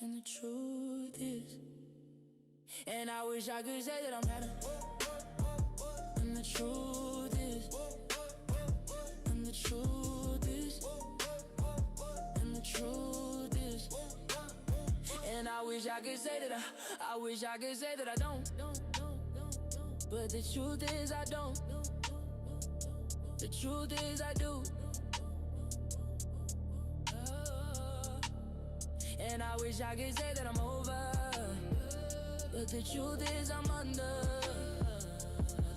And the truth is, and I wish I could say that I'm better. And the truth is, and the truth is, and the truth is, and I wish I could say that I wish I could say that I don't. But the truth is I don't. The truth is I do. And I wish I could say that I'm over. But the truth is I'm under.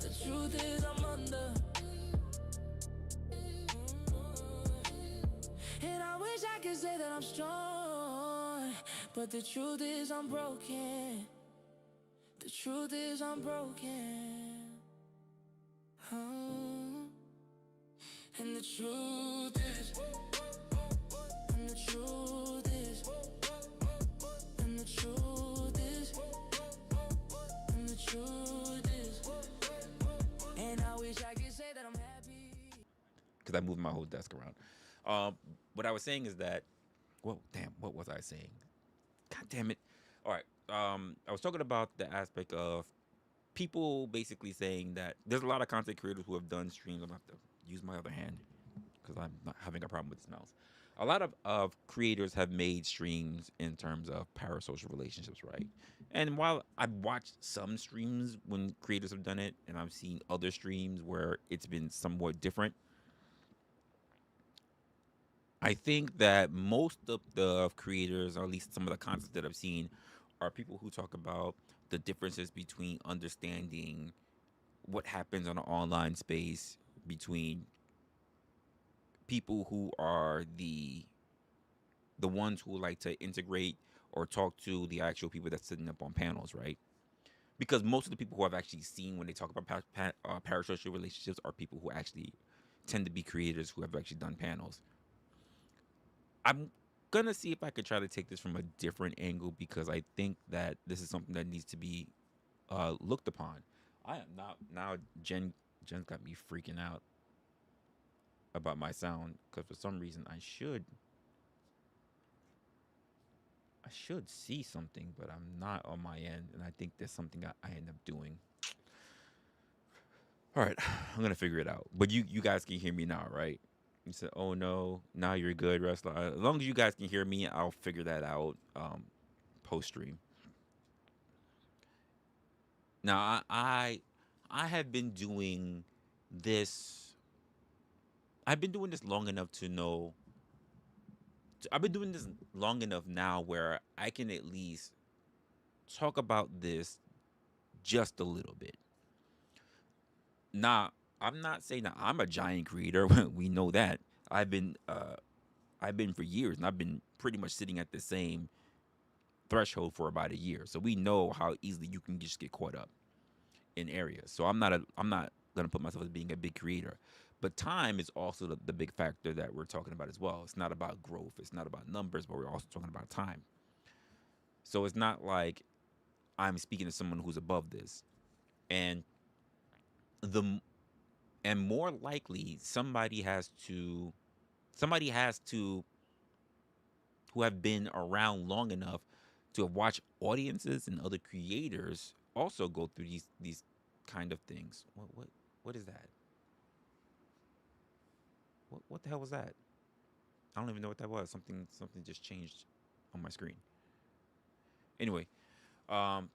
The truth is I'm under. And I wish I could say that I'm strong. But the truth is I'm broken. The truth is I'm broken. And the truth is, and the truth is, and the truth is, and the truth is, and I wish I could say that I'm happy. Because I moved my whole desk around. What I was saying is that, well, damn, what was I saying? God damn it. All right. I was talking about the aspect of people basically saying that there's a lot of content creators who have done streams. I'm going to have to use my other hand because I'm not having a problem with this mouse. A lot of creators have made streams in terms of parasocial relationships, right? And while I've watched some streams when creators have done it, and I've seen other streams where it's been somewhat different, I think that most of the creators, or at least some of the content that I've seen, are people who talk about the differences between understanding what happens on an online space between people who are the ones who like to integrate or talk to the actual people that's sitting up on panels, right? Because most of the people who I've actually seen when they talk about parasocial relationships are people who actually tend to be creators who have actually done panels. I'm gonna see if I could try to take this from a different angle because I think that this is something that needs to be looked upon. I am not now. Jen's got me freaking out about my sound because for some reason I should see something, but I'm not on my end, and I think there's something I end up doing. All right, I'm gonna figure it out. But you guys can hear me now, right? You said, "Oh no, now you're good, wrestler." As long as you guys can hear me, I'll figure that out post stream. Now I have been doing this. I've been doing this long enough to know. I've been doing this long enough now where I can at least talk about this just a little bit. Now, I'm not saying that I'm a giant creator. We know that. I've been for years, and I've been pretty much sitting at the same threshold for about a year. So we know how easily you can just get caught up in areas. So I'm not gonna put myself as being a big creator. But time is also the big factor that we're talking about as well. It's not about growth, it's not about numbers, but we're also talking about time. So it's not like I'm speaking to someone who's above this. And the and more likely somebody has to who have been around long enough to have watched audiences and other creators also go through these kind of things. What is that? What the hell was that? I don't even know what that was. Something just changed on my screen. Anyway, um,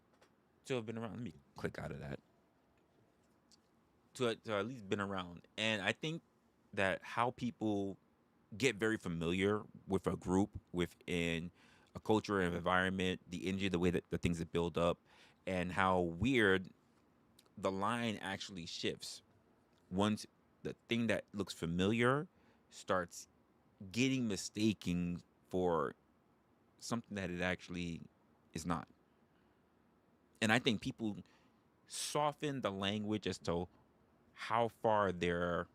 to have been around. Let me click out of that. To at least been around, and I think that how people get very familiar with a group within a culture and environment, the energy, the way that the things that build up, and how weird the line actually shifts once the thing that looks familiar starts getting mistaken for something that it actually is not. And I think people soften the language as to how far they're,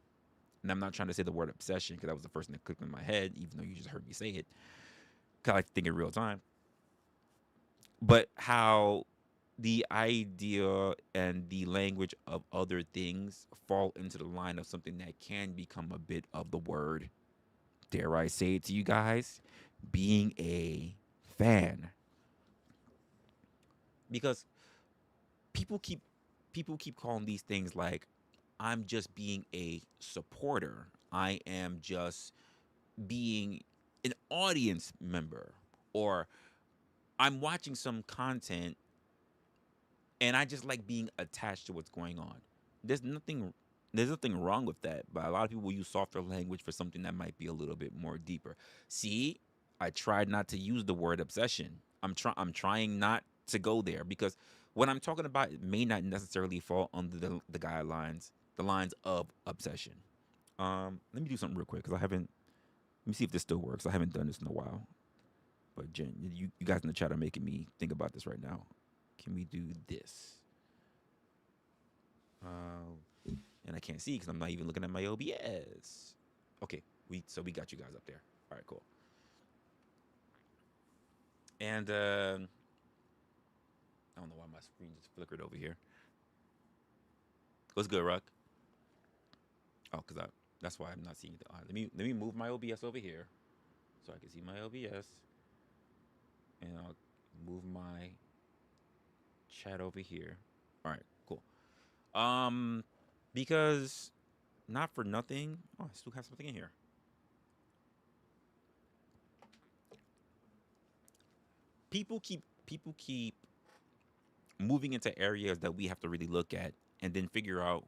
and I'm not trying to say the word obsession because that was the first thing that clicked in my head, even though you just heard me say it, because I like to think in real time. But how the idea and the language of other things fall into the line of something that can become a bit of the word, dare I say it to you guys, being a fan. because people keep people keep calling these things like, I'm just being a supporter. I am just being an audience member, or I'm watching some content and I just like being attached to what's going on. There's nothing there's nothing wrong with that, but a lot of people use softer language for something that might be a little bit more deeper. See, I tried not to use the word obsession. I'm trying not to go there because what I'm talking about may not necessarily fall under the guidelines, the lines of obsession. Let me do something real quick because I haven't. Let me see if this still works. I haven't done this in a while. But Jen, you guys in the chat are making me think about this right now. Can we do this? And I can't see because I'm not even looking at my OBS. Okay, we got you guys up there. All right, cool. And I don't know why my screen just flickered over here. What's good, Ruck? Oh, that's why I'm not seeing it. Let me move my OBS over here so I can see my OBS, and I'll move my chat over here. All right, cool. Because not for nothing. Oh, I still have something in here. People keep moving into areas that we have to really look at and then figure out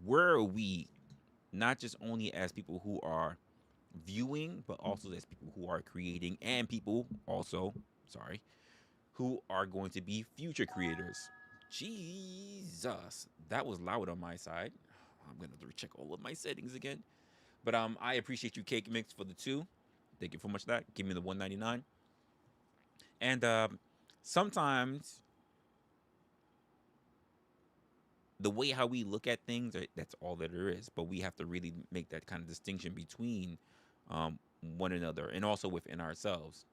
where are we, not just only as people who are viewing, but also as people who are creating and people also, sorry, who are going to be future creators. Jesus, that was loud on my side. I'm gonna have to check all of my settings again. But I appreciate you, Cake Mix, for the 2. Thank you for much of that. Give me the 199. And sometimes the way how we look at things, that's all that there is. But we have to really make that kind of distinction between one another and also within ourselves.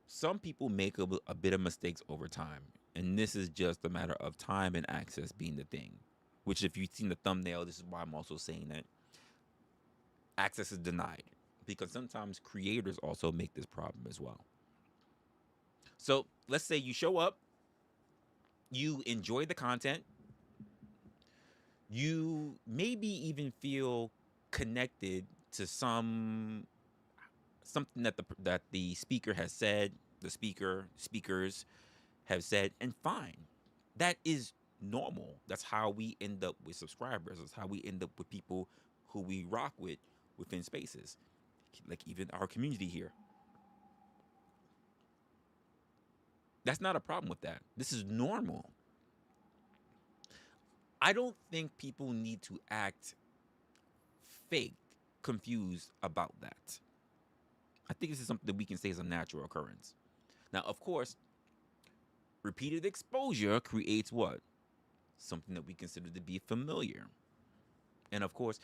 Some people make a bit of mistakes over time, and this is just a matter of time and access being the thing. Which, if you've seen the thumbnail, this is why I'm also saying that access is denied, because sometimes creators also make this problem as well. So let's say you show up, you enjoy the content, you maybe even feel connected to something that the speaker has said, the speakers have said, and fine. That is normal. That's how we end up with subscribers. That's how we end up with people who we rock with within spaces, like even our community here. That's not a problem with that. This is normal. I don't think people need to act fake, confused about that. I think this is something that we can say is a natural occurrence. Now, of course, repeated exposure creates what? Something that we consider to be familiar. And of course,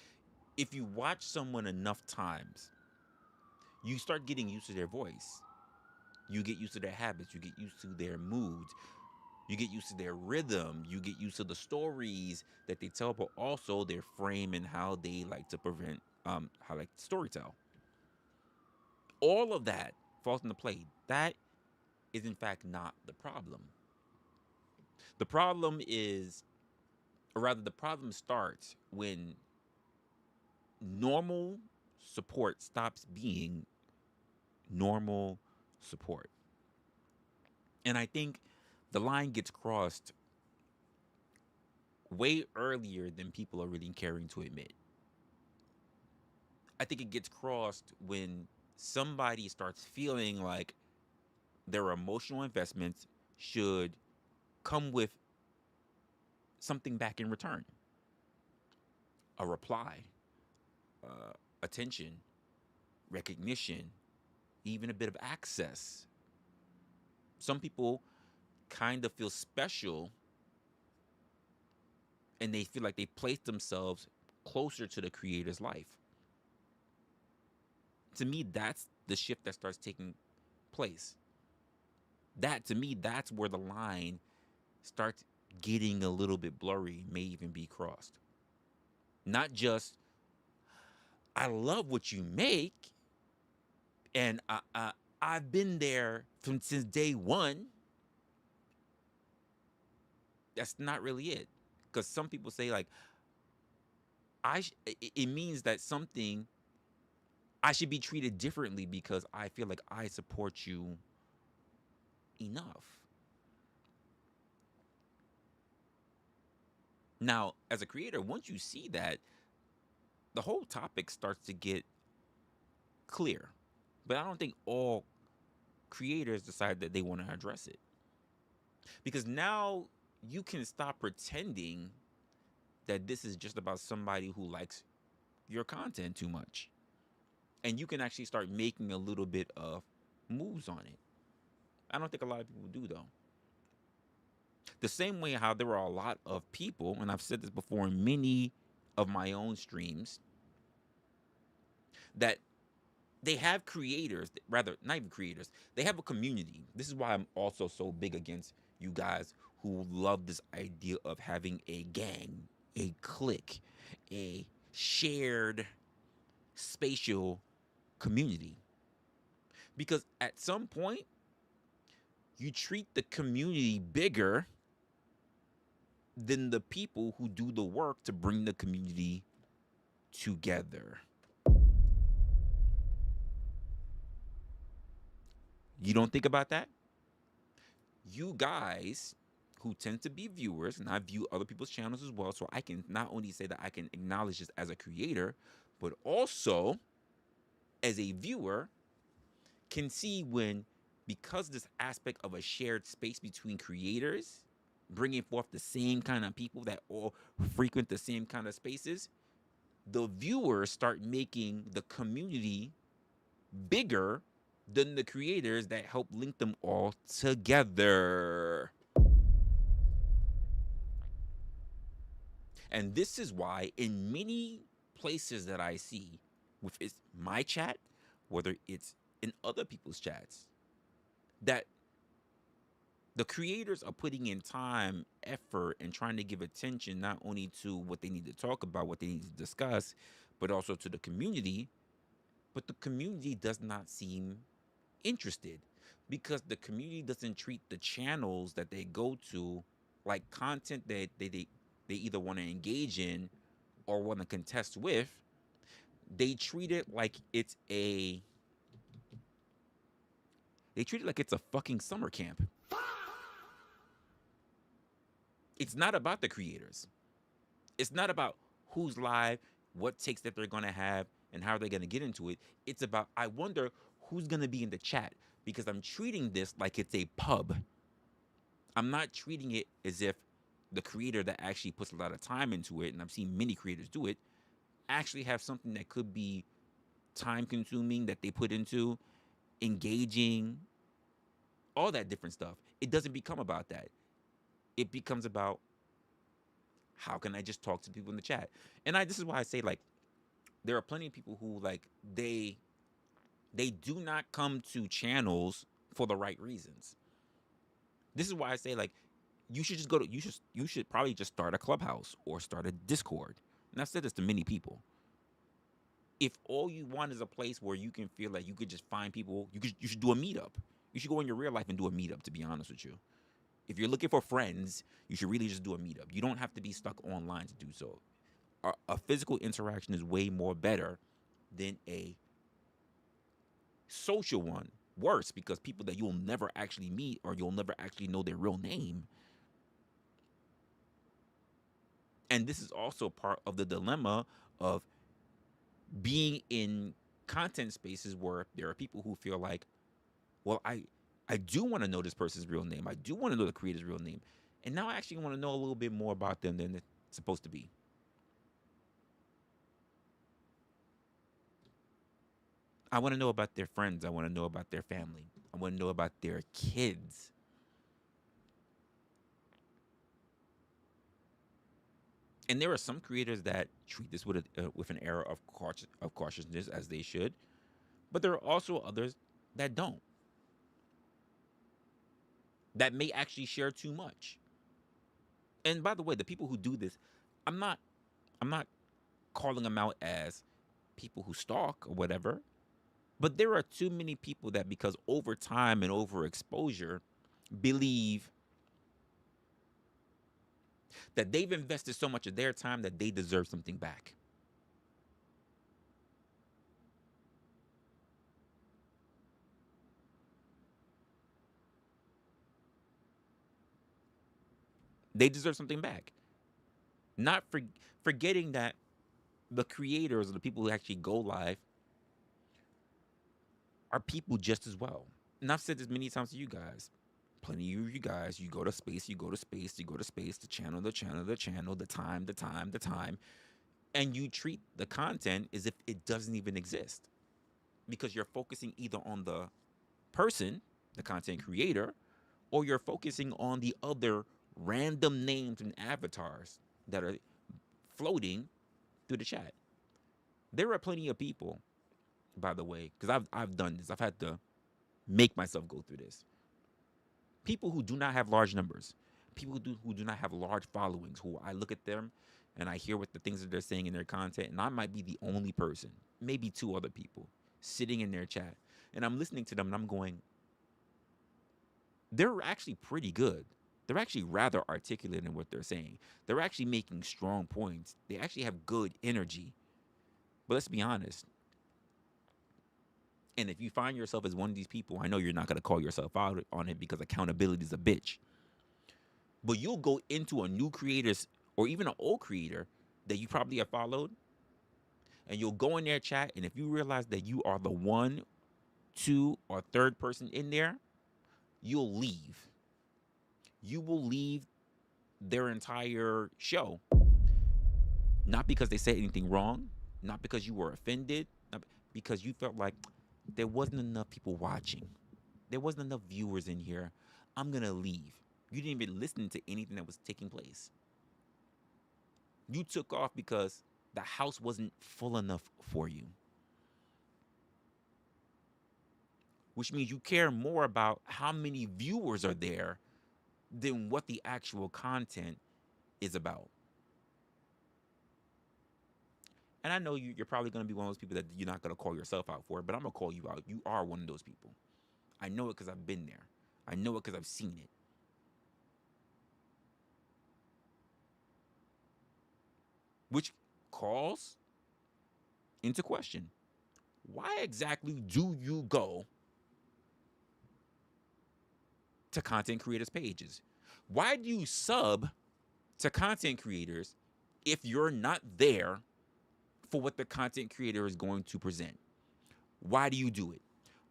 if you watch someone enough times, you start getting used to their voice. You get used to their habits. You get used to their moods. You get used to their rhythm. You get used to the stories that they tell, but also their frame and how they like to how like story tell. All of that falls into play. That is in fact not the problem. The problem is, or rather, the problem starts when normal support stops being normal support. And I think the line gets crossed way earlier than people are really caring to admit. I think it gets crossed when somebody starts feeling like their emotional investments should come with something back in return, a reply, attention, recognition, even a bit of access. Some people kind of feel special and they feel like they place themselves closer to the creator's life. To me, that's the shift that starts taking place. That, to me, that's where the line starts getting a little bit blurry, may even be crossed. Not just, I love what you make, and I've been there since day one. That's not really it. Because some people say like it means that something I should be treated differently because I feel like I support you enough. Now, as a creator, once you see that, the whole topic starts to get clear. But I don't think all creators decide that they want to address it. Because now you can stop pretending that this is just about somebody who likes your content too much. And you can actually start making a little bit of moves on it. I don't think a lot of people do, though. The same way how there are a lot of people, and I've said this before in many of my own streams, that they have creators, rather, not even creators, they have a community. This is why I'm also so big against you guys who love this idea of having a gang, a clique, a shared spatial community. Because at some point, you treat the community bigger than the people who do the work to bring the community together. You don't think about that? You guys who tend to be viewers, and I view other people's channels as well, so I can not only say that I can acknowledge this as a creator, but also as a viewer can see when, because this aspect of a shared space between creators, bringing forth the same kind of people that all frequent the same kind of spaces, the viewers start making the community bigger than the creators that help link them all together. And this is why in many places that I see, with it's my chat, whether it's in other people's chats, that the creators are putting in time, effort, and trying to give attention not only to what they need to talk about, what they need to discuss, but also to the community. But the community does not seem interested because the community doesn't treat the channels that they go to like content that they either want to engage in or want to contest with. They treat it like it's a fucking summer camp. It's not about the creators. It's not about who's live, what takes that they're gonna have, and how they're gonna get into it. It's about, I wonder who's gonna be in the chat, because I'm treating this like it's a pub. I'm not treating it as if the creator that actually puts a lot of time into it, and I've seen many creators do it, actually have something that could be time consuming that they put into engaging, all that different stuff. It doesn't become about that. It becomes about, how can I just talk to people in the chat? And this is why I say, like, there are plenty of people who, like, they do not come to channels for the right reasons. This is why I say, like, you should just you should probably just start a clubhouse or start a Discord. And I've said this to many people. If all you want is a place where you can feel like you could just find people, you should do a meetup. You should go in your real life and do a meetup, to be honest with you. If you're looking for friends, you should really just do a meetup. You don't have to be stuck online to do so. A physical interaction is way more better than a social one. Worse, because people that you'll never actually meet or you'll never actually know their real name. And this is also part of the dilemma of being in content spaces where there are people who feel like, well, I do want to know this person's real name. I do want to know the creator's real name. And now I actually want to know a little bit more about them than it's supposed to be. I want to know about their friends. I want to know about their family. I want to know about their kids. And there are some creators that treat this with an air of cautiousness, as they should. But there are also others that don't. That may actually share too much. And by the way, the people who do this, I'm not calling them out as people who stalk or whatever. But there are too many people that, because over time and over exposure, believe that they've invested so much of their time that they deserve something back. They deserve something back. Not forgetting that the creators or the people who actually go live are people just as well. And I've said this many times to you guys. Plenty of you guys, you go to space, you go to space, you go to space, the channel, the channel, the channel, the time, the time, the time, and you treat the content as if it doesn't even exist because you're focusing either on the person, the content creator, or you're focusing on the other random names and avatars that are floating through the chat. There are plenty of people, by the way, because I've done this. I've had to make myself go through this. People who do not have large numbers, people who do not have large followings, who I look at them and I hear what the things that they're saying in their content, and I might be the only person, maybe two other people, sitting in their chat, and I'm listening to them and I'm going, they're actually pretty good. They're actually rather articulate in what they're saying. They're actually making strong points. They actually have good energy. But let's be honest. And if you find yourself as one of these people, I know you're not going to call yourself out on it because accountability is a bitch. But you'll go into a new creator's or even an old creator that you probably have followed, and you'll go in their chat, and if you realize that you are the one, two, or third person in there, you'll leave. You will leave their entire show. Not because they said anything wrong, not because you were offended, not because you felt like there wasn't enough people watching. There wasn't enough viewers in here. I'm going to leave. You didn't even listen to anything that was taking place. You took off because the house wasn't full enough for you. Which means you care more about how many viewers are there than what the actual content is about. And I know you're probably going to be one of those people that you're not going to call yourself out for it, but I'm going to call you out. You are one of those people. I know it because I've been there. I know it because I've seen it. Which calls into question, why exactly do you go to content creators' pages? Why do you sub to content creators if you're not there for what the content creator is going to present? Why do you do it?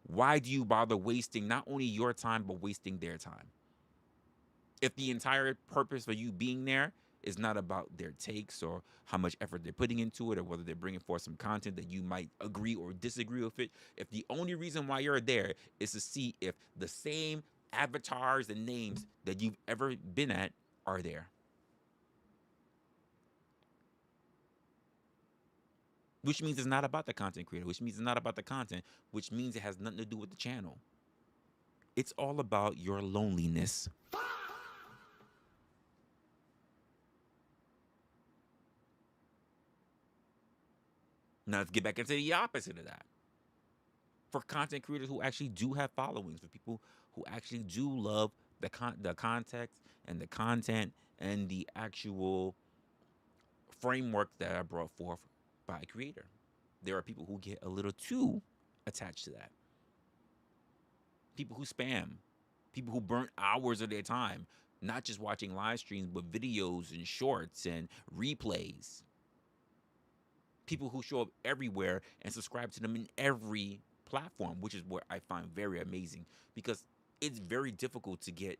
Why do you bother wasting not only your time, but wasting their time? If the entire purpose for you being there is not about their takes or how much effort they're putting into it or whether they're bringing forth some content that you might agree or disagree with it, if the only reason why you're there is to see if the same avatars and names that you've ever been at are there. Which means it's not about the content creator, which means it's not about the content, which means it has nothing to do with the channel. It's all about your loneliness. Now let's get back into the opposite of that. For content creators who actually do have followings, for people who actually do love the context and the content and the actual framework that are brought forth by a creator. There are people who get a little too attached to that. People who spam, people who burn hours of their time, not just watching live streams, but videos and shorts and replays. People who show up everywhere and subscribe to them in every platform, which is what I find very amazing because it's very difficult to get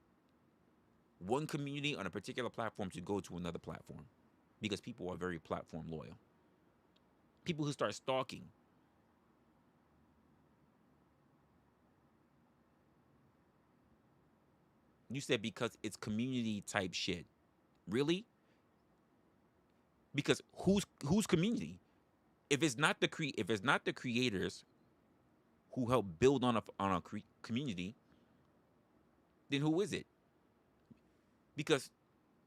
one community on a particular platform to go to another platform because people are very platform loyal. People who start stalking. You said because it's community type shit. Really? Because who's community? If it's not the creators who help build on a community, then who is it? Because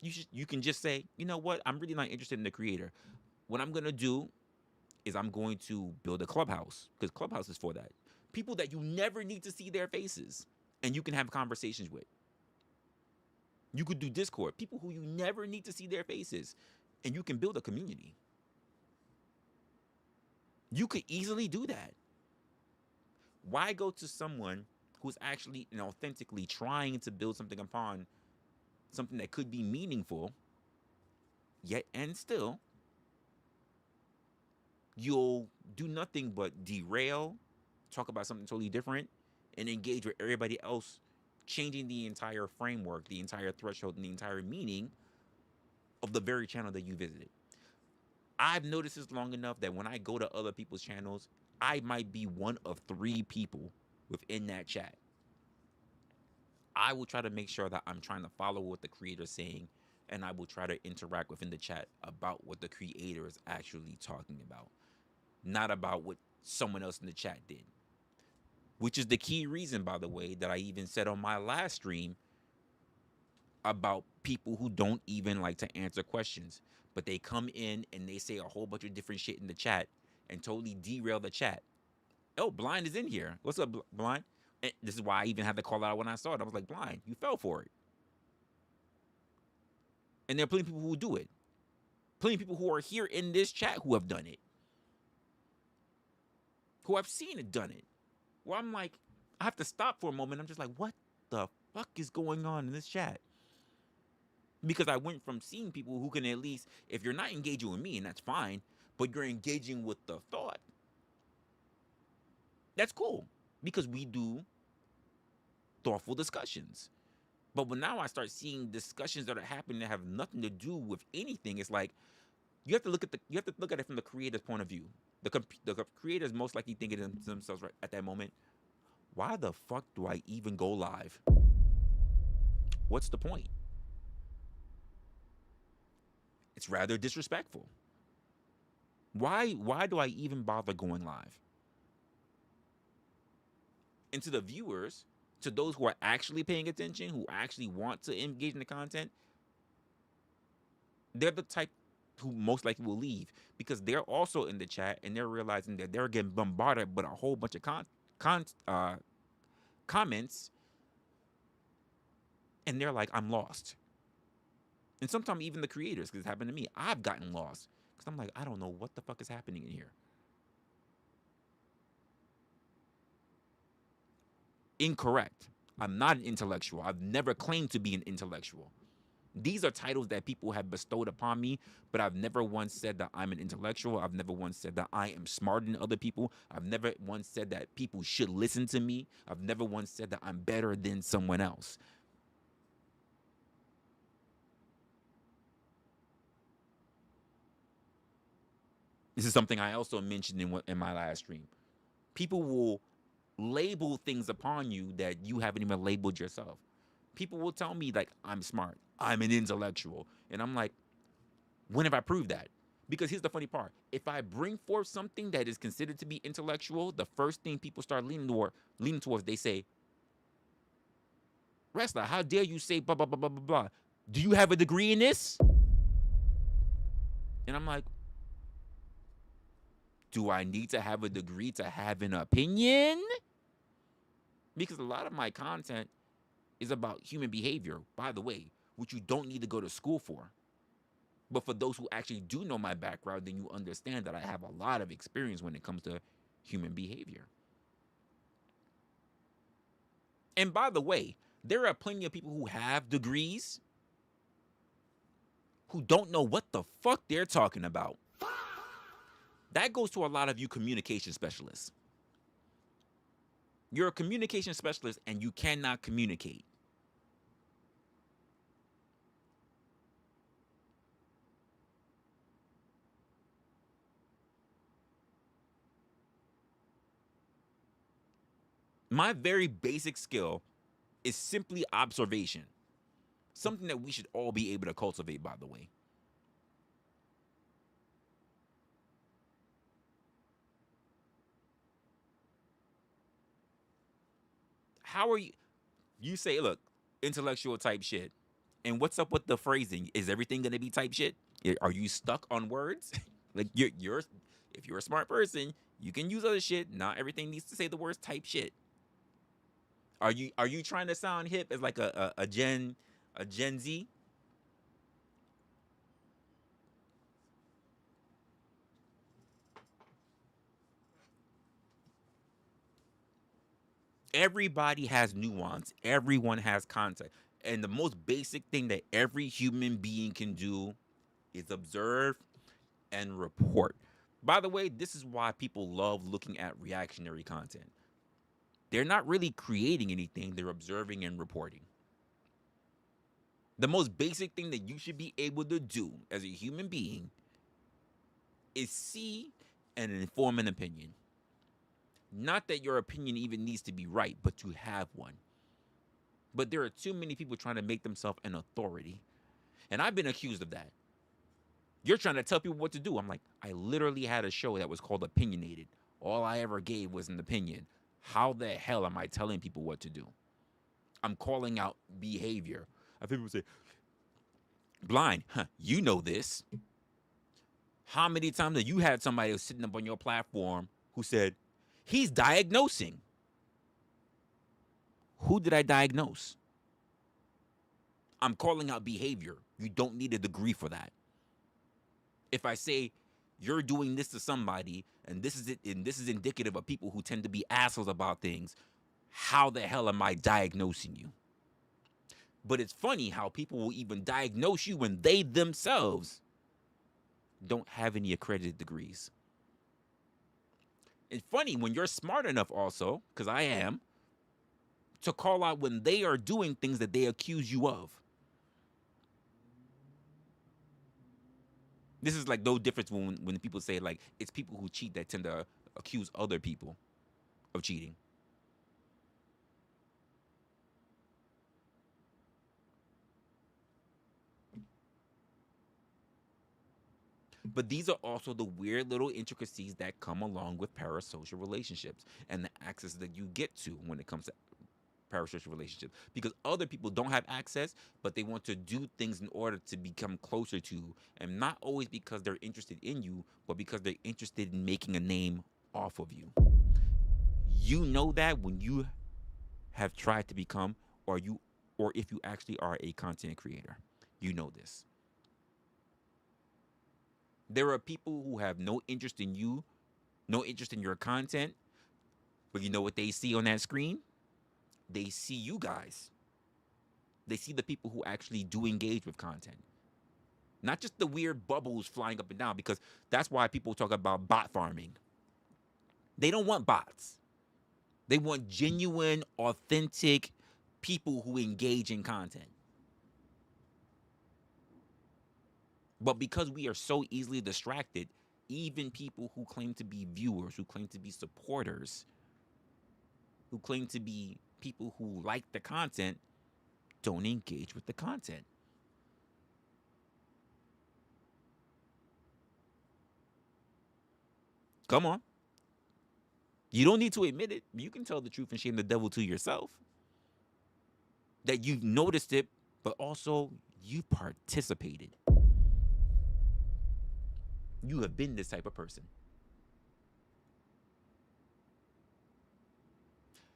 you can just say, you know what, I'm really not interested in the creator. What I'm gonna do is I'm going to build a clubhouse because clubhouse is for that. People that you never need to see their faces and you can have conversations with. You could do Discord. People who you never need to see their faces and you can build a community. You could easily do that. Why go to someone who's actually and authentically trying to build something upon something that could be meaningful, yet and still you'll do nothing but derail, talk about something totally different, and engage with everybody else, changing the entire framework, the entire threshold, and the entire meaning of the very channel that you visited. I've noticed this long enough that when I go to other people's channels, I might be one of 3 people within that chat. I will try to make sure that I'm trying to follow what the creator's saying, and I will try to interact within the chat about what the creator is actually talking about, not about what someone else in the chat did. Which is the key reason, by the way, that I even said on my last stream about people who don't even like to answer questions, but they come in and they say a whole bunch of different shit in the chat and totally derail the chat. Oh, Blind is in here. What's up, Blind? And this is why I even had to call out when I saw it. I was like, Blind, you fell for it. And there are plenty of people who do it. Plenty of people who are here in this chat who have done it. Who I've seen it done it. Where I'm like, I have to stop for a moment. I'm just like, what the fuck is going on in this chat? Because I went from seeing people who can at least, if you're not engaging with me, and that's fine, but you're engaging with the thought, that's cool. Because we do thoughtful discussions. But when now I start seeing discussions that are happening that have nothing to do with anything, it's like you have to look at it from the creator's point of view. The creators most likely thinking to themselves right at that moment, why the fuck do I even go live? What's the point? It's rather disrespectful. Why do I even bother going live? And to the viewers, to those who are actually paying attention, who actually want to engage in the content, they're the type who most likely will leave because they're also in the chat and they're realizing that they're getting bombarded with a whole bunch of comments, and they're like, I'm lost. And sometimes even the creators, because it's happened to me, I've gotten lost because I'm like, I don't know what the fuck is happening in here. Incorrect. I'm not an intellectual. I've never claimed to be an intellectual. These are titles that people have bestowed upon me, but I've never once said that I'm an intellectual. I've never once said that I am smarter than other people. I've never once said that people should listen to me. I've never once said that I'm better than someone else. This is something I also mentioned in my last stream. People will label things upon you that you haven't even labeled yourself. People will tell me, like, I'm smart, I'm an intellectual. And I'm like, when have I proved that? Because here's the funny part. If I bring forth something that is considered to be intellectual, the first thing people start leaning towards, they say, Resla, how dare you say blah, blah, blah, blah, blah, blah. Do you have a degree in this? And I'm like, do I need to have a degree to have an opinion? Because a lot of my content is about human behavior, by the way, which you don't need to go to school for. But for those who actually do know my background, then you understand that I have a lot of experience when it comes to human behavior. And by the way, there are plenty of people who have degrees who don't know what the fuck they're talking about. That goes to a lot of you communication specialists. You're a communication specialist and you cannot communicate. My very basic skill is simply observation. Something that we should all be able to cultivate, by the way. How are you? You say, look, intellectual type shit. And what's up with the phrasing? Is everything going to be type shit? Are you stuck on words? Like if you're a smart person, You can use other shit. Not everything needs to say the words type shit. Are you trying to sound hip as like a Gen Z? Everybody has nuance. Everyone has context. And the most basic thing that every human being can do is observe and report. By the way, this is why people love looking at reactionary content. They're not really creating anything, they're observing and reporting. The most basic thing that you should be able to do as a human being is see and inform an opinion. Not that your opinion even needs to be right, but to have one. But there are too many people trying to make themselves an authority. And I've been accused of that. You're trying to tell people what to do. I'm like, I literally had a show that was called Opinionated. All I ever gave was an opinion. How the hell am I telling people what to do? I'm calling out behavior. I think people say, blind, huh, you know this. How many times have you had somebody who's sitting up on your platform who said, he's diagnosing? Who did I diagnose? I'm calling out behavior. You don't need a degree for that. If I say you're doing this to somebody and this is it, and this is indicative of people who tend to be assholes about things, how the hell am I diagnosing you? But it's funny how people will even diagnose you when they themselves don't have any accredited degrees. It's funny when you're smart enough also, because I am, to call out when they are doing things that they accuse you of. This is like no difference when people say like it's people who cheat that tend to accuse other people of cheating. But these are also the weird little intricacies that come along with parasocial relationships and the access that you get to when it comes to parasocial relationships. Because other people don't have access, but they want to do things in order to become closer to, and not always because they're interested in you, but because they're interested in making a name off of you. You know that when you have tried to become, or if you actually are a content creator, you know this. There are people who have no interest in you, no interest in your content, but you know what they see on that screen? They see you guys. They see the people who actually do engage with content. Not just the weird bubbles flying up and down, because that's why people talk about bot farming. They don't want bots. They want genuine, authentic people who engage in content. But because we are so easily distracted, even people who claim to be viewers, who claim to be supporters, who claim to be people who like the content, don't engage with the content. Come on. You don't need to admit it. You can tell the truth and shame the devil to yourself. That you've noticed it, but also you participated. You have been this type of person.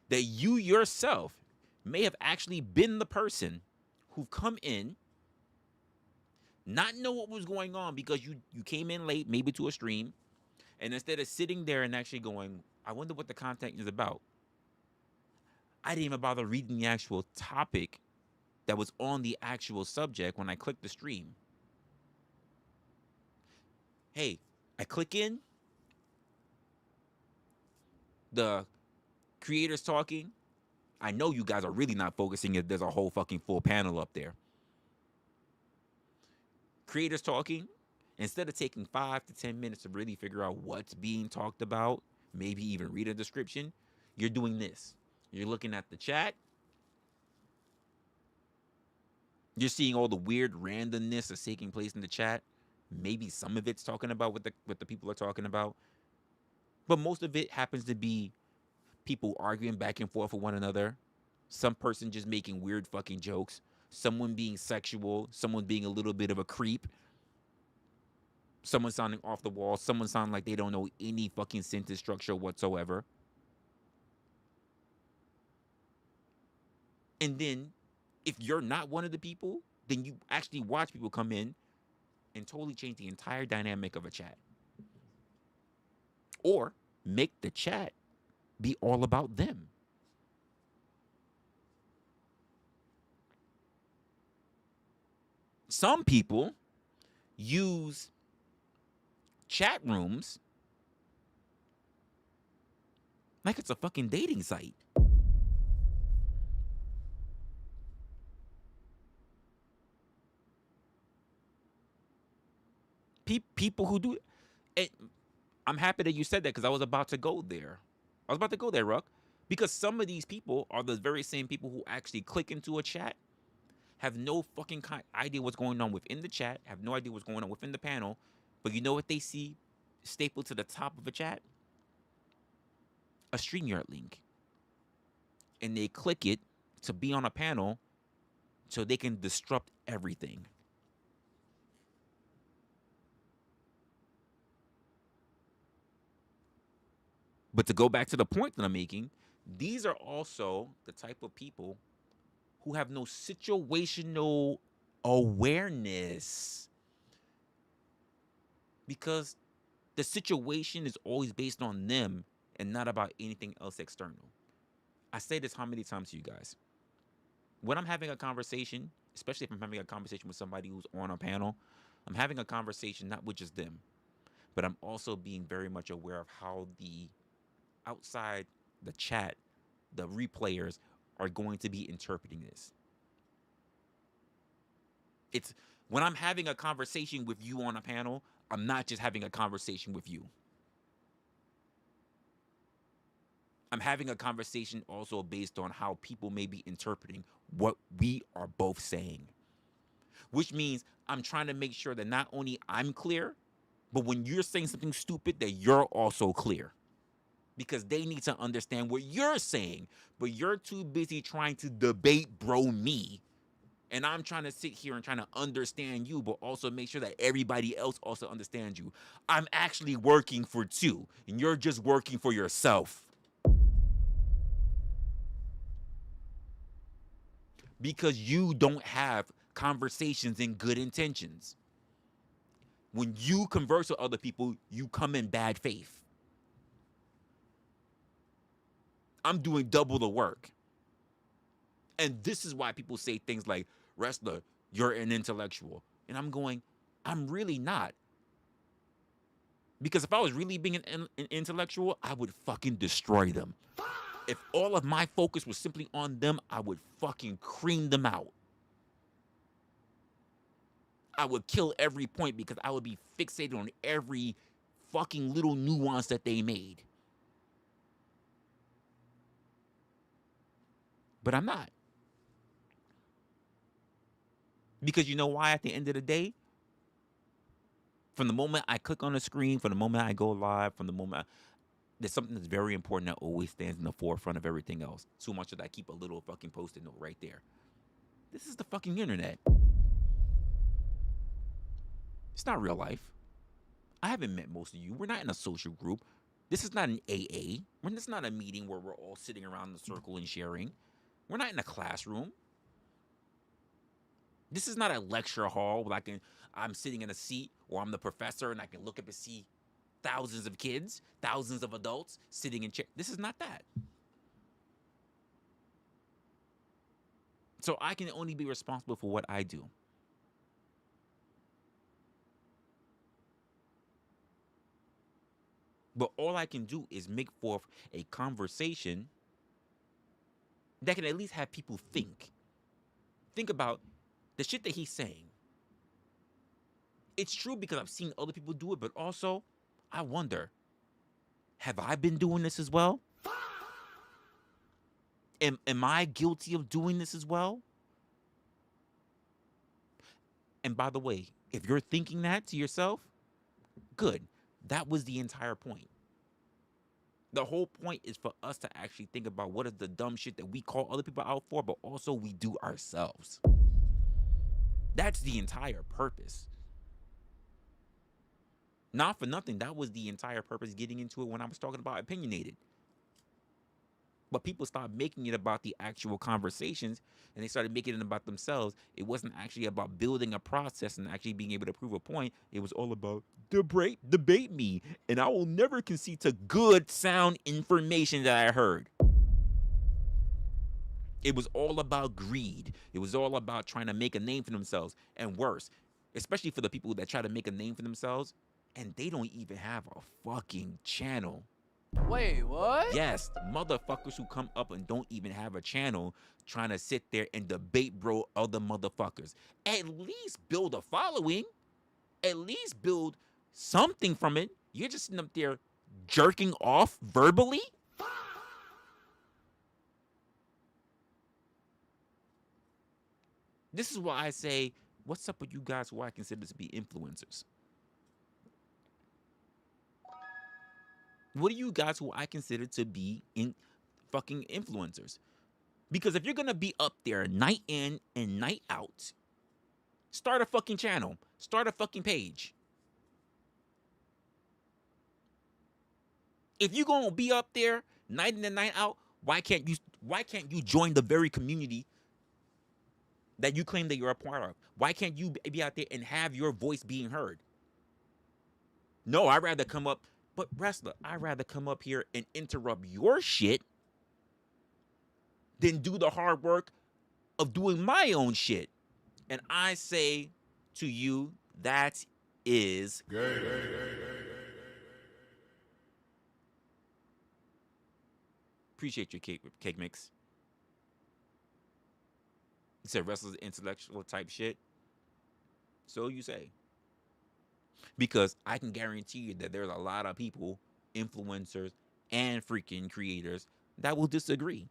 That you yourself may have actually been the person who come in, not know what was going on because you came in late, maybe to a stream, and instead of sitting there and actually going, I wonder what the content is about, I didn't even bother reading the actual topic that was on the actual subject when I clicked the stream. Hey, I click in, the creators talking. I know you guys are really not focusing if there's a whole fucking full panel up there. Creators talking, instead of taking 5 to 10 minutes to really figure out what's being talked about, maybe even read a description, you're doing this. You're looking at the chat. You're seeing all the weird randomness that's taking place in the chat. Maybe some of it's talking about what the people are talking about. But most of it happens to be people arguing back and forth with one another. Some person just making weird fucking jokes. Someone being sexual. Someone being a little bit of a creep. Someone sounding off the wall. Someone sounding like they don't know any fucking sentence structure whatsoever. And then, if you're not one of the people, then you actually watch people come in and totally change the entire dynamic of a chat. Or make the chat be all about them. Some people use chat rooms like it's a fucking dating site. People who do it. I'm happy that you said that because I was about to go there. Ruck. Because some of these people are the very same people who actually click into a chat, have no fucking idea what's going on within the chat, have no idea what's going on within the panel, but you know what they see stapled to the top of a chat? A StreamYard link. And they click it to be on a panel so they can disrupt everything. But to go back to the point that I'm making, these are also the type of people who have no situational awareness. Because the situation is always based on them and not about anything else external. I say this how many times to you guys? When I'm having a conversation, especially if I'm having a conversation with somebody who's on a panel, I'm having a conversation not with just them, but I'm also being very much aware of how the outside the chat, the replayers are going to be interpreting this. It's when I'm having a conversation with you on a panel, I'm not just having a conversation with you. I'm having a conversation also based on how people may be interpreting what we are both saying. Which means I'm trying to make sure that not only I'm clear, but when you're saying something stupid, that you're also clear. Because they need to understand what you're saying, but you're too busy trying to debate bro me. And I'm trying to sit here and trying to understand you, but also make sure that everybody else also understands you. I'm actually working for two, and you're just working for yourself. Because you don't have conversations in good intentions. When you converse with other people, you come in bad faith. I'm doing double the work. And this is why people say things like, Resla, you're an intellectual. And I'm going, I'm really not. Because if I was really being an intellectual, I would fucking destroy them. If all of my focus was simply on them, I would fucking cream them out. I would kill every point because I would be fixated on every fucking little nuance that they made. But I'm not. Because you know why at the end of the day? From the moment I click on the screen, from the moment I go live, from the moment there's something that's very important that always stands in the forefront of everything else. So much that I keep a little fucking post-it note right there. This is the fucking internet. It's not real life. I haven't met most of you. We're not in a social group. This is not an AA. This is not a meeting where we're all sitting around the circle and sharing. We're not in a classroom. This is not a lecture hall where I'm sitting in a seat or I'm the professor and I can look up and see thousands of kids, thousands of adults sitting in chairs. This is not that. So I can only be responsible for what I do. But all I can do is make forth a conversation that can at least have people think. Think about the shit that he's saying. It's true because I've seen other people do it, but also I wonder, have I been doing this as well? Am I guilty of doing this as well? And by the way, if you're thinking that to yourself, good. That was the entire point. The whole point is for us to actually think about what is the dumb shit that we call other people out for, but also we do ourselves. That's the entire purpose. Not for nothing. That was the entire purpose getting into it when I was talking about opinionated. But people stopped making it about the actual conversations and they started making it about themselves. It wasn't actually about building a process and actually being able to prove a point. It was all about debate me. And I will never concede to good, sound information that I heard. It was all about greed. It was all about trying to make a name for themselves. And worse, especially for the people that try to make a name for themselves and they don't even have a fucking channel. Wait, what? Yes, motherfuckers who come up and don't even have a channel trying to sit there and debate bro other motherfuckers. At least build a following. At least build something from it. You're just sitting up there jerking off verbally? This is why I say, what's up with you guys who I consider to be influencers? What are you guys who I consider to be fucking influencers? Because if you're gonna be up there night in and night out, start a fucking channel. Start a fucking page. If you're gonna be up there night in and night out, why can't you join the very community that you claim that you're a part of? Why can't you be out there and have your voice being heard? No, I'd rather come up. But Resla, I'd rather come up here and interrupt your shit than do the hard work of doing my own shit. And I say to you, that is gay. Appreciate your cake mix. You said Resla's intellectual type shit. So you say. Because I can guarantee you that there's a lot of people, influencers, and freaking creators that will disagree.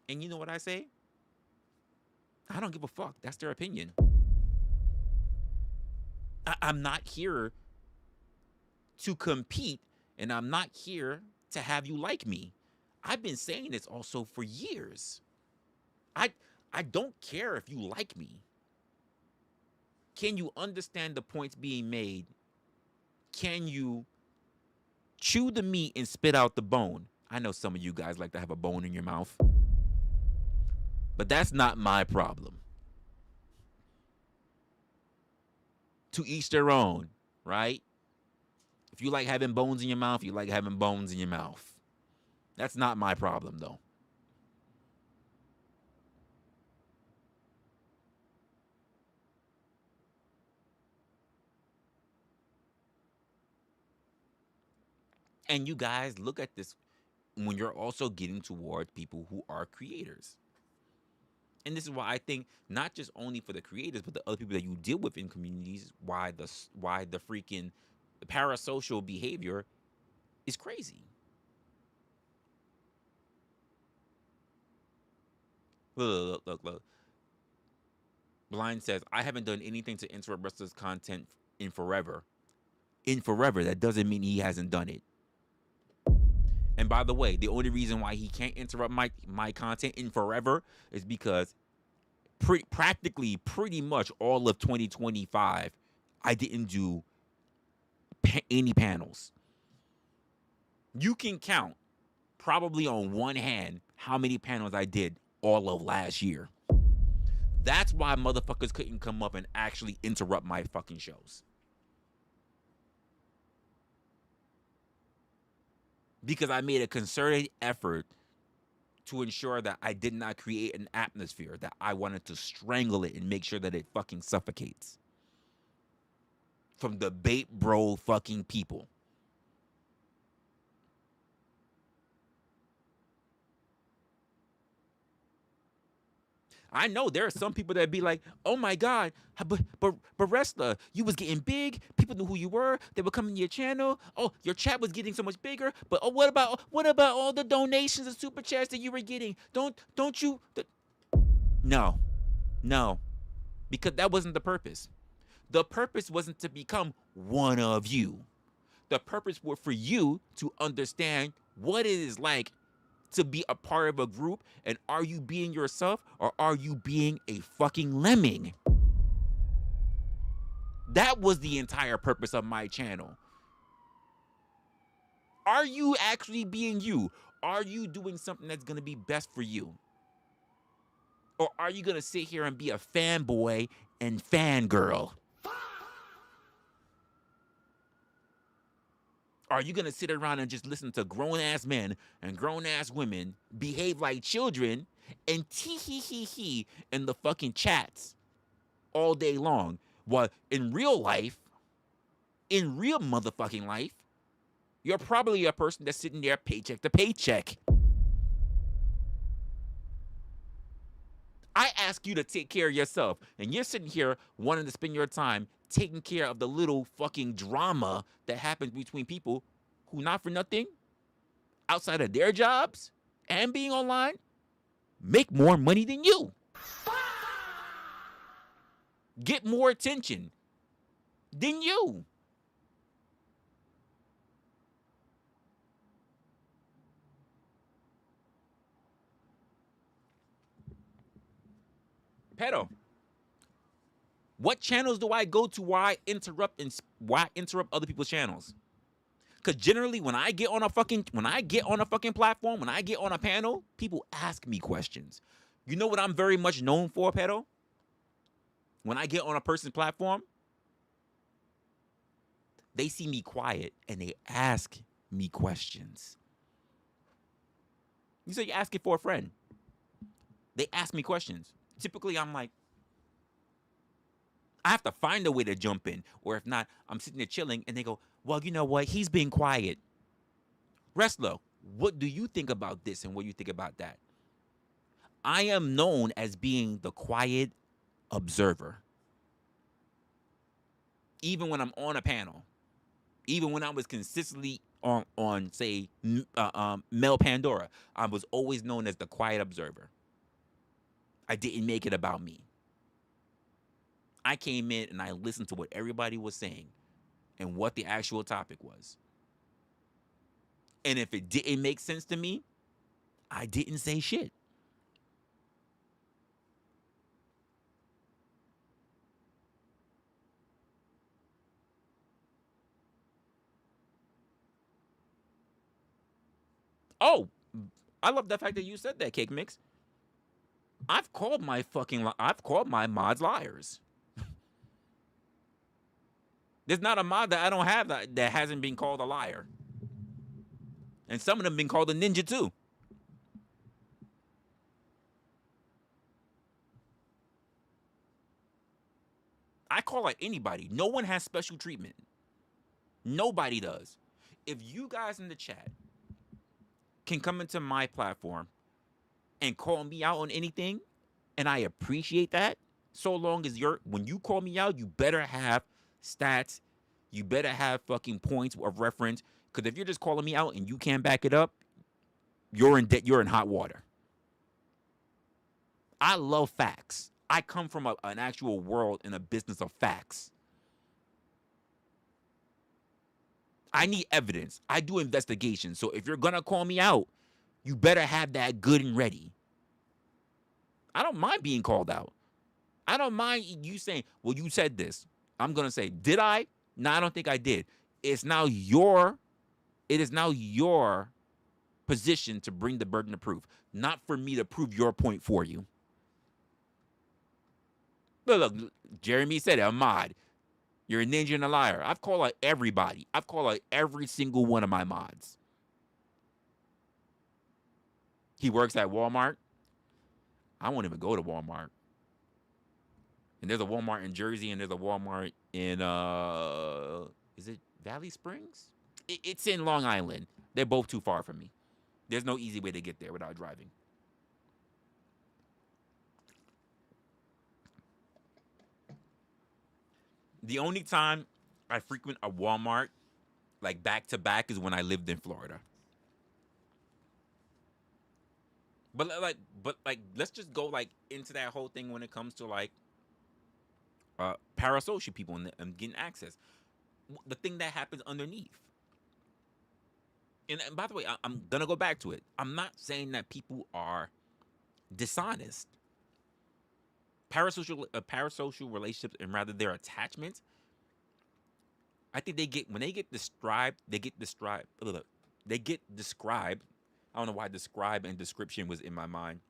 And you know what I say? I don't give a fuck. That's their opinion. I'm not here to compete, and I'm not here to have you like me. I've been saying this also for years. I don't care if you like me. Can you understand the points being made? Can you chew the meat and spit out the bone? I know some of you guys like to have a bone in your mouth. But that's not my problem. To each their own, right? If you like having bones in your mouth, you like having bones in your mouth. That's not my problem, though. And you guys look at this when you're also getting toward people who are creators. And this is why I think not just only for the creators, but the other people that you deal with in communities, why the freaking parasocial behavior is crazy. Look. Blind says, I haven't done anything to interrupt Resla's content in forever. In forever, that doesn't mean he hasn't done it. And by the way, the only reason why he can't interrupt my content in forever is because practically pretty much all of 2025, I didn't do any panels. You can count probably on one hand how many panels I did all of last year. That's why motherfuckers couldn't come up and actually interrupt my fucking shows. Because I made a concerted effort to ensure that I did not create an atmosphere that I wanted to strangle it and make sure that it fucking suffocates. From the bait bro fucking people. I know there are some people that be like, oh my God, but Resla, you was getting big. People knew who you were. They were coming to your channel. Oh, your chat was getting so much bigger. But oh, what about all the donations and super chats that you were getting? Don't you? No. Because that wasn't the purpose. The purpose wasn't to become one of you. The purpose was for you to understand what it is like to be a part of a group, and are you being yourself or are you being a fucking lemming? That was the entire purpose of my channel. Are you actually being you? Are you doing something that's going to be best for you? Or are you going to sit here and be a fanboy and fangirl? Are you going to sit around and just listen to grown-ass men and grown-ass women behave like children and tee-hee-hee-hee in the fucking chats all day long? While in real life, in real motherfucking life, you're probably a person that's sitting there paycheck to paycheck. I ask you to take care of yourself, and you're sitting here wanting to spend your time taking care of the little fucking drama that happens between people who, not for nothing, outside of their jobs and being online, make more money than you. Get more attention than you. Pedo, what channels do I go to? Why interrupt other people's channels? Because generally, when I get on a fucking platform, when I get on a panel, people ask me questions. You know what I'm very much known for, Pedo? When I get on a person's platform, they see me quiet and they ask me questions. You say you're asking for a friend. They ask me questions. Typically, I'm like, I have to find a way to jump in. Or if not, I'm sitting there chilling and they go, well, you know what? He's being quiet. Resla, what do you think about this and what do you think about that? I am known as being the quiet observer. Even when I'm on a panel, even when I was consistently on say, Mel Pandora, I was always known as the quiet observer. I didn't make it about me. I came in and I listened to what everybody was saying and what the actual topic was. And if it didn't make sense to me, I didn't say shit. Oh, I love the fact that you said that, Cake Mix. I've called my mods liars. There's not a mod that I don't have that hasn't been called a liar. And some of them been called a ninja too. I call out anybody. No one has special treatment. Nobody does. If you guys in the chat can come into my platform and call me out on anything, and I appreciate that, so long as when you call me out, you better have stats, you better have fucking points of reference, because if you're just calling me out and you can't back it up, you're in hot water. I love facts. I come from an actual world in a business of facts. I need evidence. I do investigations. So if you're going to call me out, you better have that good and ready. I don't mind being called out. I don't mind you saying, well, you said this. I'm going to say, did I? No, I don't think I did. It is now your position to bring the burden of proof, not for me to prove your point for you. Look, Jeremy said it, a mod. You're a ninja and a liar. I've called out everybody. I've called out every single one of my mods. He works at Walmart. I won't even go to Walmart. And there's a Walmart in Jersey and there's a Walmart in, is it Valley Springs? It's in Long Island. They're both too far from me. There's no easy way to get there without driving. The only time I frequent a Walmart, like back to back, is when I lived in Florida. But let's just go like into that whole thing when it comes to like parasocial people and getting access. The thing that happens underneath. And by the way, I'm gonna go back to it. I'm not saying that people are dishonest. Parasocial relationships and rather their attachments, I think they get described They get described. I don't know why describe and description was in my mind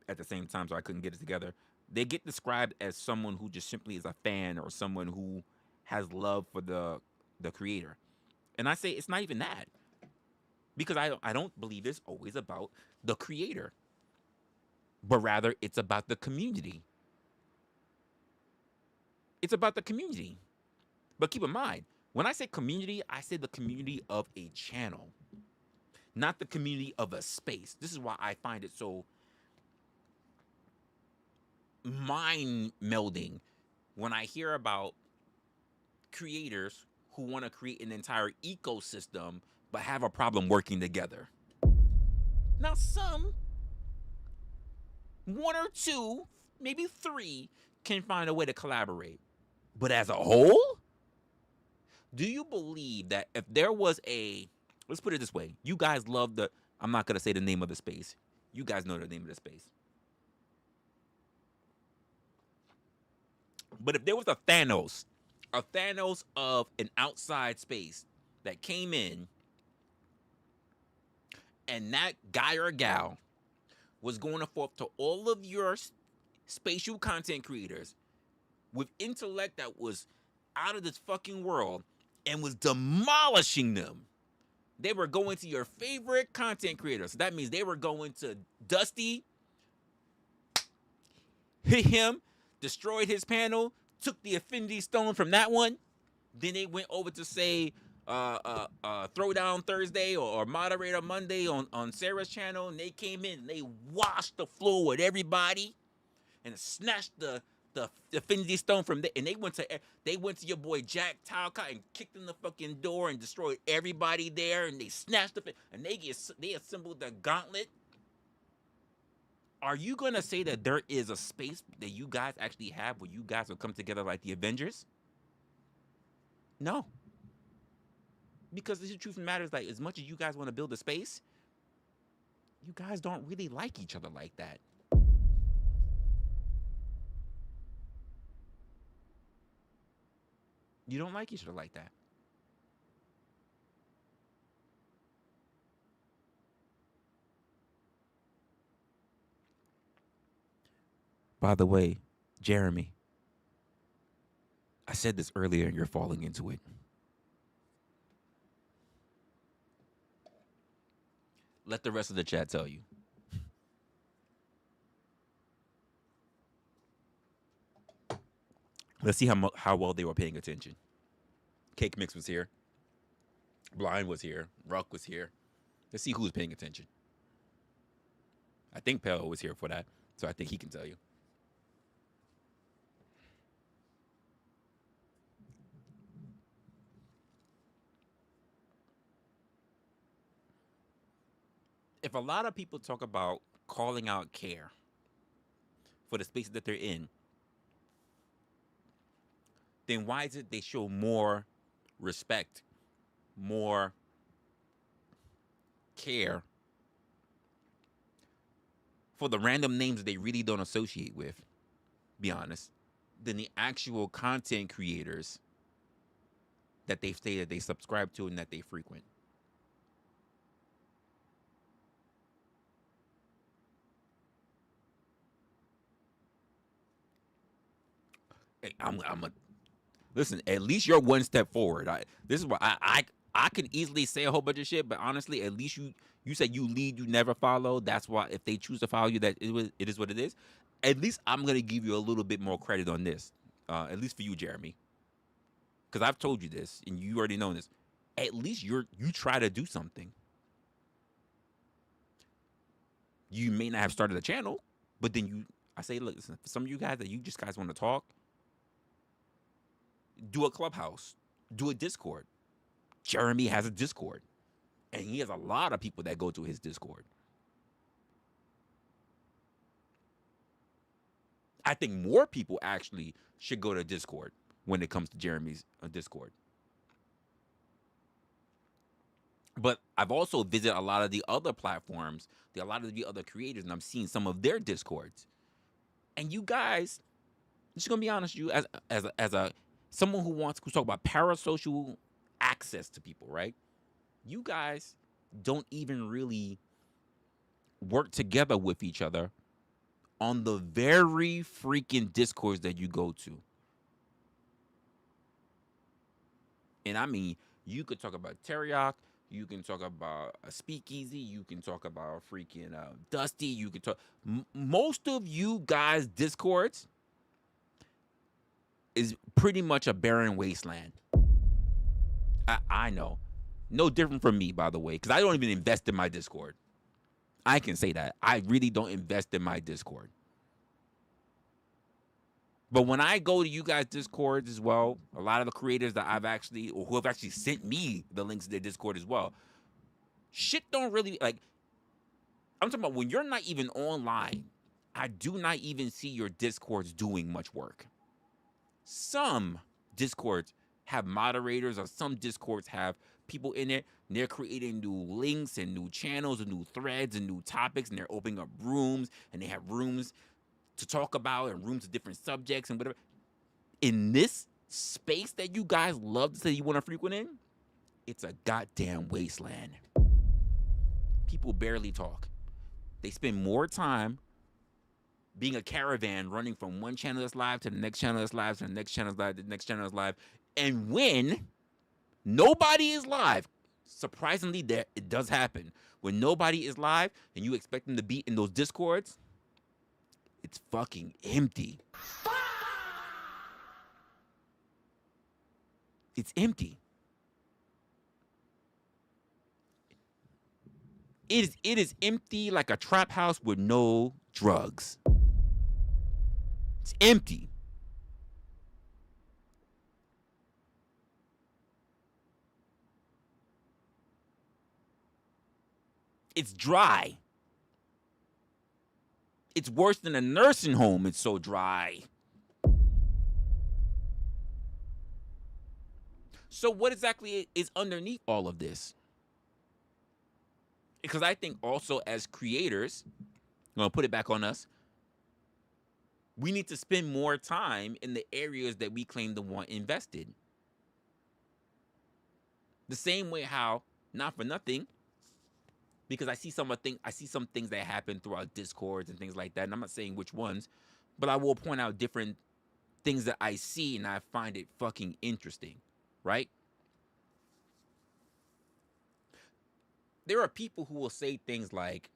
at the same time, so I couldn't get it together. They get described as someone who just simply is a fan or someone who has love for the creator. And I say it's not even that because I don't believe it's always about the creator, but rather it's about the community. It's about the community. But keep in mind, when I say community, I say the community of a channel, not the community of a space. This is why I find it so mind melding when I hear about creators who want to create an entire ecosystem but have a problem working together. Now, some, one or two, maybe three, can find a way to collaborate. But as a whole, do you believe that if there was a, let's put it this way, you guys love the, I'm not going to say the name of the space. You guys know the name of the space. But if there was a Thanos of an outside space that came in and that guy or gal was going to forth to all of your spatial content creators with intellect that was out of this fucking world and was demolishing them. They were going to your favorite content creators. So that means they were going to Dusty, hit him, destroyed his panel, took the Affinity Stone from that one. Then they went over to say Throwdown Thursday or Moderator Monday on Sarah's channel, and they came in and they washed the floor with everybody and snatched the Affinity Stone from there. And they went to your boy Jack Talcott and kicked in the fucking door and destroyed everybody there. And they snatched the and they assembled the gauntlet. Are you gonna say that there is a space that you guys actually have where you guys will come together like the Avengers? No. Because the truth of the matter is, like, as much as you guys want to build a space, you guys don't really like each other like that. You don't like each other like that. By the way, Jeremy, I said this earlier and you're falling into it. Let the rest of the chat tell you. Let's see how well they were paying attention. Cake Mix was here. Blind was here. Ruck was here. Let's see who's paying attention. I think Pelo was here for that, so I think he can tell you. If a lot of people talk about calling out care for the spaces that they're in, then why is it they show more respect, more care for the random names they really don't associate with, be honest, than the actual content creators that they've stated they subscribe to and that they frequent? Listen. At least you're one step forward. This is why I can easily say a whole bunch of shit, but honestly, at least you said you lead, you never follow. That's why if they choose to follow you, that it is what it is. At least I'm gonna give you a little bit more credit on this. At least for you, Jeremy, because I've told you this and you already know this. At least you try to do something. You may not have started a channel, but then I say, look, listen, for some of you guys that you just guys want to talk, do a clubhouse, do a Discord. Jeremy has a Discord, and he has a lot of people that go to his Discord. I think more people actually should go to Discord when it comes to Jeremy's Discord. But I've also visited a lot of the other platforms, a lot of the other creators, and I'm seeing some of their Discords. And you guys, just gonna be honest, you as a someone who talk about parasocial access to people, right? You guys don't even really work together with each other on the very freaking discourse that you go to. And I mean, you could talk about Teriyaki, you can talk about a Speakeasy, you can talk about freaking Dusty, you can talk. Most of you guys' discords is pretty much a barren wasteland. I know. No different from me, by the way, because I don't even invest in my Discord. I can say that. I really don't invest in my Discord. But when I go to you guys' Discords as well, a lot of the creators that I've actually, or who have actually sent me the links to their Discord as well, shit don't really, like, I'm talking about when you're not even online, I do not even see your Discords doing much work. Some Discords have moderators, or some Discords have people in it, and they're creating new links and new channels and new threads and new topics, and they're opening up rooms, and they have rooms to talk about and rooms of different subjects and whatever. In this space that you guys love to say you want to frequent in, it's a goddamn wasteland. People barely talk. They spend more time being a caravan running from one channel that's live to the next channel that's live to the next channel that's live to the next channel that's live. And when nobody is live, surprisingly, that it does happen. When nobody is live and you expect them to be in those Discords, it's fucking empty. It's empty. It is empty like a trap house with no drugs. It's empty. It's dry. It's worse than a nursing home. It's so dry. So what exactly is underneath all of this? Because I think also as creators, I'm going to put it back on us, we need to spend more time in the areas that we claim to want invested. The same way how, not for nothing, because I see some things that happen throughout Discords and things like that, and I'm not saying which ones, but I will point out different things that I see and I find it fucking interesting, right? There are people who will say things like,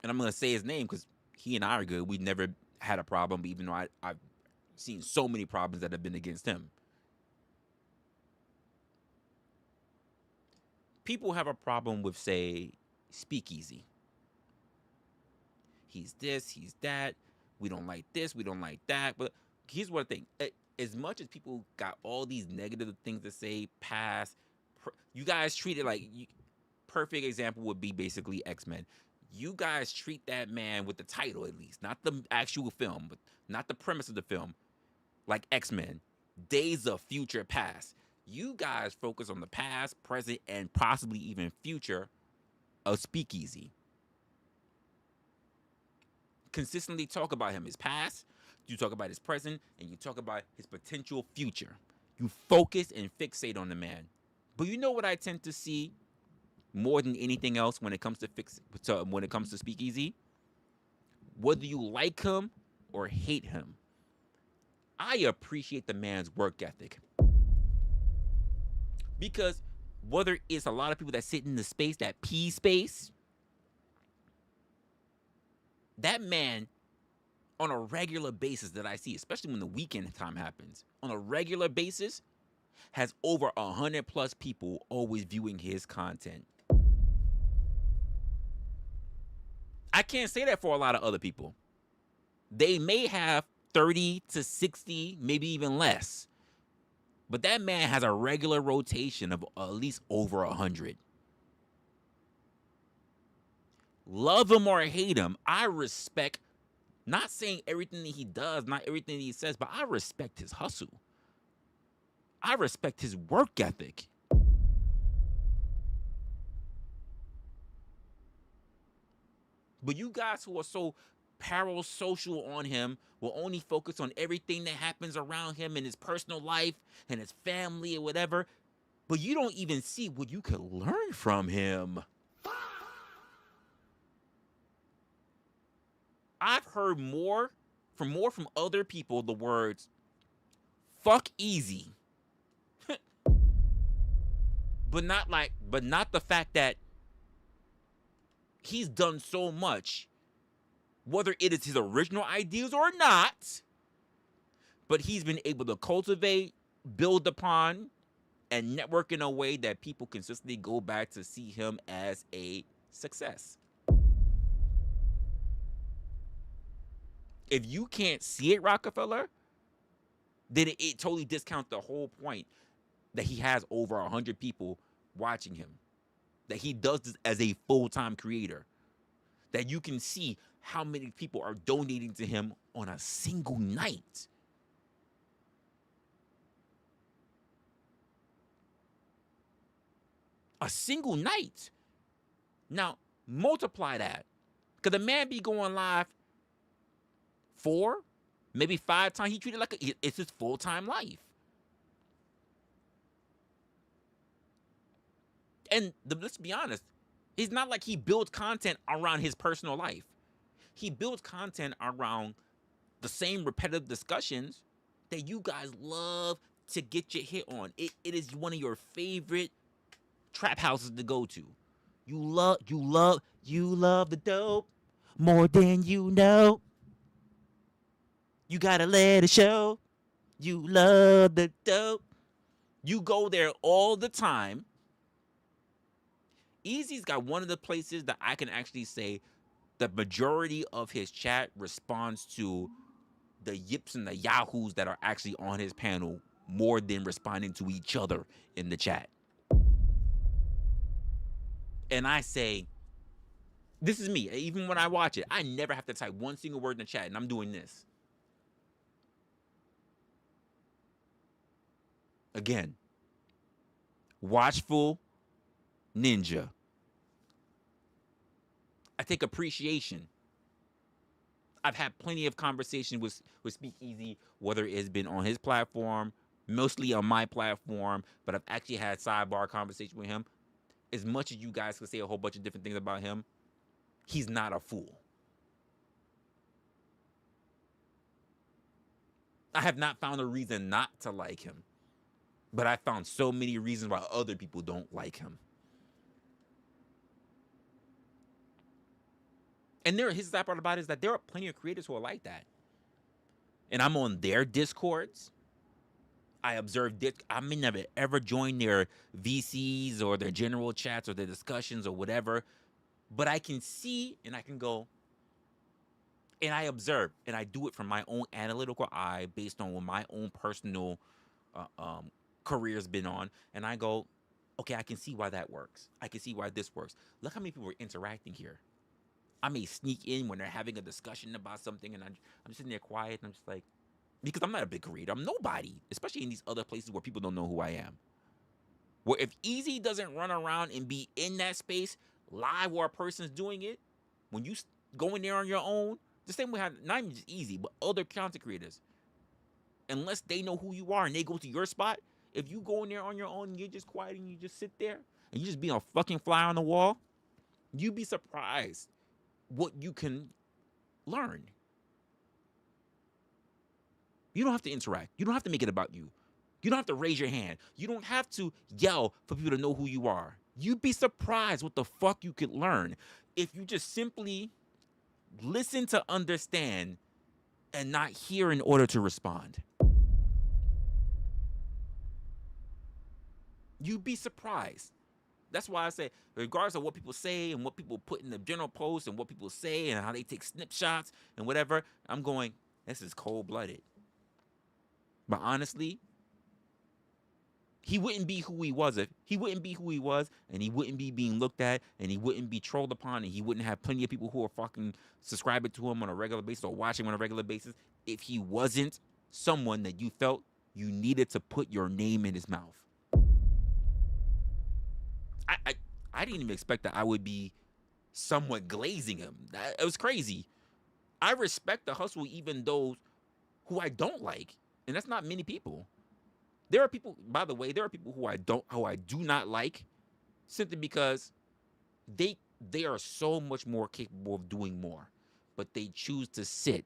and I'm going to say his name because he and I are good. We never had a problem, even though I've seen so many problems that have been against him. People have a problem with, say, Speakeasy. He's this, he's that. We don't like this, we don't like that. But here's what I think. As much as people got all these negative things to say, past, you guys treat it like, perfect example would be basically X-Men. You guys treat that man with the title, at least, not the actual film, but not the premise of the film, like X-Men, Days of Future Past. You guys focus on the past, present, and possibly even future of Speakeasy. Consistently talk about him, his past, you talk about his present, and you talk about his potential future. You focus and fixate on the man. But you know what I tend to see more than anything else when it comes to Speakeasy? Whether you like him or hate him, I appreciate the man's work ethic. Because whether it's a lot of people that sit in the space, that P space, that man on a regular basis that I see, especially when the weekend time happens, on a regular basis, has over 100 plus people always viewing his content. I can't say that for a lot of other people. They may have 30 to 60, maybe even less. But that man has a regular rotation of at least over 100. Love him or hate him, I respect, not saying everything that he does, not everything that he says, but I respect his hustle. I respect his work ethic. But you guys who are so parasocial on him will only focus on everything that happens around him in his personal life and his family or whatever. but you don't even see what you could learn from him. I've heard more from other people the words fuck easy. But not the fact that he's done so much, whether it is his original ideas or not, but he's been able to cultivate, build upon, and network in a way that people consistently go back to see him as a success. If you can't see it, Rockefeller, then it totally discounts the whole point that he has over 100 people watching him, that he does this as a full-time creator, that you can see how many people are donating to him on a single night. A single night. Now, multiply that. Because the man be going live 4, maybe 5 times. He treated it like it's his full-time life. And let's be honest, it's not like he builds content around his personal life. He builds content around the same repetitive discussions that you guys love to get your hit on. It is one of your favorite trap houses to go to. You love the dope more than you know. You gotta let it show. You love the dope. You go there all the time. Easy's got one of the places that I can actually say the majority of his chat responds to the yips and the yahoos that are actually on his panel more than responding to each other in the chat. And I say, this is me. Even when I watch it, I never have to type one single word in the chat, and I'm doing this. Again, watchful ninja. I take appreciation. I've had plenty of conversations with Speakeasy, whether it's been on his platform, mostly on my platform, but I've actually had sidebar conversations with him. As much as you guys could say a whole bunch of different things about him, he's not a fool. I have not found a reason not to like him, but I found so many reasons why other people don't like him. And his sad part about it is that there are plenty of creators who are like that. And I'm on their Discords. I observe I may never ever join their VCs or their general chats or their discussions or whatever, but I can see and I can go and I observe, and I do it from my own analytical eye based on what my own personal career's been on, and I go, okay, I can see why that works. I can see why this works. Look how many people are interacting here. I may sneak in when they're having a discussion about something, and I'm just sitting there quiet, and I'm just like, because I'm not a big creator. I'm nobody, especially in these other places where people don't know who I am. Where if Easy doesn't run around and be in that space live where a person's doing it, when you go in there on your own, the same way how, not even just Easy, but other content creators, unless they know who you are and they go to your spot, if you go in there on your own and you're just quiet and you just sit there and you just be a fucking fly on the wall, you'd be surprised what you can learn. You don't have to interact. You don't have to make it about you. You don't have to raise your hand. You don't have to yell for people to know who you are. You'd be surprised what the fuck you could learn if you just simply listen to understand and not hear in order to respond. You'd be surprised. That's why I say, regardless of what people say and what people put in the general post and what people say and how they take snapshots and whatever, I'm going, this is cold-blooded. But honestly, he wouldn't be who he was if he wouldn't be who he was, and he wouldn't be being looked at, and he wouldn't be trolled upon, and he wouldn't have plenty of people who are fucking subscribing to him on a regular basis or watching him on a regular basis if he wasn't someone that you felt you needed to put your name in his mouth. I didn't even expect that I would be somewhat glazing him. It was crazy. I respect the hustle even those who I don't like, and that's not many people. There are people, by the way, there are people who I do not like simply because they they are so much more capable of doing more, but they choose to sit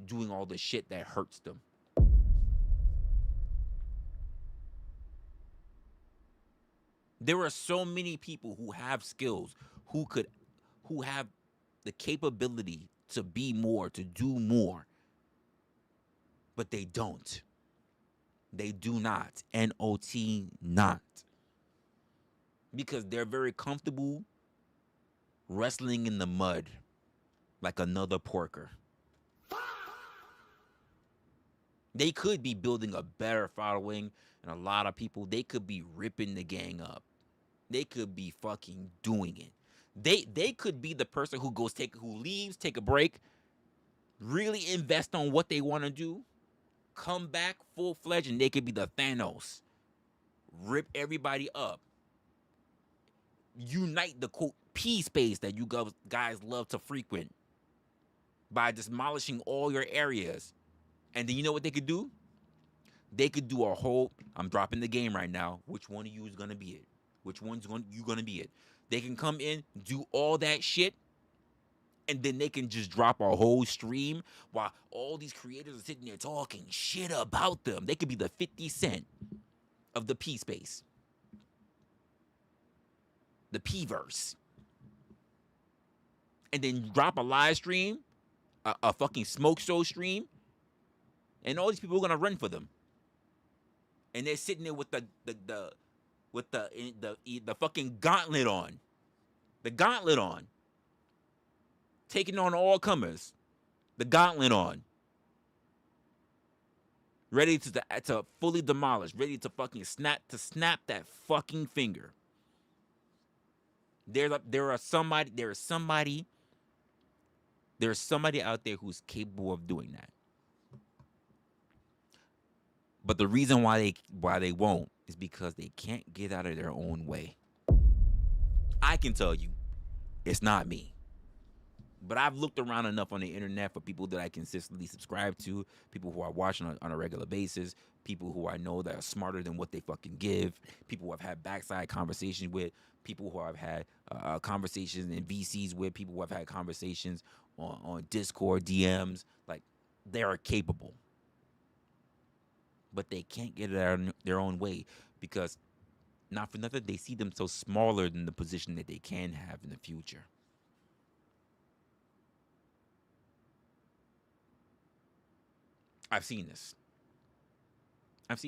doing all the shit that hurts them. There are so many people who have skills, who could who have the capability to be more, to do more, but they don't. They do not. NOT not. Because they're very comfortable wrestling in the mud like another porker. They could be building a better following and a lot of people. They could be ripping the gang up. They could be fucking doing it. They could be the person who who leaves, take a break, really invest on what they want to do, come back full fledged, and they could be the Thanos. Rip everybody up. Unite the quote P space that you guys love to frequent by demolishing all your areas. And then you know what they could do? They could do a whole, I'm dropping the game right now. Which one of you is going to be it? Which one's you going to be it? They can come in, do all that shit, and then they can just drop a whole stream while all these creators are sitting there talking shit about them. They could be the 50 Cent of the P space. The P-verse. And then drop a live stream, a fucking smoke show stream, and all these people are gonna run for them. And they're sitting there with the fucking gauntlet on. The gauntlet on. Taking on all comers. The gauntlet on. Ready to fully demolish. Ready to fucking snap that fucking finger. There's somebody out there who's capable of doing that. But the reason why they won't is because they can't get out of their own way. I can tell you, it's not me. But I've looked around enough on the internet for people that I consistently subscribe to, people who I watch on a regular basis, people who I know that are smarter than what they fucking give, people who I've had backside conversations with, people who I've had conversations in VCs with, people who I've had conversations on Discord, DMs. Like, they are capable. But they can't get it out of their own way because, not for nothing, they see themselves smaller than the position that they can have in the future. I've seen this. Let's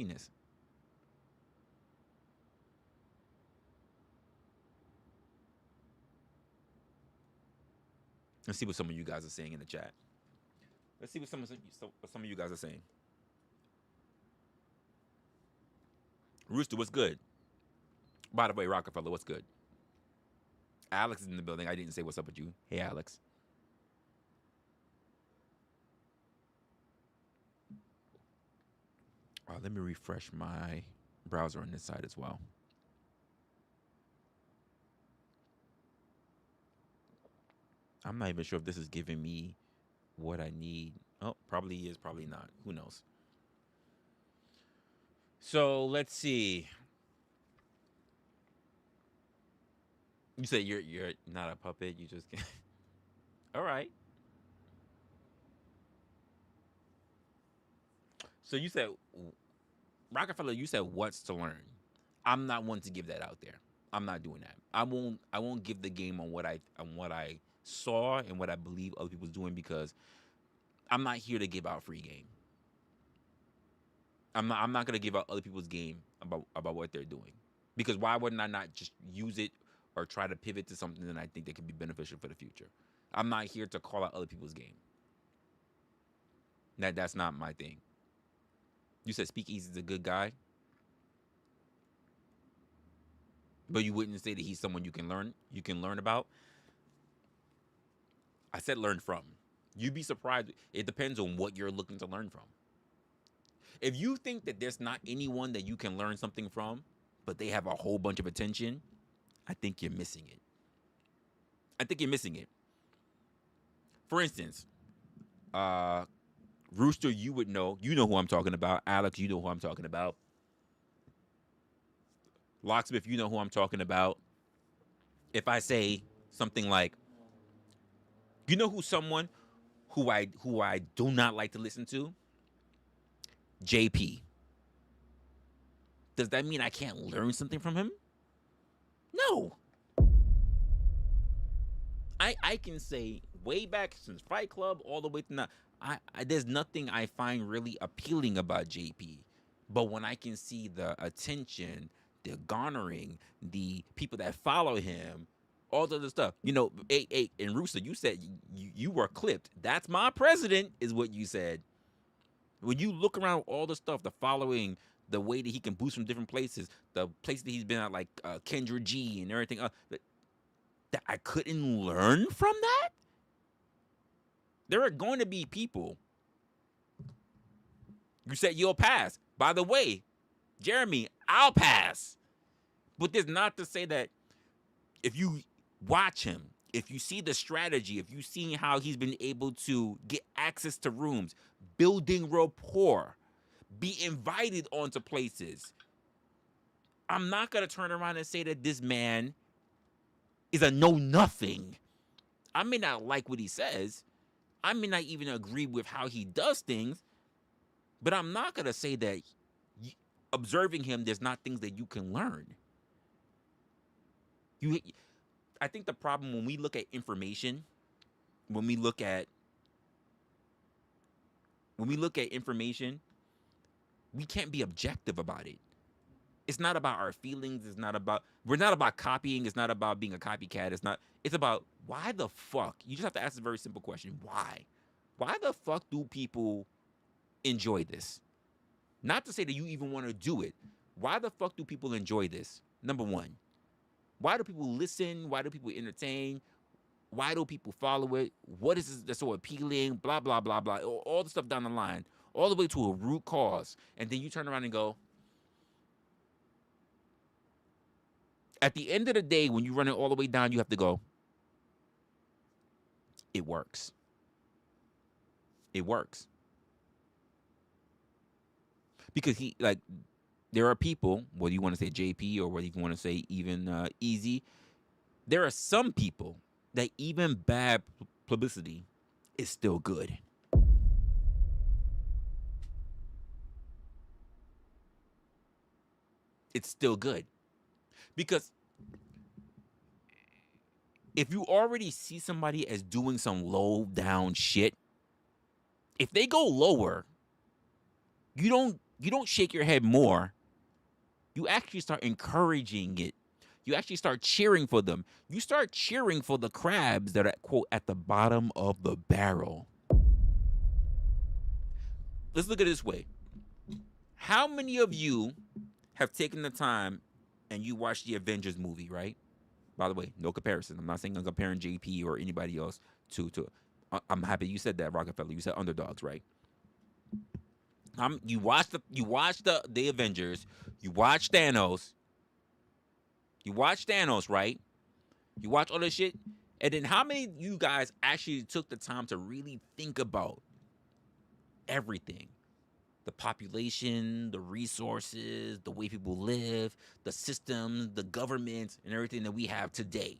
see what some of you guys are saying in the chat. Let's see what some of you guys are saying. Rooster, what's good? By the way, Rockefeller, what's good? Alex is in the building. I didn't say what's up with you. Hey, Alex. Let me refresh my browser on this side as well. I'm not even sure if this is giving me what I need. Oh, probably is, probably not. Who knows? So let's see. You say you're not a puppet. You just can't. All right. So you said, Rockefeller, you said what's to learn. I'm not one to give that out there. I'm not doing that. I won't give the game on what I saw and what I believe other people's doing because I'm not here to give out free game. I'm not gonna give out other people's game about what they're doing. Because why wouldn't I not just use it or try to pivot to something that I think that could be beneficial for the future? I'm not here to call out other people's game. That's not my thing. You said Speakeasy is a good guy, but you wouldn't say that he's someone you can learn about. I said learn from. You'd be surprised. It depends on what you're looking to learn from. If you think that there's not anyone that you can learn something from, but they have a whole bunch of attention, I think you're missing it. For instance, Rooster, you know who I'm talking about. Alex, you know who I'm talking about. Locksmith, you know who I'm talking about. If I say something like, you know who someone who I do not like to listen to? JP. Does that mean I can't learn something from him? No. I can say way back since Fight Club all the way to now, there's nothing I find really appealing about JP. But when I can see the attention, the garnering, the people that follow him, all the other stuff, and Rooster, you said you were clipped. That's my president, is what you said. When you look around all the stuff, the following, the way that he can boost from different places, the places that he's been at, like Kendra G and everything, that I couldn't learn from that? There are going to be people. You said you'll pass. By the way, Jeremy, I'll pass. But there's not to say that if you watch him, if you see the strategy, if you see how he's been able to get access to rooms, building rapport, be invited onto places, I'm not going to turn around and say that this man is a know-nothing. I may not like what he says. I may not even agree with how he does things. But I'm not going to say that observing him, there's not things that you can learn. I think the problem when we look at information, when we look at information, we can't be objective about it. It's not about our feelings. We're not about copying. It's not about being a copycat. It's about why the fuck? You just have to ask a very simple question. Why? Why the fuck do people enjoy this? Not to say that you even want to do it. Why the fuck do people enjoy this? Number one. Why do people listen? Why do people entertain? Why do people follow it? What is this that's so appealing? Blah, blah, blah, blah. All the stuff down the line. All the way to a root cause. And then you turn around and go, at the end of the day, when you run it all the way down, you have to go, it works. It works. Because there are people, whether you want to say JP or whether you want to say even Easy, there are some people that even bad publicity is still good. It's still good. Because if you already see somebody as doing some low down shit, if they go lower, you don't shake your head more. You actually start encouraging it. You actually start cheering for them. You start cheering for the crabs that are, quote, at the bottom of the barrel. Let's look at it this way. How many of you have taken the time and you watched the Avengers movie, right? By the way, no comparison. I'm not saying I'm comparing JP or anybody else to. I'm happy you said that, Rockefeller. You said underdogs, right? You watched the Avengers. You watched Thanos. Right? You watch all this shit. And then how many of you guys actually took the time to really think about everything? The population, the resources, the way people live, the systems, the government, and everything that we have today.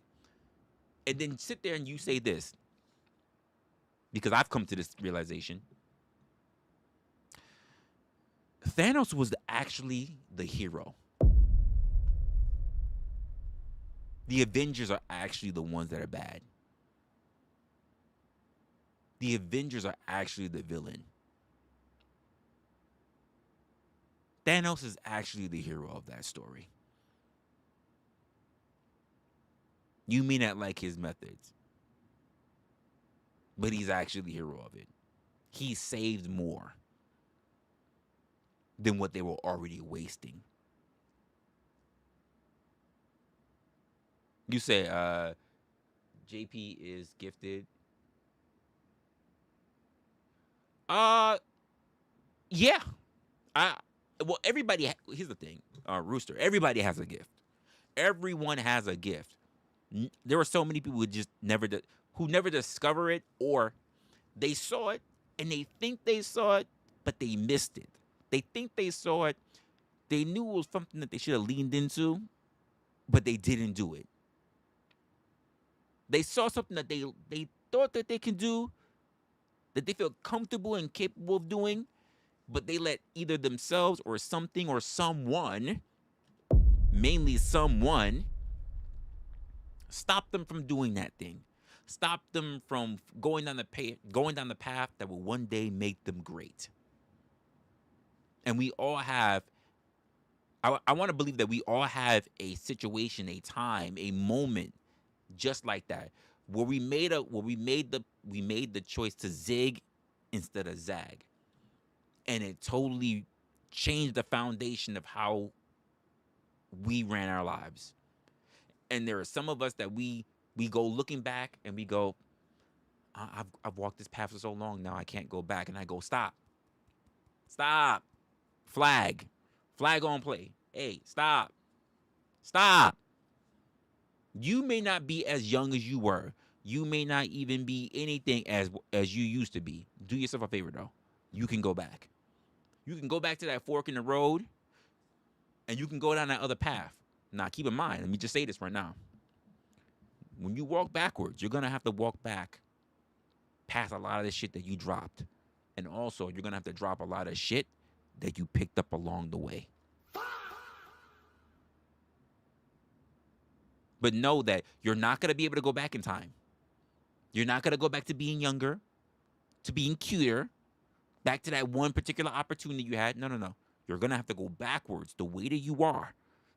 And then sit there and you say this. Because I've come to this realization. Thanos was actually the hero. The Avengers are actually the ones that are bad. The Avengers are actually the villain. Thanos is actually the hero of that story. You may not like his methods, but he's actually the hero of it. He saved more than what they were already wasting. You say JP is gifted. Yeah. Everybody. Here's the thing, Rooster. Everybody has a gift. Everyone has a gift. There are so many people who never discover it, or they saw it and they think they saw it, but they missed it. They think they saw it, They knew it was something that they should have leaned into, but they didn't do it. They saw something that they thought that they can do, that they feel comfortable and capable of doing, but they let either themselves or something or someone, mainly someone, stop them from doing that thing. Stop them from going down the path that will one day make them great. And we all have, I want to believe that we all have a situation, a time, a moment just like that, where we made the choice to zig instead of zag. And it totally changed the foundation of how we ran our lives. And there are some of us that we go looking back and we go, I've walked this path for so long now I can't go back. And I go, stop. Flag on play. Hey, stop. You may not be as young as you were. You may not even be anything as you used to be. Do yourself a favor though. You can go back. You can go back to that fork in the road and you can go down that other path. Now, keep in mind, let me just say this right now. When you walk backwards, you're going to have to walk back past a lot of the shit that you dropped. And also, you're going to have to drop a lot of shit that you picked up along the way. But know that you're not going to be able to go back in time. You're not going to go back to being younger, to being cuter, back to that one particular opportunity you had. No. You're going to have to go backwards the way that you are,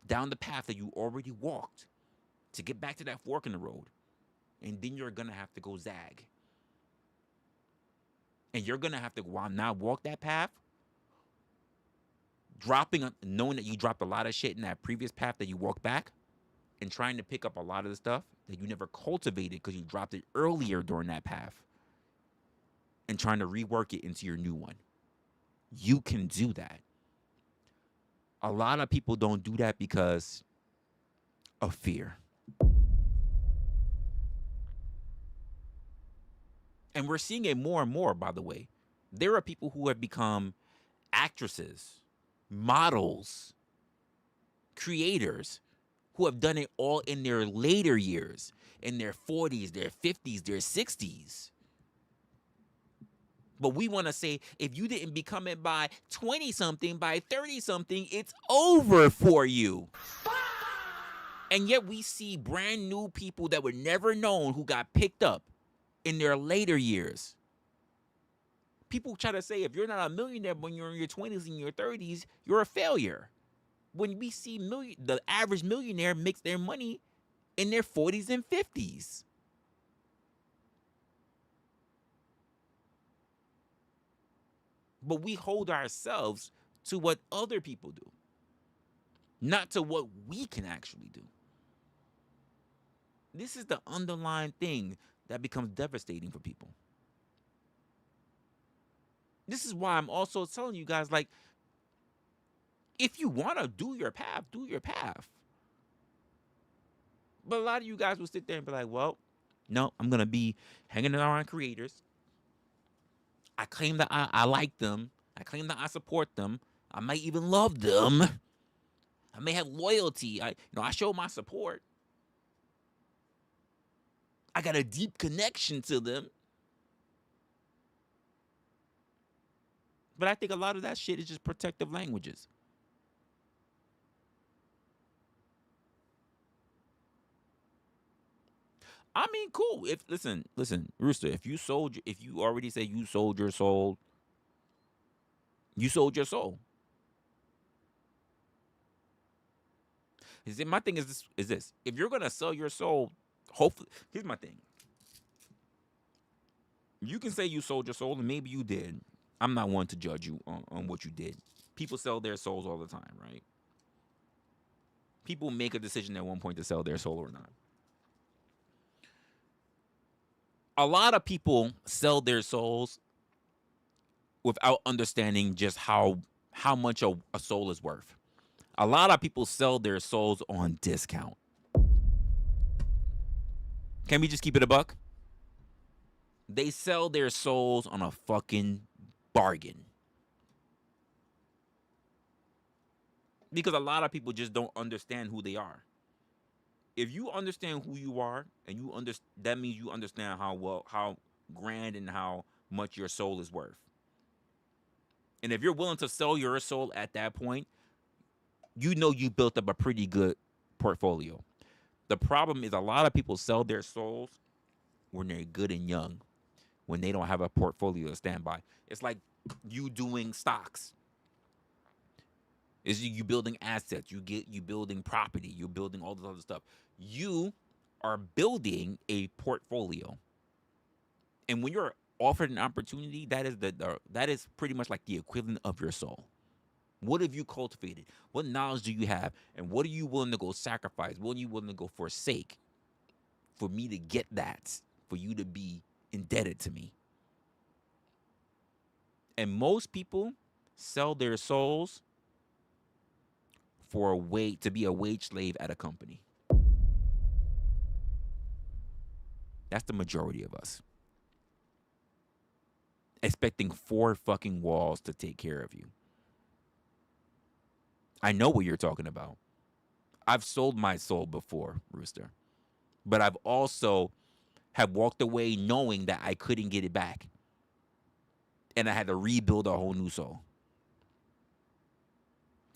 down the path that you already walked, to get back to that fork in the road. And then you're going to have to go zag. And you're going to have to now walk that path, knowing that you dropped a lot of shit in that previous path that you walked back, and trying to pick up a lot of the stuff that you never cultivated because you dropped it earlier during that path, and trying to rework it into your new one. You can do that. A lot of people don't do that because of fear. And we're seeing it more and more, by the way. There are people who have become actresses, models, creators, who have done it all in their later years, in their 40s, their 50s, their 60s. But we want to say, if you didn't become it by 20-something, by 30-something, it's over for you. And yet we see brand new people that were never known who got picked up in their later years. People try to say, if you're not a millionaire when you're in your 20s and your 30s, you're a failure. When we see the average millionaire makes their money in their 40s and 50s. But we hold ourselves to what other people do, not to what we can actually do. This is the underlying thing that becomes devastating for people. This is why I'm also telling you guys, like, if you want to do your path, do your path. But a lot of you guys will sit there and be like, well, no, I'm going to be hanging around creators. I claim that I like them. I claim that I support them. I might even love them. I may have loyalty. I show my support. I got a deep connection to them. But I think a lot of that shit is just protective languages. I mean, cool. Listen, Rooster, if you already say you sold your soul, you sold your soul. My thing is this. If you're gonna sell your soul, hopefully, here's my thing. You can say you sold your soul, and maybe you did. I'm not one to judge you on what you did. People sell their souls all the time, right? People make a decision at one point to sell their soul or not. A lot of people sell their souls without understanding just how much a soul is worth. A lot of people sell their souls on discount. Can we just keep it a buck? They sell their souls on a fucking bargain. Because a lot of people just don't understand who they are. If you understand who you are, and that means you understand how grand and how much your soul is worth. And if you're willing to sell your soul at that point, you know you built up a pretty good portfolio. The problem is a lot of people sell their souls when they're good and young, when they don't have a portfolio to stand by. It's like you doing stocks. Is you building assets, you building property, you're building all this other stuff. You are building a portfolio. And when you're offered an opportunity, that is pretty much like the equivalent of your soul. What have you cultivated? What knowledge do you have? And what are you willing to go sacrifice? What are you willing to go forsake for me to get that? For you to be indebted to me? And most people sell their souls for to be a wage slave at a company. That's the majority of us. Expecting 4 fucking walls to take care of you. I know what you're talking about. I've sold my soul before, Rooster. But I've also have walked away knowing that I couldn't get it back. And I had to rebuild a whole new soul.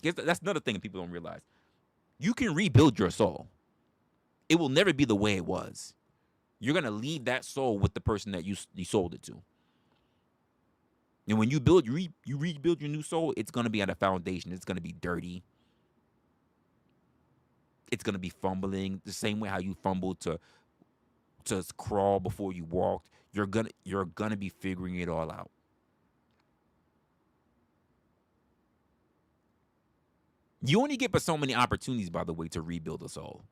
That's another thing people don't realize. You can rebuild your soul. It will never be the way it was. You're going to leave that soul with the person that you sold it to. And when you rebuild your new soul, it's going to be on a foundation. It's going to be dirty. It's going to be fumbling the same way how you fumbled to crawl before you walked. You're going to be figuring it all out. You only get but so many opportunities, by the way, to rebuild a soul.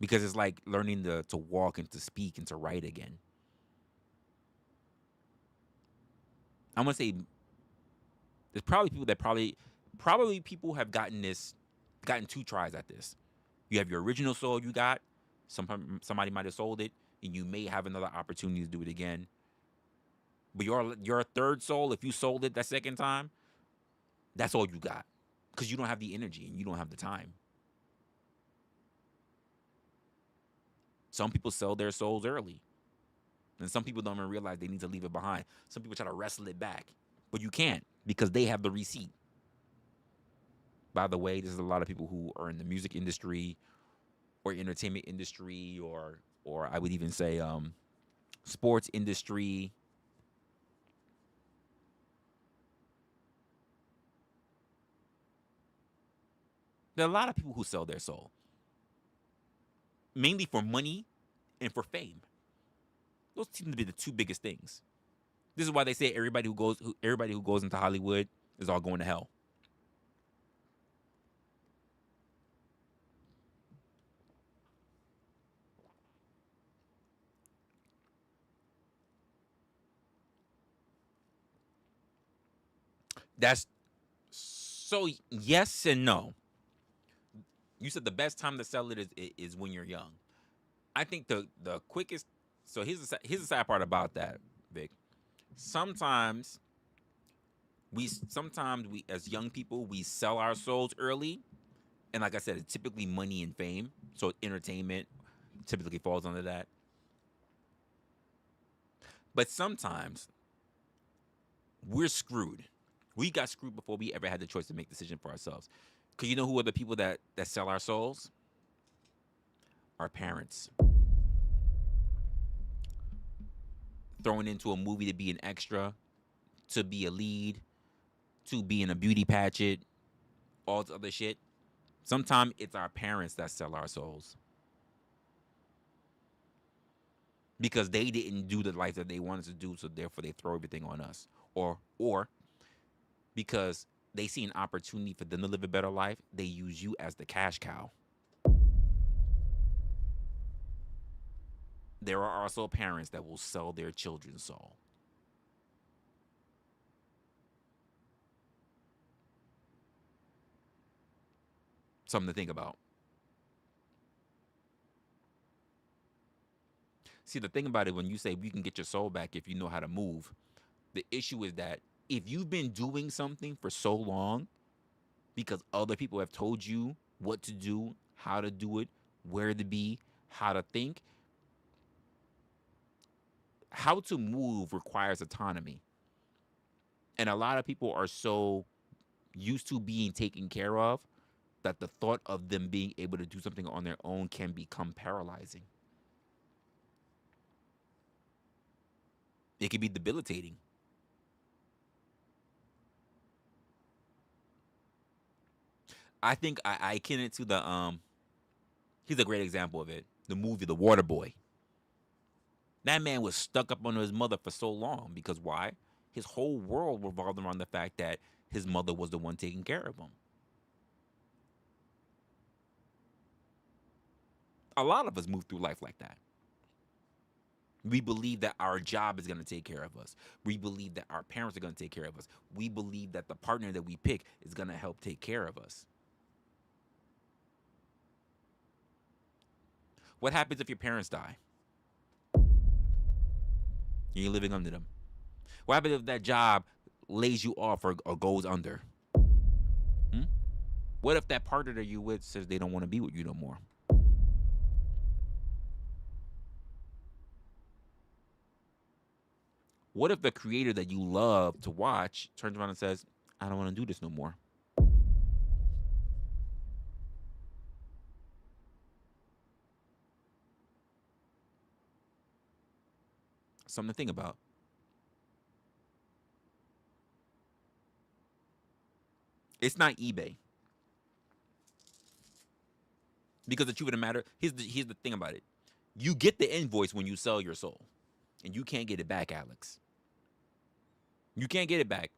Because it's like learning to walk and to speak and to write again. I'm going to say there's probably people that probably people have gotten 2 tries at this. You have your original soul you got. Somebody might have sold it, and you may have another opportunity to do it again. But your third soul, if you sold it that second time, that's all you got. Because you don't have the energy and you don't have the time. Some people sell their souls early. And some people don't even realize they need to leave it behind. Some people try to wrestle it back. But you can't because they have the receipt. By the way, there's a lot of people who are in the music industry or entertainment industry or I would even say sports industry. There are a lot of people who sell their soul. Mainly for money and for fame. Those seem to be the 2 biggest things. This is why they say everybody who goes into Hollywood is all going to hell. That's so yes and no. You said the best time to sell it is when you're young. I think the quickest. So here's the sad part about that, Vic. Sometimes we as young people we sell our souls early, and like I said, it's typically money and fame. So entertainment typically falls under that. But sometimes we're screwed. We got screwed before we ever had the choice to make a decision for ourselves. Because you know who are the people that sell our souls? Our parents. Thrown into a movie to be an extra, to be a lead, to be in a beauty pageant, all this other shit. Sometimes it's our parents that sell our souls. Because they didn't do the life that they wanted to do, so therefore they throw everything on us. Or because they see an opportunity for them to live a better life, they use you as the cash cow. There are also parents that will sell their children's soul. Something to think about. See, the thing about it, when you say you can get your soul back if you know how to move, the issue is that if you've been doing something for so long because other people have told you what to do, how to do it, where to be, how to think. How to move requires autonomy. And a lot of people are so used to being taken care of that the thought of them being able to do something on their own can become paralyzing. It can be debilitating. I think I akin it to the he's a great example of it. The movie The Water Boy. That man was stuck up on his mother for so long because why? His whole world revolved around the fact that his mother was the one taking care of him. A lot of us move through life like that. We believe that our job is going to take care of us. We believe that our parents are going to take care of us. We believe that the partner that we pick is going to help take care of us. What happens if your parents die? You're living under them. What happens if that job lays you off or goes under? Hmm? What if that partner that you with says they don't want to be with you no more? What if the creator that you love to watch turns around and says, I don't want to do this no more? Something to think about. It's not eBay. Because the truth of the matter, here's the thing about it. You get the invoice when you sell your soul. And you can't get it back, Alex. You can't get it back.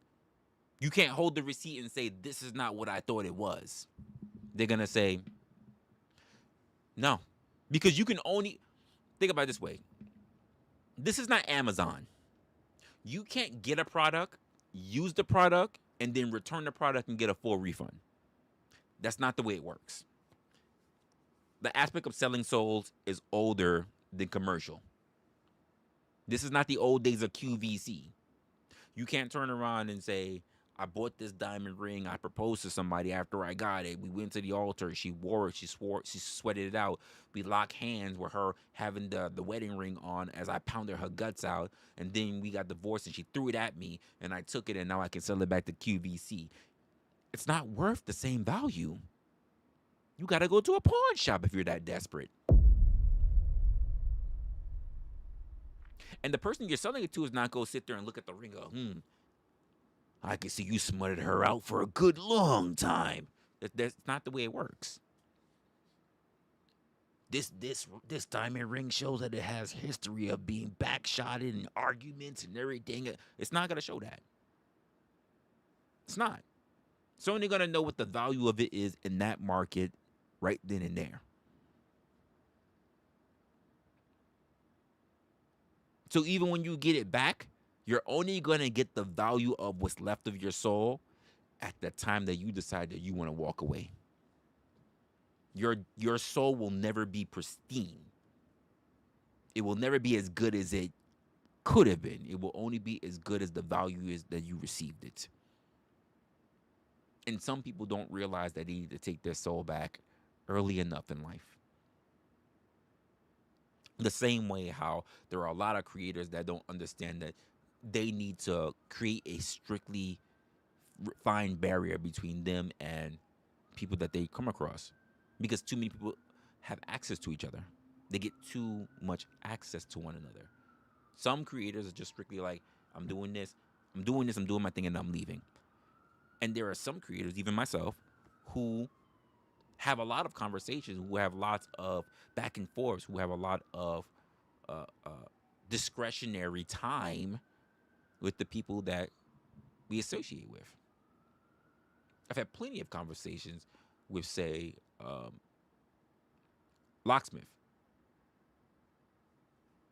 You can't hold the receipt and say, this is not what I thought it was. They're going to say, no. Because you can only, think about it this way. This is not Amazon. You can't get a product, use the product, and then return the product and get a full refund. That's not the way it works. The aspect of selling souls is older than commercial. This is not the old days of QVC. You can't turn around and say, I bought this diamond ring. I proposed to somebody after I got it. We went to the altar. She wore it. She sweated it out. We locked hands with her having the wedding ring on as I pounded her guts out. And then we got divorced and she threw it at me and I took it and now I can sell it back to QVC. It's not worth the same value. You got to go to a pawn shop if you're that desperate. And the person you're selling it to is not going to sit there and look at the ring and go, I can see you smutted her out for a good long time. That's not the way it works. This diamond ring shows that it has history of being backshotted and arguments and everything. It's not going to show that. It's not. It's only going to know what the value of it is in that market right then and there. So even when you get it back, you're only going to get the value of what's left of your soul at the time that you decide that you want to walk away. Your soul will never be pristine. It will never be as good as it could have been. It will only be as good as the value is that you received it. And some people don't realize that they need to take their soul back early enough in life. The same way how there are a lot of creators that don't understand that they need to create a strictly fine barrier between them and people that they come across. Because too many people have access to each other. They get too much access to one another. Some creators are just strictly like, I'm doing my thing, and I'm leaving. And there are some creators, even myself, who have a lot of conversations, who have lots of back and forths, who have a lot of discretionary time with the people that we associate with. I've had plenty of conversations with, say, Locksmith.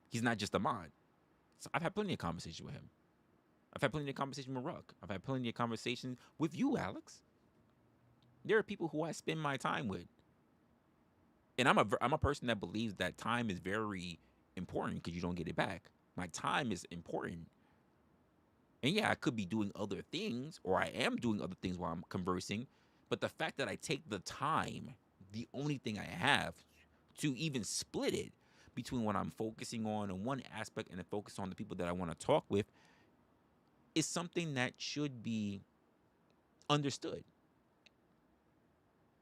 He's not just a mod. So I've had plenty of conversations with him. I've had plenty of conversations with Ruck. I've had plenty of conversations with you, Alex. There are people who I spend my time with. And I'm a person that believes that time is very important because you don't get it back. My time is important. And yeah, I could be doing other things, or I am doing other things while I'm conversing, But the fact that I take the time, the only thing I have, to even split it between what I'm focusing on in one aspect and then focus on the people that I want to talk with is something that should be understood.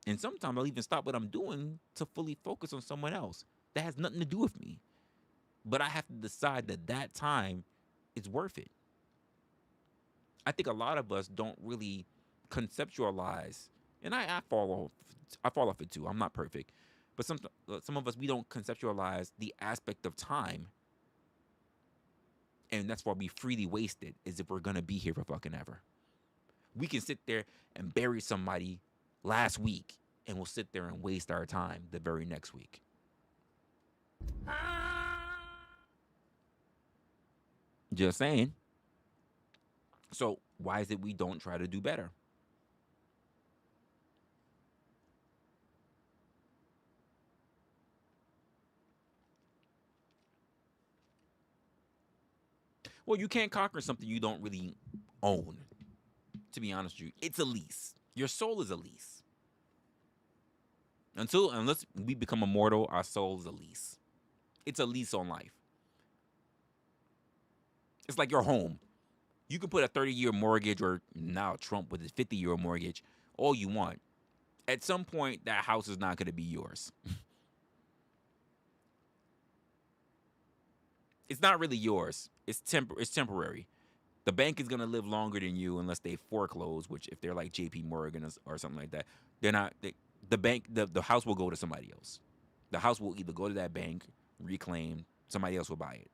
And sometimes I'll even stop what I'm doing to fully focus on someone else that has nothing to do with me. But I have to decide that that time is worth it. I think a lot of us don't really conceptualize, and I fall off it too. I'm not perfect, but some of us, we don't conceptualize the aspect of time, and that's why we freely waste it. As if we're gonna be here for fucking ever. We can sit there and bury somebody last week, and we'll sit there and waste our time the very next week. Just saying. So why is it we don't try to do better? Well, you can't conquer something you don't really own. To be honest with you, it's a lease. Your soul is a lease. Unless we become immortal, our soul is a lease. It's a lease on life. It's like your home. You can put a 30-year mortgage, or now Trump with his 50-year mortgage, all you want. At some point, that house is not going to be yours. It's not really yours. It's temporary. The bank is going to live longer than you unless they foreclose, which if they're like JP Morgan or something like that, they're not. The house will go to somebody else. The house will either go to that bank, reclaim, somebody else will buy it.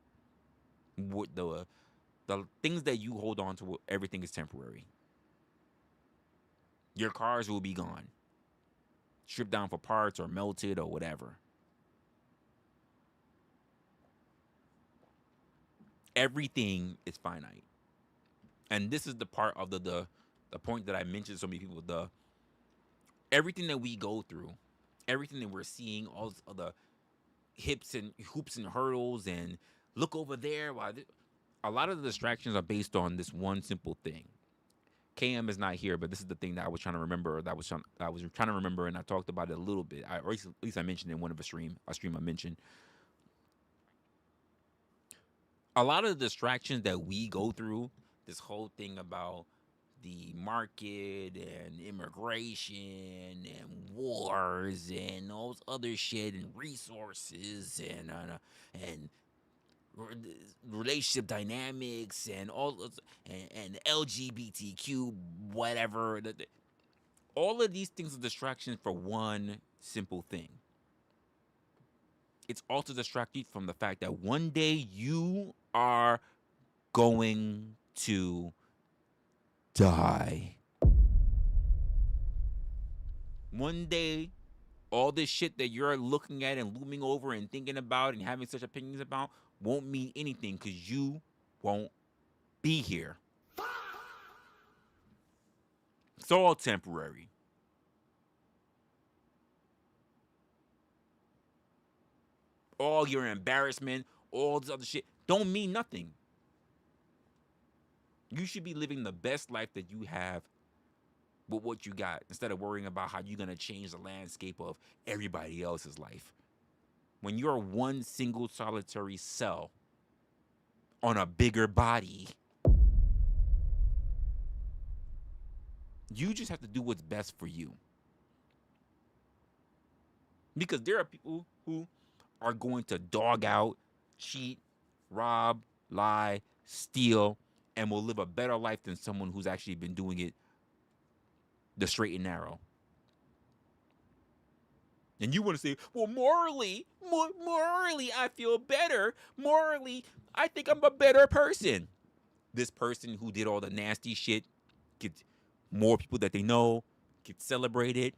The things that you hold on to, everything is temporary. Your cars will be gone, stripped down for parts or melted or whatever. Everything is finite. And this is the part of the point that I mentioned to so many people. Everything that we go through, everything that we're seeing, all of the hoops and hurdles, and look over there. A lot of the distractions are based on this one simple thing. KM is not here, but this is the thing that I was trying to remember. I was trying to remember, and I talked about it a little bit. Or at least I mentioned it in one of a stream I mentioned. A lot of the distractions that we go through, this whole thing about the market and immigration and wars and all this other shit and resources and relationship dynamics and and LGBTQ whatever. All of these things are distractions for one simple thing. It's all to distract you from the fact that one day you are going to die. One day, all this shit that you're looking at and looming over and thinking about and having such opinions about won't mean anything because you won't be here. It's all temporary. All your embarrassment, all this other shit don't mean nothing. You should be living the best life that you have with what you got instead of worrying about how you're going to change the landscape of everybody else's life. When you're one single solitary cell on a bigger body, you just have to do what's best for you. Because there are people who are going to dog out, cheat, rob, lie, steal, and will live a better life than someone who's actually been doing it the straight and narrow. And you want to say, well, morally, I feel better. Morally, I think I'm a better person. This person who did all the nasty shit gets more people that they know, get celebrated,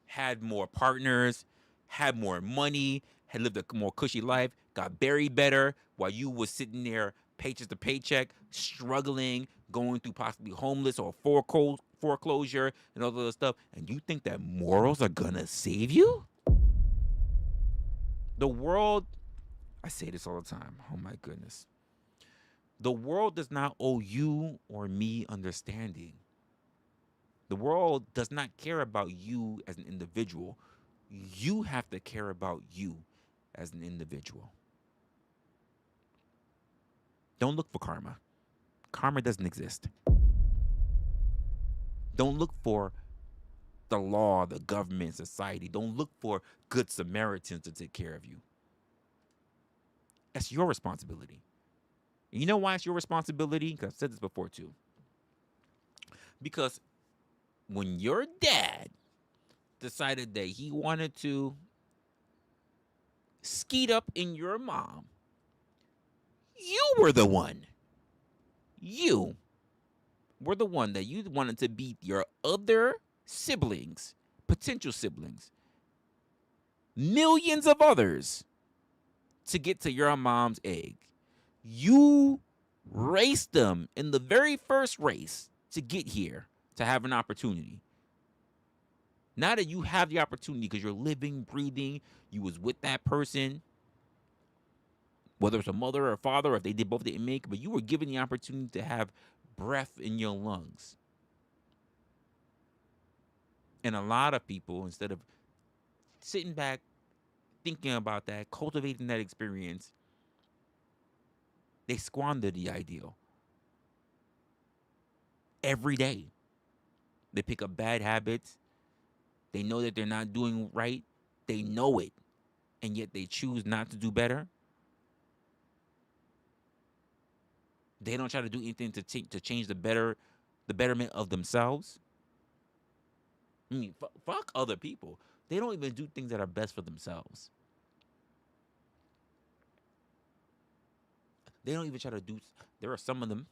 had more partners, had more money, had lived a more cushy life, got buried better while you was sitting there paycheck to paycheck, struggling, going through possibly homeless or foreclosure and all that other stuff. And you think that morals are gonna save you? The world, I say this all the time. Oh my goodness. The world does not owe you or me understanding. The world does not care about you as an individual. You have to care about you as an individual. Don't look for karma. Karma doesn't exist. Don't look for the law, the government, society. Don't look for good Samaritans to take care of you. That's your responsibility. And you know why it's your responsibility? Because I've said this before too. Because when your dad decided that he wanted to skeet up in your mom, you were the one. You were the one that you wanted to beat your other siblings, potential siblings, millions of others to get to your mom's egg. You raced them in the very first race to get here, to have an opportunity. Now that you have the opportunity because you're living, breathing, you was with that person, whether it's a mother or a father, or if they did both didn't make, but you were given the opportunity to have breath in your lungs. And a lot of people, instead of sitting back, thinking about that, cultivating that experience, they squander the ideal. Every day. They pick up bad habits. They know that they're not doing right. They know it. And yet they choose not to do better. They don't try to do anything to change the betterment of themselves. I mean, fuck other people. They don't even do things that are best for themselves. They don't even try to do. There are some of them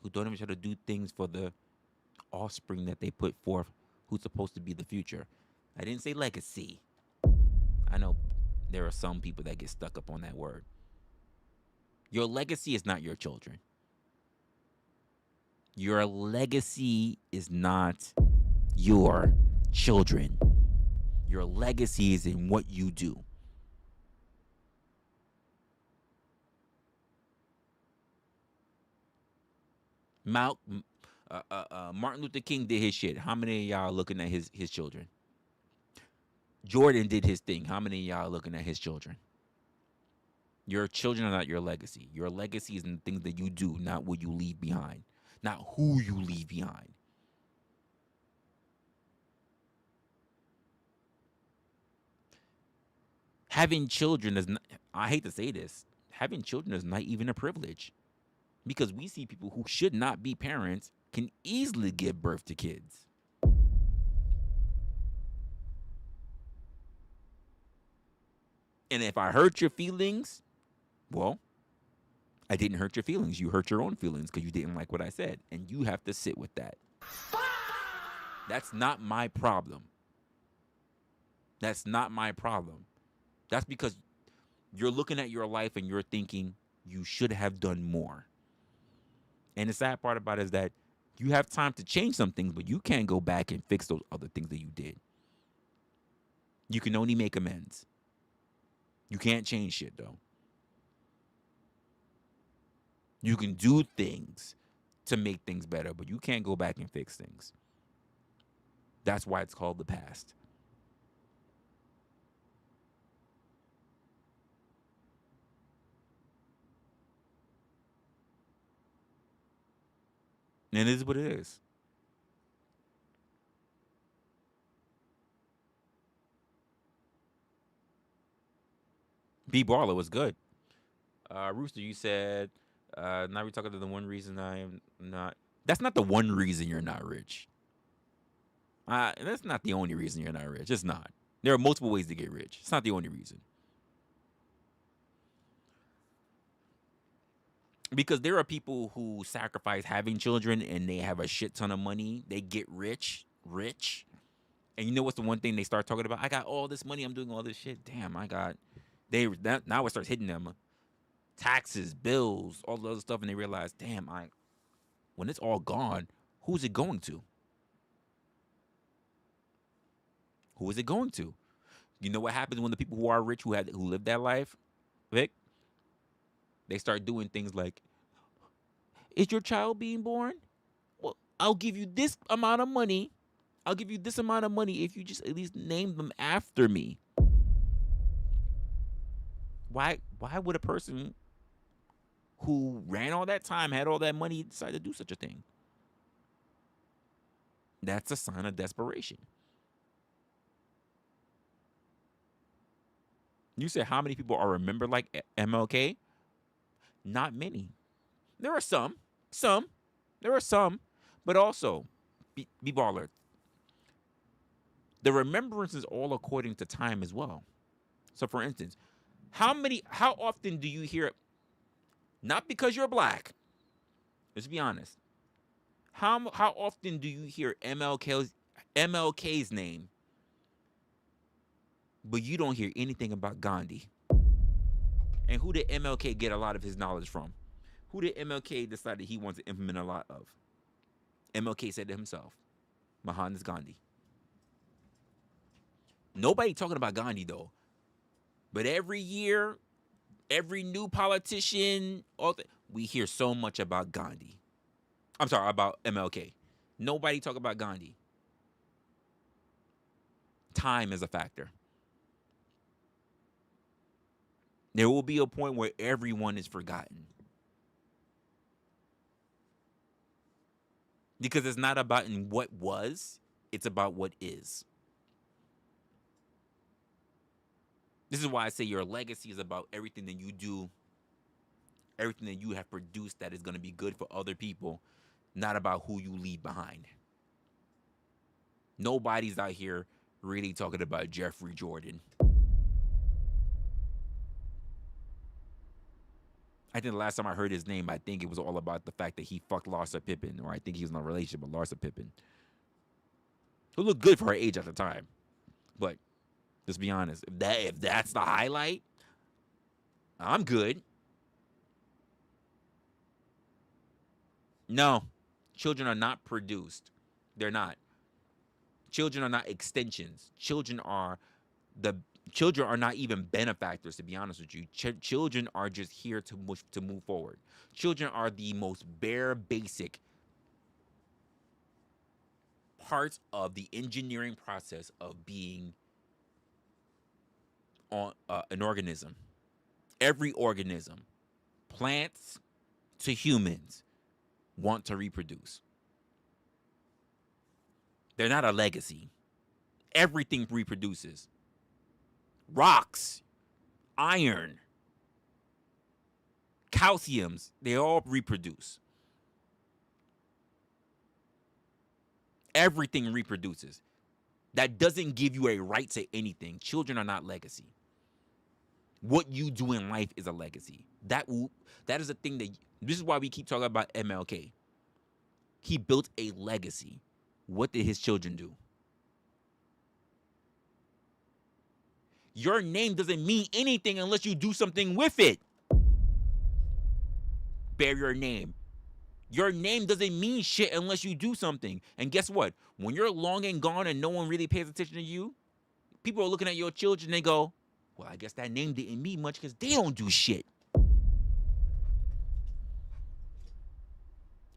who don't even try to do things for the offspring that they put forth, who's supposed to be the future. I didn't say legacy. I know there are some people that get stuck up on that word. Your legacy is not your children. Your legacy is not your children. Your legacy is in what you do. Martin Luther King did his shit. How many of y'all are looking at his children? Jordan did his thing. How many of y'all are looking at his children? Your children are not your legacy. Your legacy is in the things that you do, not what you leave behind. Not who you leave behind. Having children is not, I hate to say this, having children is not even a privilege. Because we see people who should not be parents can easily give birth to kids. And if I hurt your feelings, well, I didn't hurt your feelings. You hurt your own feelings because you didn't like what I said. And you have to sit with that. That's not my problem. That's not my problem. That's because you're looking at your life and you're thinking you should have done more. And the sad part about it is that you have time to change some things, but you can't go back and fix those other things that you did. You can only make amends. You can't change shit, though. You can do things to make things better, but you can't go back and fix things. That's why it's called the past. And it is what it is. B. Barlow was good. Rooster, you said, now we're talking to the one reason I am not. That's not the one reason you're not rich. That's not the only reason you're not rich. It's not. There are multiple ways to get rich. It's not the only reason. Because there are people who sacrifice having children and they have a shit ton of money. They get rich. And you know what's the one thing they start talking about? I got all this money. I'm doing all this shit. Damn, now it starts hitting them. Taxes, bills, all the other stuff. And they realize, damn, when it's all gone, who's it going to? Who is it going to? You know what happens when the people who are rich, who live that life, Vic? They start doing things like, is your child being born? Well, I'll give you this amount of money. I'll give you this amount of money if you just at least name them after me. Why would a person who ran all that time, had all that money, decide to do such a thing? That's a sign of desperation. You say how many people are remembered like MLK? Not many. There are some. There are some. But also, be baller. The remembrance is all according to time as well. So for instance, how often do you hear, not because you're black, let's be honest, how often do you hear MLK's name, but you don't hear anything about Gandhi? And who did MLK get a lot of his knowledge from? Who did MLK decide he wants to implement a lot of? MLK said to himself, Mahatma Gandhi. Nobody talking about Gandhi though. But every year, every new politician, we hear so much about Gandhi. I'm sorry, about MLK. Nobody talk about Gandhi. Time is a factor. There will be a point where everyone is forgotten. Because it's not about in what was, it's about what is. This is why I say your legacy is about everything that you do, everything that you have produced that is going to be good for other people, not about who you leave behind. Nobody's out here really talking about Jeffrey Jordan. I think the last time I heard his name, I think it was all about the fact that he fucked Larsa Pippen, or I think he was in a relationship with Larsa Pippen, who looked good for her age at the time. But let's be honest, if that's the highlight, I'm good. No, children are not produced. They're not. Children are not extensions. Children are not even benefactors, to be honest with you. Children are just here to move forward. Children are the most bare, basic parts of the engineering process of being on an organism. Every organism, plants to humans, want to reproduce. They're not a legacy. Everything reproduces. Rocks, iron, calciums, they all reproduce. Everything reproduces. That doesn't give you a right to anything. Children are not legacy. What you do in life is a legacy. That is the thing this is why we keep talking about MLK. He built a legacy. What did his children do? Your name doesn't mean anything unless you do something with it. Bear your name. Your name doesn't mean shit unless you do something. And guess what? When you're long and gone and no one really pays attention to you, people are looking at your children and they go, well, I guess that name didn't mean much because they don't do shit.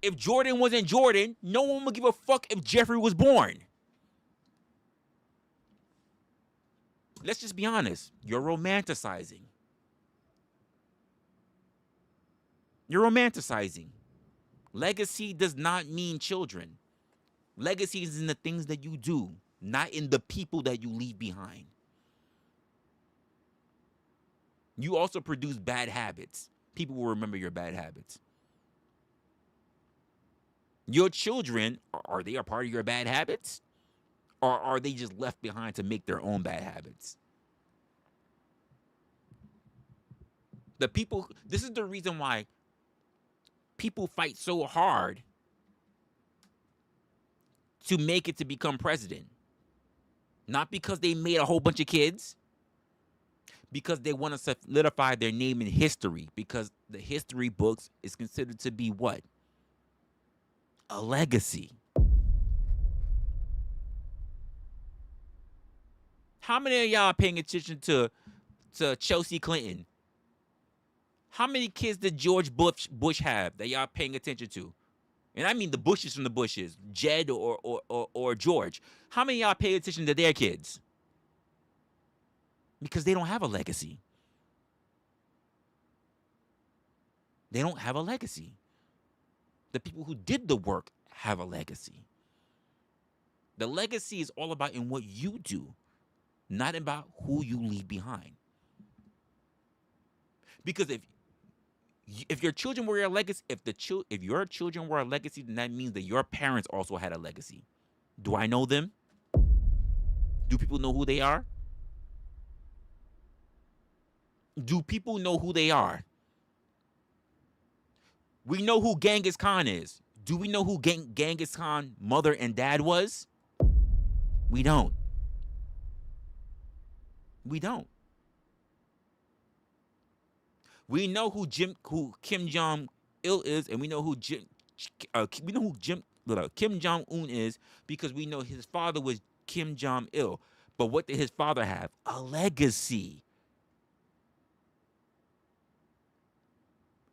If Jordan wasn't Jordan, no one would give a fuck if Jeffrey was born. Let's just be honest. You're romanticizing. You're romanticizing. Legacy does not mean children. Legacy is in the things that you do, not in the people that you leave behind. You also produce bad habits. People will remember your bad habits. Your children, are they a part of your bad habits? Or are they just left behind to make their own bad habits? This is the reason why people fight so hard to make it to become president. Not because they made a whole bunch of kids. Because they want to solidify their name in history. Because the history books is considered to be what? A legacy. How many of y'all are paying attention to Chelsea Clinton? How many kids did George Bush have that y'all paying attention to? And I mean the Bushes from the Bushes, Jed or George. How many of y'all pay attention to their kids? Because they don't have a legacy. They don't have a legacy. The people who did the work have a legacy. The legacy is all about in what you do, not about who you leave behind. Because if your children were your legacy, if your children were a legacy, then that means that your parents also had a legacy. Do I know them? Do people know who they are? Do people know who they are? We know who Genghis Khan is. Do we know who Genghis Khan's mother and dad was? We don't. We don't. We know who Kim Jong Il is, and we know who Kim Jong Un is because we know his father was Kim Jong Il. But what did his father have? A legacy.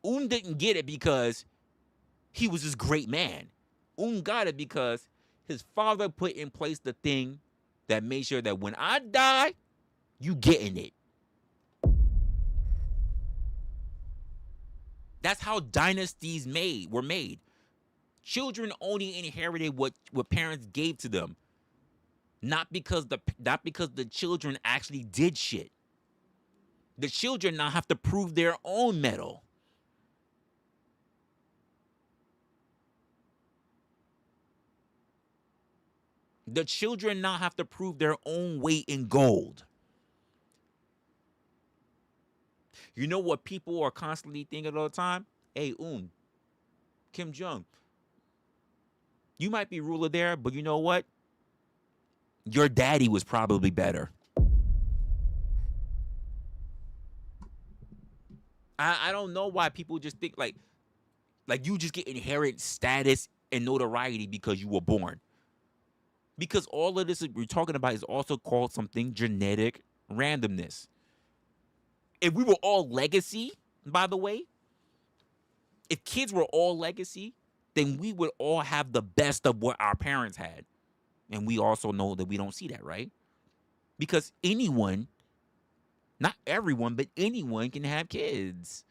Un didn't get it because he was this great man. Un got it because his father put in place the thing that made sure that when I die, you getting it. That's how dynasties were made. Children only inherited what parents gave to them. Not because the children actually did shit. The children now have to prove their own mettle. The children now have to prove their own weight in gold. You know what people are constantly thinking all the time? Hey, Kim Jong, you might be ruler there, but you know what? Your daddy was probably better. I don't know why people just think like you just get inherent status and notoriety because you were born. Because all of this we're talking about is also called something genetic randomness. If we were all legacy, by the way, if kids were all legacy, then we would all have the best of what our parents had. And we also know that we don't see that, right? Because anyone, not everyone, but anyone can have kids.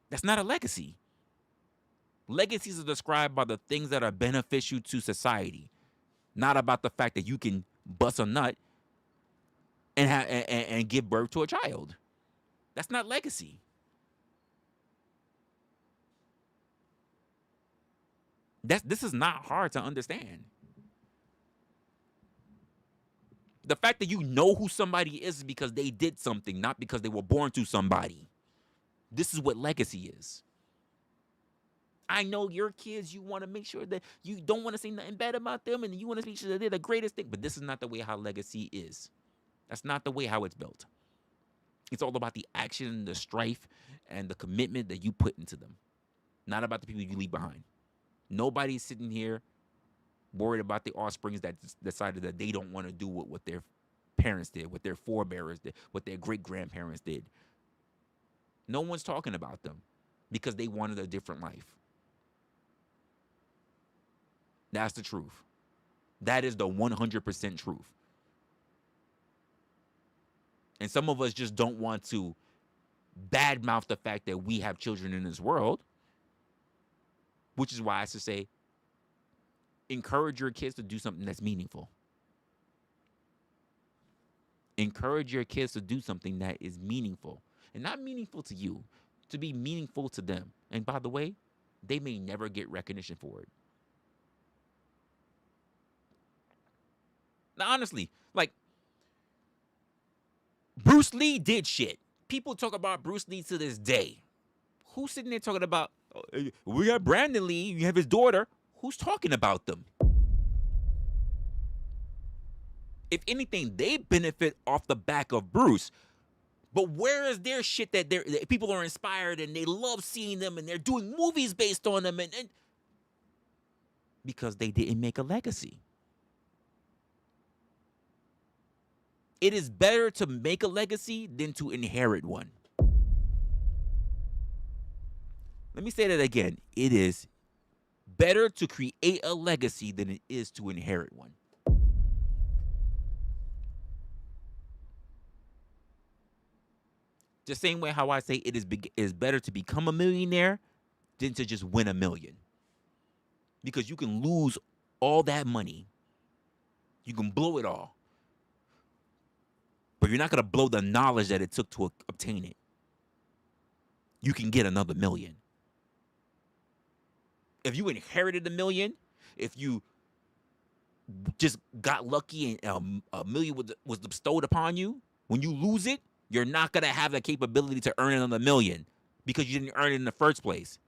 That's not a legacy. Legacies are described by the things that are beneficial to society, not about the fact that you can bust a nut and give birth to a child. That's not legacy. This is not hard to understand. The fact that you know who somebody is because they did something, not because they were born to somebody. This is what legacy is. I know your kids, you want to make sure that you don't want to say nothing bad about them and you want to make sure that they're the greatest thing, but this is not the way how legacy is. That's not the way how it's built. It's all about the action, the strife, and the commitment that you put into them, not about the people you leave behind. Nobody's sitting here worried about the offsprings that decided that they don't want to do what their parents did, what their forebears did, what their great-grandparents did. No one's talking about them because they wanted a different life. That's the truth. That is the 100% truth. And some of us just don't want to badmouth the fact that we have children in this world, which is why I should say, encourage your kids to do something that's meaningful. Encourage your kids to do something that is meaningful. And not meaningful to you, to be meaningful to them. And by the way, they may never get recognition for it. Now, honestly, like, Bruce Lee did shit. People talk about Bruce Lee to this day. Who's sitting there talking about, we got Brandon Lee, you have his daughter. Who's talking about them? If anything, they benefit off the back of Bruce. But where is their shit that people are inspired and they love seeing them and they're doing movies based on them and because they didn't make a legacy. It is better to make a legacy than to inherit one. Let me say that again. It is better to create a legacy than it is to inherit one. The same way how I say it is better to become a millionaire than to just win a million. Because you can lose all that money. You can blow it all. But you're not going to blow the knowledge that it took to obtain it. You can get another million. If you inherited a million, if you just got lucky and a million was bestowed upon you, when you lose it, you're not going to have the capability to earn another million because you didn't earn it in the first place.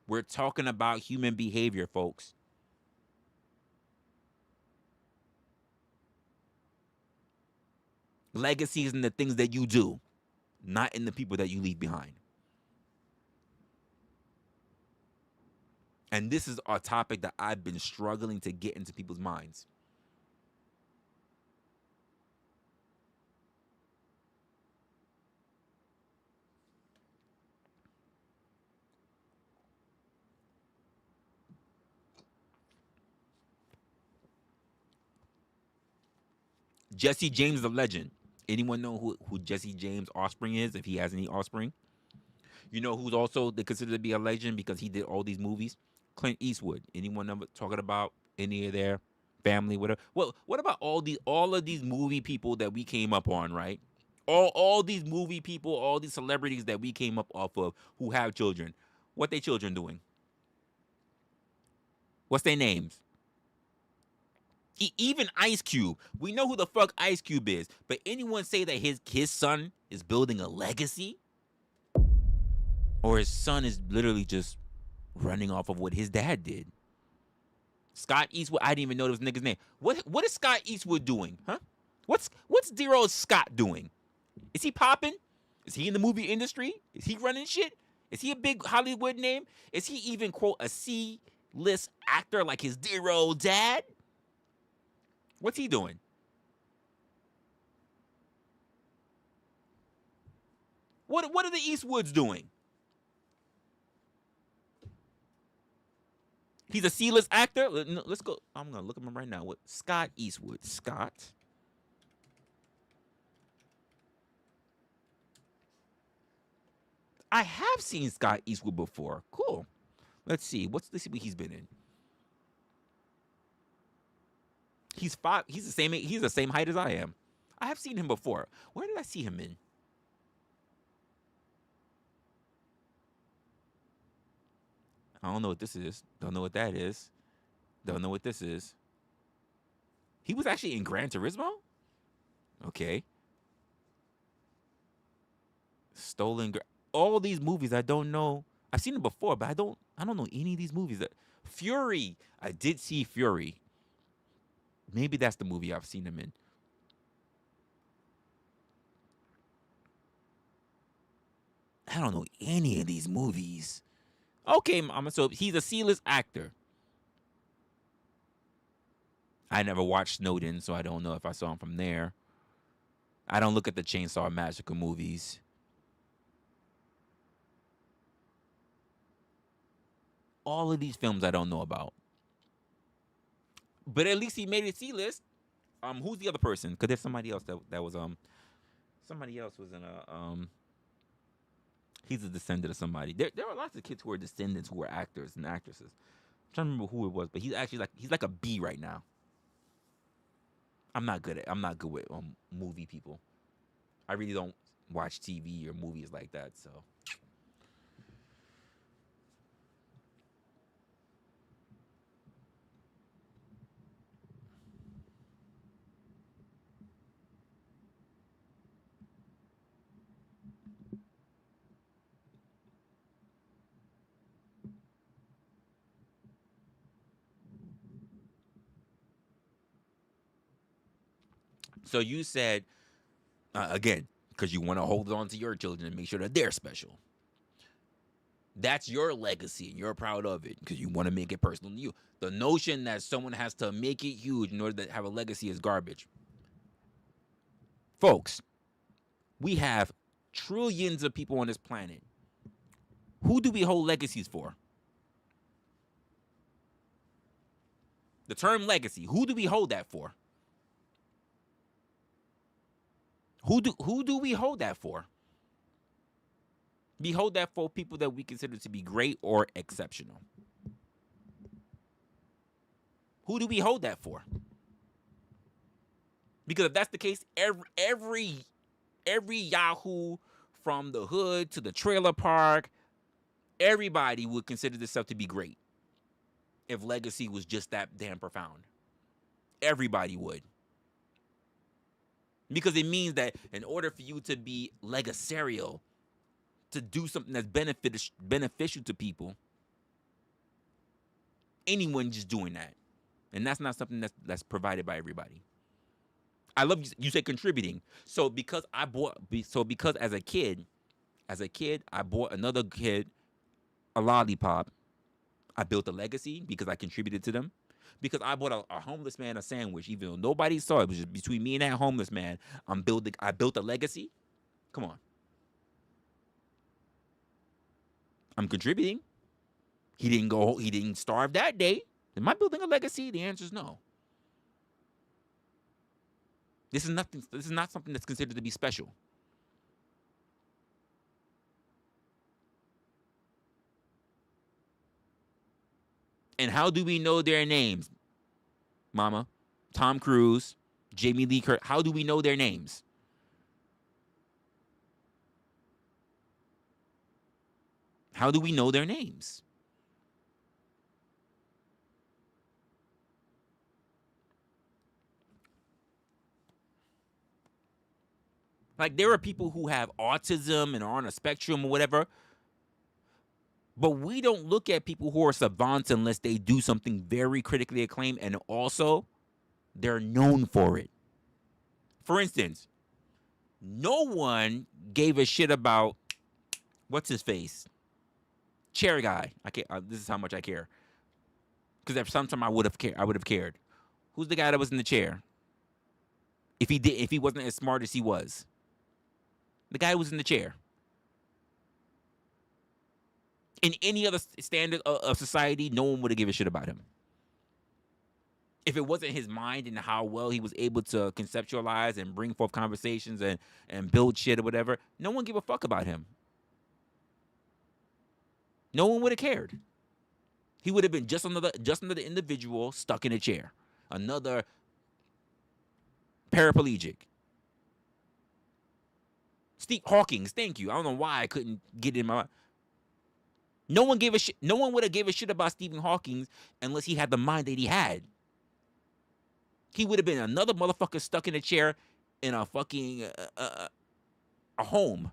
We're talking about human behavior, folks. Legacy is in the things that you do, not in the people that you leave behind. And this is a topic that I've been struggling to get into people's minds. Jesse James the legend. Anyone know who Jesse James' offspring is, if he has any offspring? You know who's also they consider to be a legend because he did all these movies? Clint Eastwood. Anyone ever talking about any of their family, whatever? Well, what about all of these movie people that we came up on, right? All these movie people, all these celebrities that we came up off of who have children. What they children doing? What's their names? Even Ice Cube. We know who the fuck Ice Cube is, but anyone say that his son is building a legacy? Or his son is literally just running off of what his dad did? Scott Eastwood, I didn't even know this nigga's name. What is Scott Eastwood doing? Huh? What's dear old Scott doing? Is he popping? Is he in the movie industry? Is he running shit? Is he a big Hollywood name? Is he even, quote, a C-list actor like his dear old dad? What's he doing? What are the Eastwoods doing? He's a C-list actor. Let's go. I'm gonna look at him right now. What? Scott Eastwood. Scott. I have seen Scott Eastwood before. Cool. Let's see. Let's see what he's been in. He's 5. He's the same. He's the same height as I am. I have seen him before. Where did I see him in? I don't know what this is. Don't know what that is. Don't know what this is. He was actually in Gran Turismo? Okay. All these movies I don't know. I've seen them before, but I don't know any of these movies. Fury. I did see Fury. Maybe that's the movie I've seen him in. I don't know any of these movies. Okay, so he's a C-list actor. I never watched Snowden, so I don't know if I saw him from there. I don't look at the Chainsaw Massacre movies. All of these films I don't know about. But at least he made it C-list. Who's the other person? Because there's somebody else that was somebody else was in a he's a descendant of somebody. There are lots of kids who are descendants who are actors and actresses. I'm trying to remember who it was, but he's actually he's like a B right now. I'm not good with movie people. I really don't watch TV or movies like that, so. So you said, again, because you want to hold on to your children and make sure that they're special. That's your legacy, and you're proud of it because you want to make it personal to you. The notion that someone has to make it huge in order to have a legacy is garbage. Folks, we have trillions of people on this planet Who do we hold legacies for? The term legacy, who do we hold that for? Who do we hold that for? We hold that for people that we consider to be great or exceptional. Who do we hold that for? Because if that's the case, every Yahoo from the hood to the trailer park, everybody would consider themselves to be great if legacy was just that damn profound. Everybody would. Because it means that in order for you to be legasarial, to do something that's beneficial to people, anyone just doing that. And that's not something that's provided by everybody. I love you say contributing. So because as a kid, I bought another kid a lollipop. I built a legacy because I contributed to them. Because I bought a homeless man a sandwich, even though nobody saw it. It was just between me and that homeless man. I built a legacy. Come on. I'm contributing. He didn't starve that day. Am I building a legacy? The answer is no. This is not something that's considered to be special. And how do we know their names? Mama, Tom Cruise, Jamie Lee Curtis. How do we know their names? How do we know their names? Like, there are people who have autism and are on a spectrum or whatever, but we don't look at people who are savants unless they do something very critically acclaimed and also they're known for it. For instance, no one gave a shit about what's his face? Chair guy. This is how much I care. Because at some time I would have cared. Who's the guy that was in the chair? If he wasn't as smart as he was. The guy who was in the chair. In any other standard of society, no one would have given a shit about him. If it wasn't his mind and how well he was able to conceptualize and bring forth conversations and build shit or whatever, no one give a fuck about him. No one would have cared. He would have been just another individual stuck in a chair. Another paraplegic. Steve Hawkins, thank you. I don't know why I couldn't get it in my mind. No one gave a shit. No one would have gave a shit about Stephen Hawking unless he had the mind that he had. He would have been another motherfucker stuck in a chair in a fucking a home,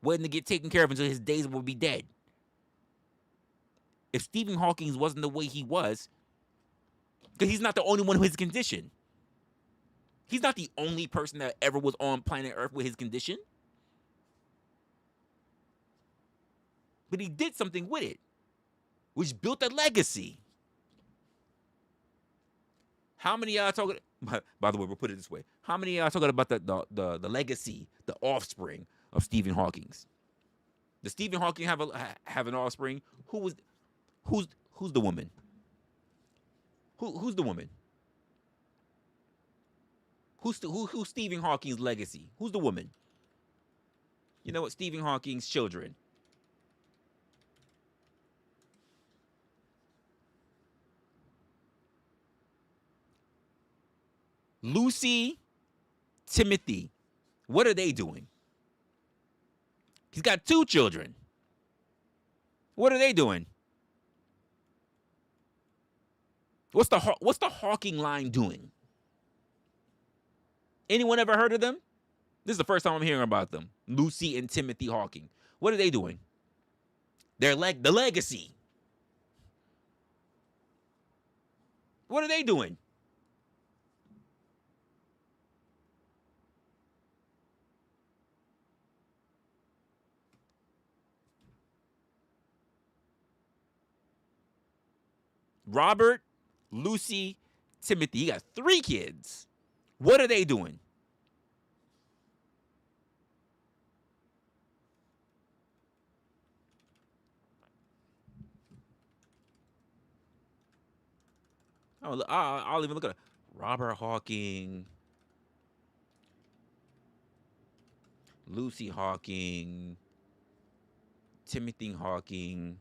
waiting to get taken care of until his days would be dead. If Stephen Hawking wasn't the way he was, because he's not the only one with his condition. He's not the only person that ever was on planet Earth with his condition. But he did something with it, which built a legacy. How many of y'all talking? By the way, we'll put it this way: how many of y'all talking about the legacy, the offspring of Stephen Hawking? Does Stephen Hawking have an offspring? Who's the woman? Who's the woman? Who's Stephen Hawking's legacy? Who's the woman? You know what? Stephen Hawking's children. Lucy, Timothy, what are they doing? He's got 2 children. What are they doing? What's the Hawking line doing? Anyone ever heard of them? This is the first time I'm hearing about them. Lucy and Timothy Hawking. What are they doing? They're like the legacy. What are they doing? Robert, Lucy, Timothy. He got 3 kids. What are they doing? I'll even look at Robert Hawking, Lucy Hawking, Timothy Hawking.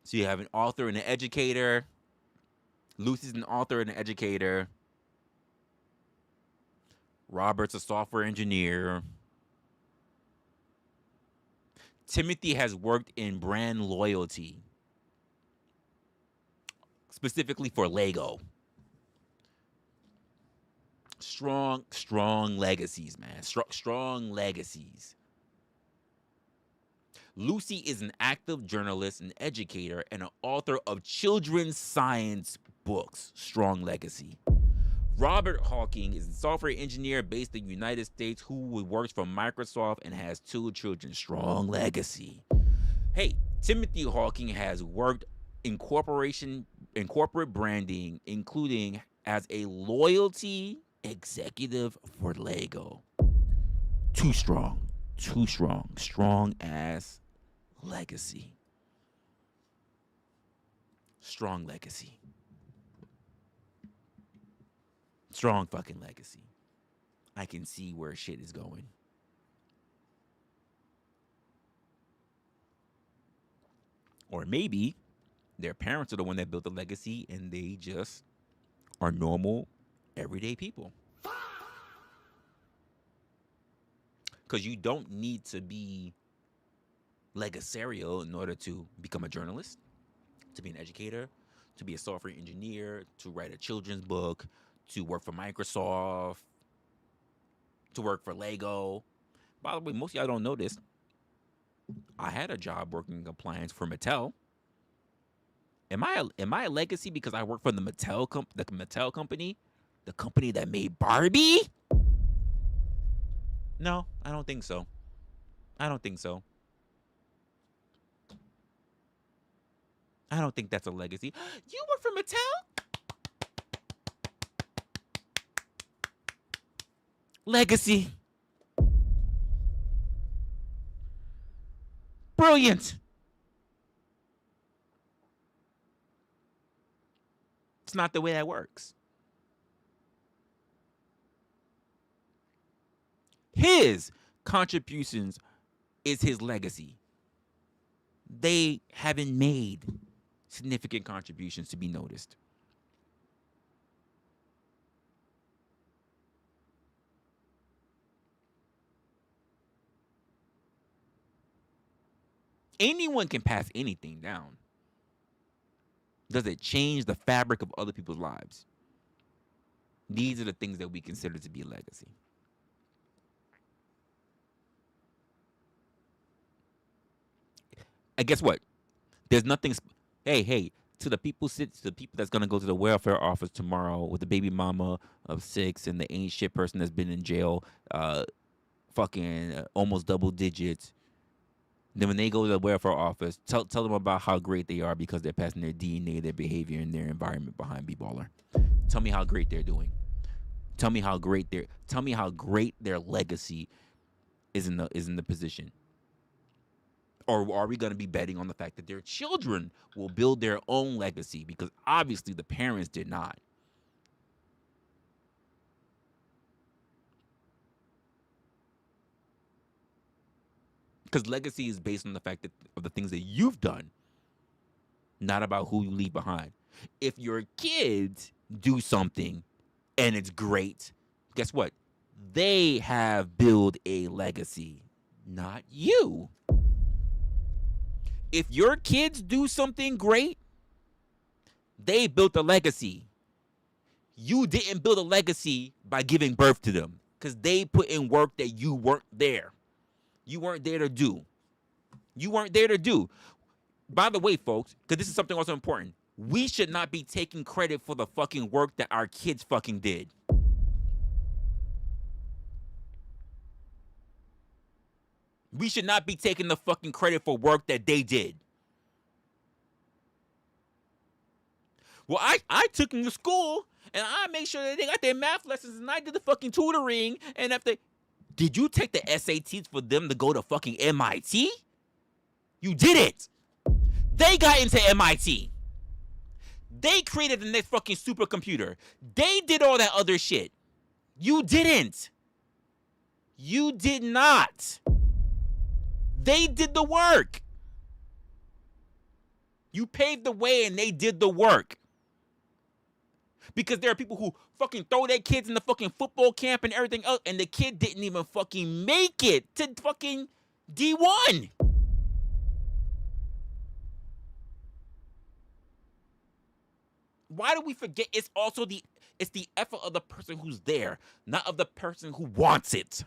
So you have an author and an educator. Lucy's an author and an educator. Robert's a software engineer. Timothy has worked in brand loyalty, specifically for Lego. Strong legacies, man. Strong legacies. Lucy is an active journalist, an educator, and an author of children's science books. Strong legacy. Robert Hawking is a software engineer based in the United States who works for Microsoft and has 2 children. Strong legacy. Hey, Timothy Hawking has worked in corporate branding, including as a loyalty executive for Lego. Too strong. Strong ass legacy. Strong legacy. Strong fucking legacy. I can see where shit is going. Or maybe their parents are the one that built the legacy and they just are normal, everyday people. Because you don't need to be legasarial in order to become a journalist, to be an educator, to be a software engineer, to write a children's book, to work for Microsoft, to work for Lego. By the way, most of y'all don't know this. I had a job working in compliance for Mattel. Am I a legacy because I work for the Mattel company, the company that made Barbie? No, I don't think so. I don't think that's a legacy. You work for Mattel? Legacy. Brilliant. It's not the way that works. His contributions is his legacy. They haven't made significant contributions to be noticed. Anyone can pass anything down. Does it change the fabric of other people's lives? These are the things that we consider to be a legacy. And guess what? There's nothing. Hey, to the people that's gonna go to the welfare office tomorrow with the baby mama of 6 and the ain't shit person that's been in jail, almost double digits. Then when they go to the welfare office, tell them about how great they are because they're passing their DNA, their behavior, and their environment behind B-baller. Tell me how great they're doing. Tell me how great their legacy is in the position. Or are we going to be betting on the fact that their children will build their own legacy? Because obviously the parents did not. Because legacy is based on the fact of the things that you've done, not about who you leave behind. If your kids do something and it's great, guess what? They have built a legacy, not you. If your kids do something great, they built a legacy. You didn't build a legacy by giving birth to them because they put in work that you weren't there. You weren't there to do. By the way, folks, because this is something also important, we should not be taking credit for the fucking work that our kids fucking did. We should not be taking the fucking credit for work that they did. Well, I took them to school and I made sure that they got their math lessons and I did the fucking tutoring and if they Did you take the SATs for them to go to fucking MIT? You did it. They got into MIT. They created the next fucking supercomputer. They did all that other shit. You didn't. You did not. They did the work. You paved the way and they did the work. Because there are people who fucking throw their kids in the fucking football camp and everything else, and the kid didn't even fucking make it to fucking D1. Why do we forget it's also the effort of the person who's there, not of the person who wants it.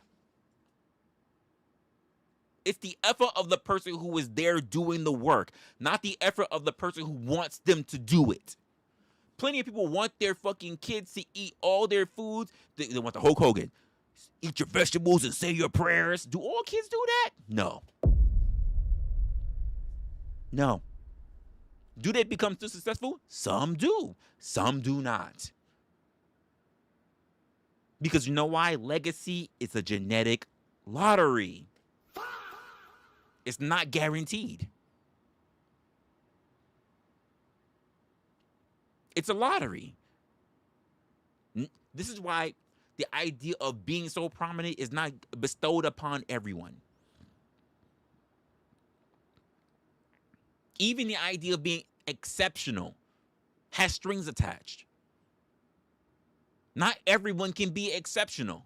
It's the effort of the person who is there doing the work, not the effort of the person who wants them to do it. Plenty of people want their fucking kids to eat all their foods. They want the Hulk Hogan. Eat your vegetables and say your prayers. Do all kids do that? No. No. Do they become too successful? Some do. Some do not. Because you know why? Legacy is a genetic lottery. It's not guaranteed. It's a lottery. This is why the idea of being so prominent is not bestowed upon everyone. Even the idea of being exceptional has strings attached. Not everyone can be exceptional.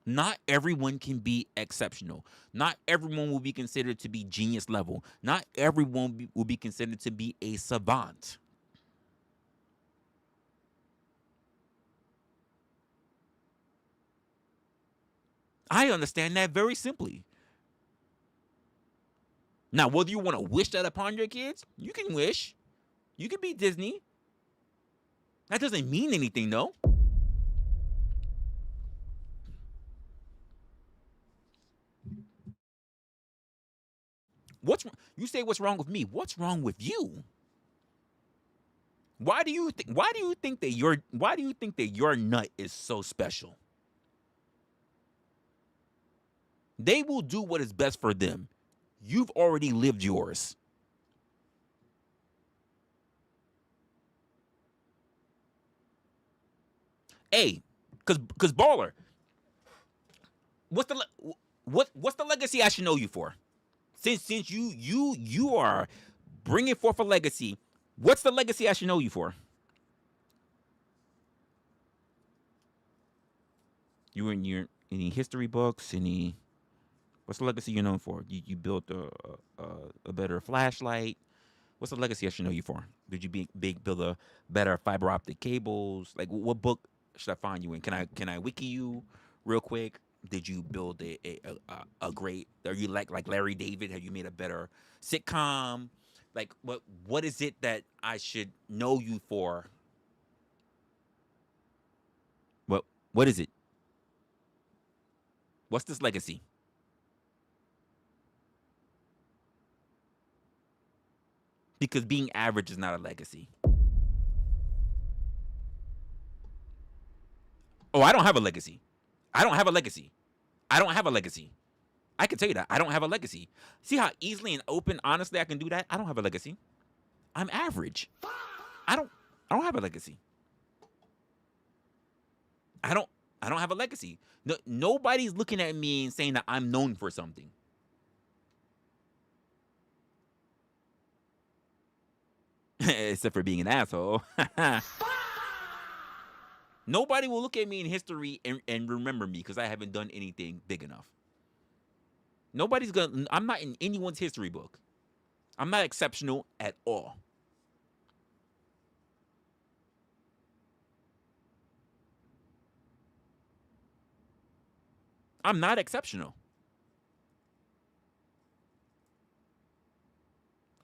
Not everyone can be exceptional. Not everyone will be considered to be genius level. Not everyone will be considered to be a savant. I understand that very simply. Now, whether you want to wish that upon your kids, you can wish. You can be Disney. That doesn't mean anything, though. You say what's wrong with me? What's wrong with you? Why do you think that your nut is so special? They will do what is best for them. You've already lived yours. Hey, cause baller. What's the legacy I should know you for? Since you are bringing forth a legacy, what's the legacy I should know you for? You in any history books? What's the legacy you're known for? You built a better flashlight. What's the legacy I should know you for? Did you build a better fiber optic cables? Like what book should I find you in? Can I wiki you real quick? Did you build a great? Are you like Larry David? Have you made a better sitcom? Like what is it that I should know you for? What is it? What's this legacy? Because being average is not a legacy. Oh, I don't have a legacy. I don't have a legacy. I don't have a legacy. I can tell you that. I don't have a legacy. See how easily and open, honestly, I can do that? I don't have a legacy. I'm average. I don't have a legacy. I don't have a legacy. No, nobody's looking at me and saying that I'm known for something. Except for being an asshole. Nobody will look at me in history and remember me because I haven't done anything big enough. I'm not in anyone's history book. I'm not exceptional at all. I'm not exceptional.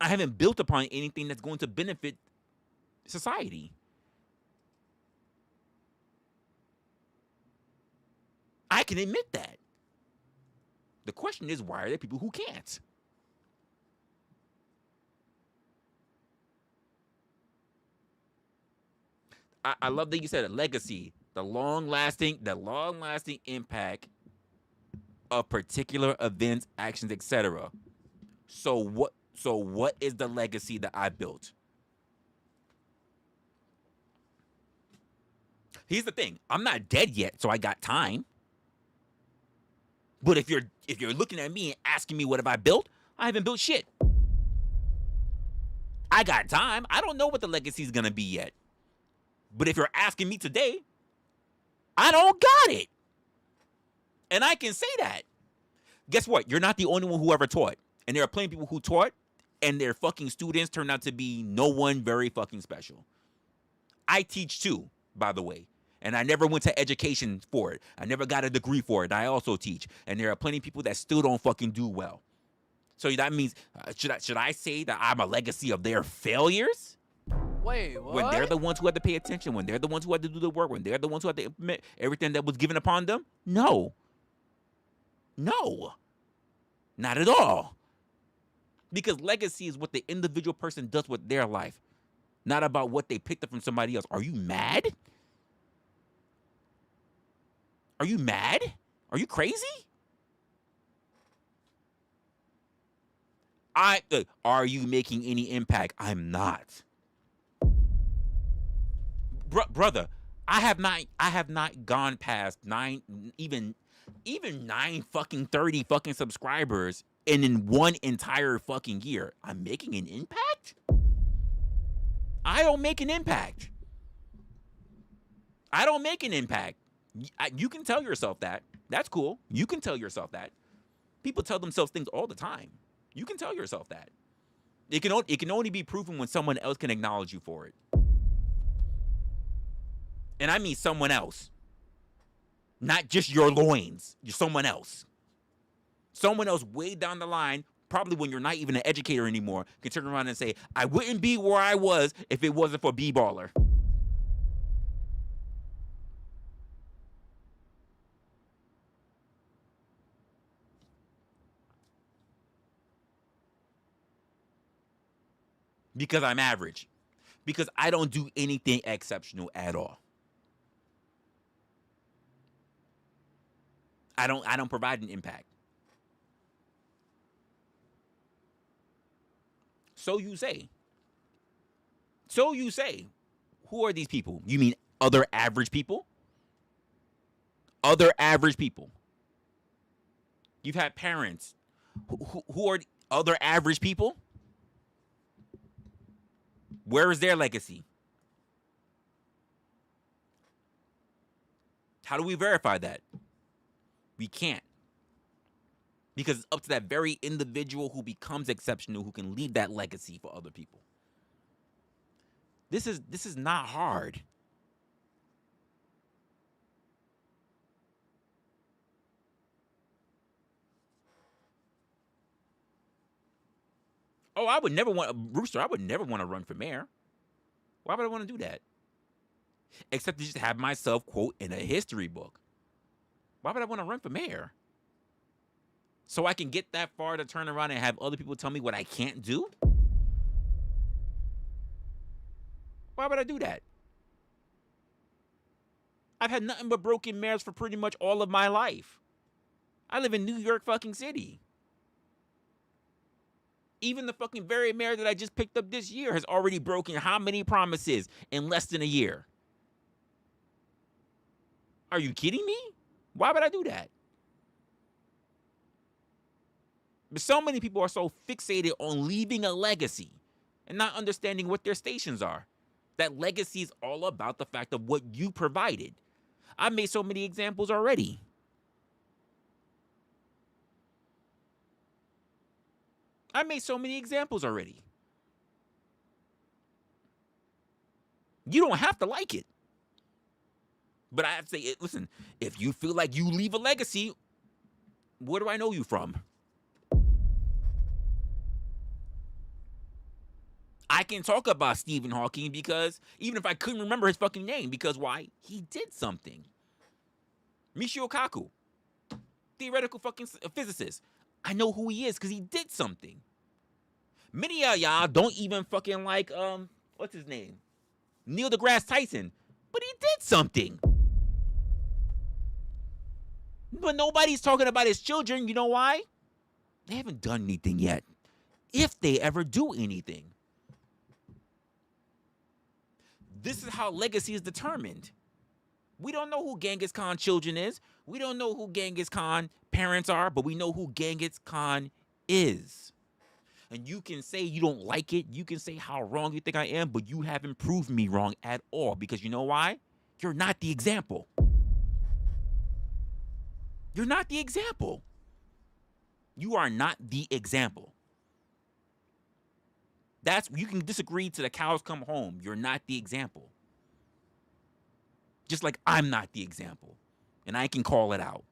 I haven't built upon anything that's going to benefit society. I can admit that. The question is, why are there people who can't? I love that you said it. Legacy, the long lasting impact of particular events, actions, etc. So what is the legacy that I built? Here's the thing. I'm not dead yet, so I got time. But if you're looking at me and asking me what have I built, I haven't built shit. I got time. I don't know what the legacy is gonna be yet. But if you're asking me today, I don't got it. And I can say that. Guess what? You're not the only one who ever taught. And there are plenty of people who taught, and their fucking students turned out to be no one very fucking special. I teach too, by the way. And I never went to education for it. I never got a degree for it. I also teach. And there are plenty of people that still don't fucking do well. So that means, should I say that I'm a legacy of their failures? Wait, what? When they're the ones who had to pay attention, when they're the ones who had to do the work, when they're the ones who had to implement everything that was given upon them? No. No. Not at all. Because legacy is what the individual person does with their life, not about what they picked up from somebody else. Are you mad? Are you mad? Are you crazy? Are you making any impact? I'm not. Brother, I have not gone past 9 even 9 fucking 30 fucking subscribers in one entire fucking year. I'm making an impact? I don't make an impact. I don't make an impact. You can tell yourself that. That's cool. You can tell yourself that. People tell themselves things all the time. You can tell yourself that. It can only be proven when someone else can acknowledge you for it. And I mean someone else. Not just your loins. You're someone else. Someone else way down the line, probably when you're not even an educator anymore, can turn around and say, I wouldn't be where I was if it wasn't for B-Baller. Because I'm average. Because I don't do anything exceptional at all. I don't provide an impact. So you say. So you say. Who are these people? You mean other average people? Other average people. You've had parents. Who are other average people? Where is their legacy? How do we verify that? We can't. Because it's up to that very individual who becomes exceptional who can leave that legacy for other people. This is not hard. Oh, I would never want Rooster. I would never want to run for mayor. Why would I want to do that? Except to just have myself quote in a history book. Why would I want to run for mayor? So I can get that far to turn around and have other people tell me what I can't do? Why would I do that? I've had nothing but broken mayors for pretty much all of my life. I live in New York fucking City. Even the fucking very mayor that I just picked up this year has already broken how many promises in less than a year? Are you kidding me? Why would I do that? But so many people are so fixated on leaving a legacy and not understanding what their stations are. That legacy is all about the fact of what you provided. I made so many examples already. You don't have to like it. But I have to say, listen, if you feel like you leave a legacy, where do I know you from? I can talk about Stephen Hawking because even if I couldn't remember his fucking name, because why? He did something. Michio Kaku, theoretical fucking physicist. I know who he is because he did something. Many of y'all don't even fucking like, what's his name? Neil deGrasse Tyson. But he did something. But nobody's talking about his children. You know why? They haven't done anything yet. If they ever do anything. This is how legacy is determined. We don't know who Genghis Khan's children is. We don't know who Genghis Khan's parents are, but we know who Genghis Khan is. And you can say you don't like it. You can say how wrong you think I am, but you haven't proved me wrong at all. Because you know why? You're not the example. You're not the example. You are not the example. You can disagree till the cows come home. You're not the example. Just like I'm not the example. And I can call it out.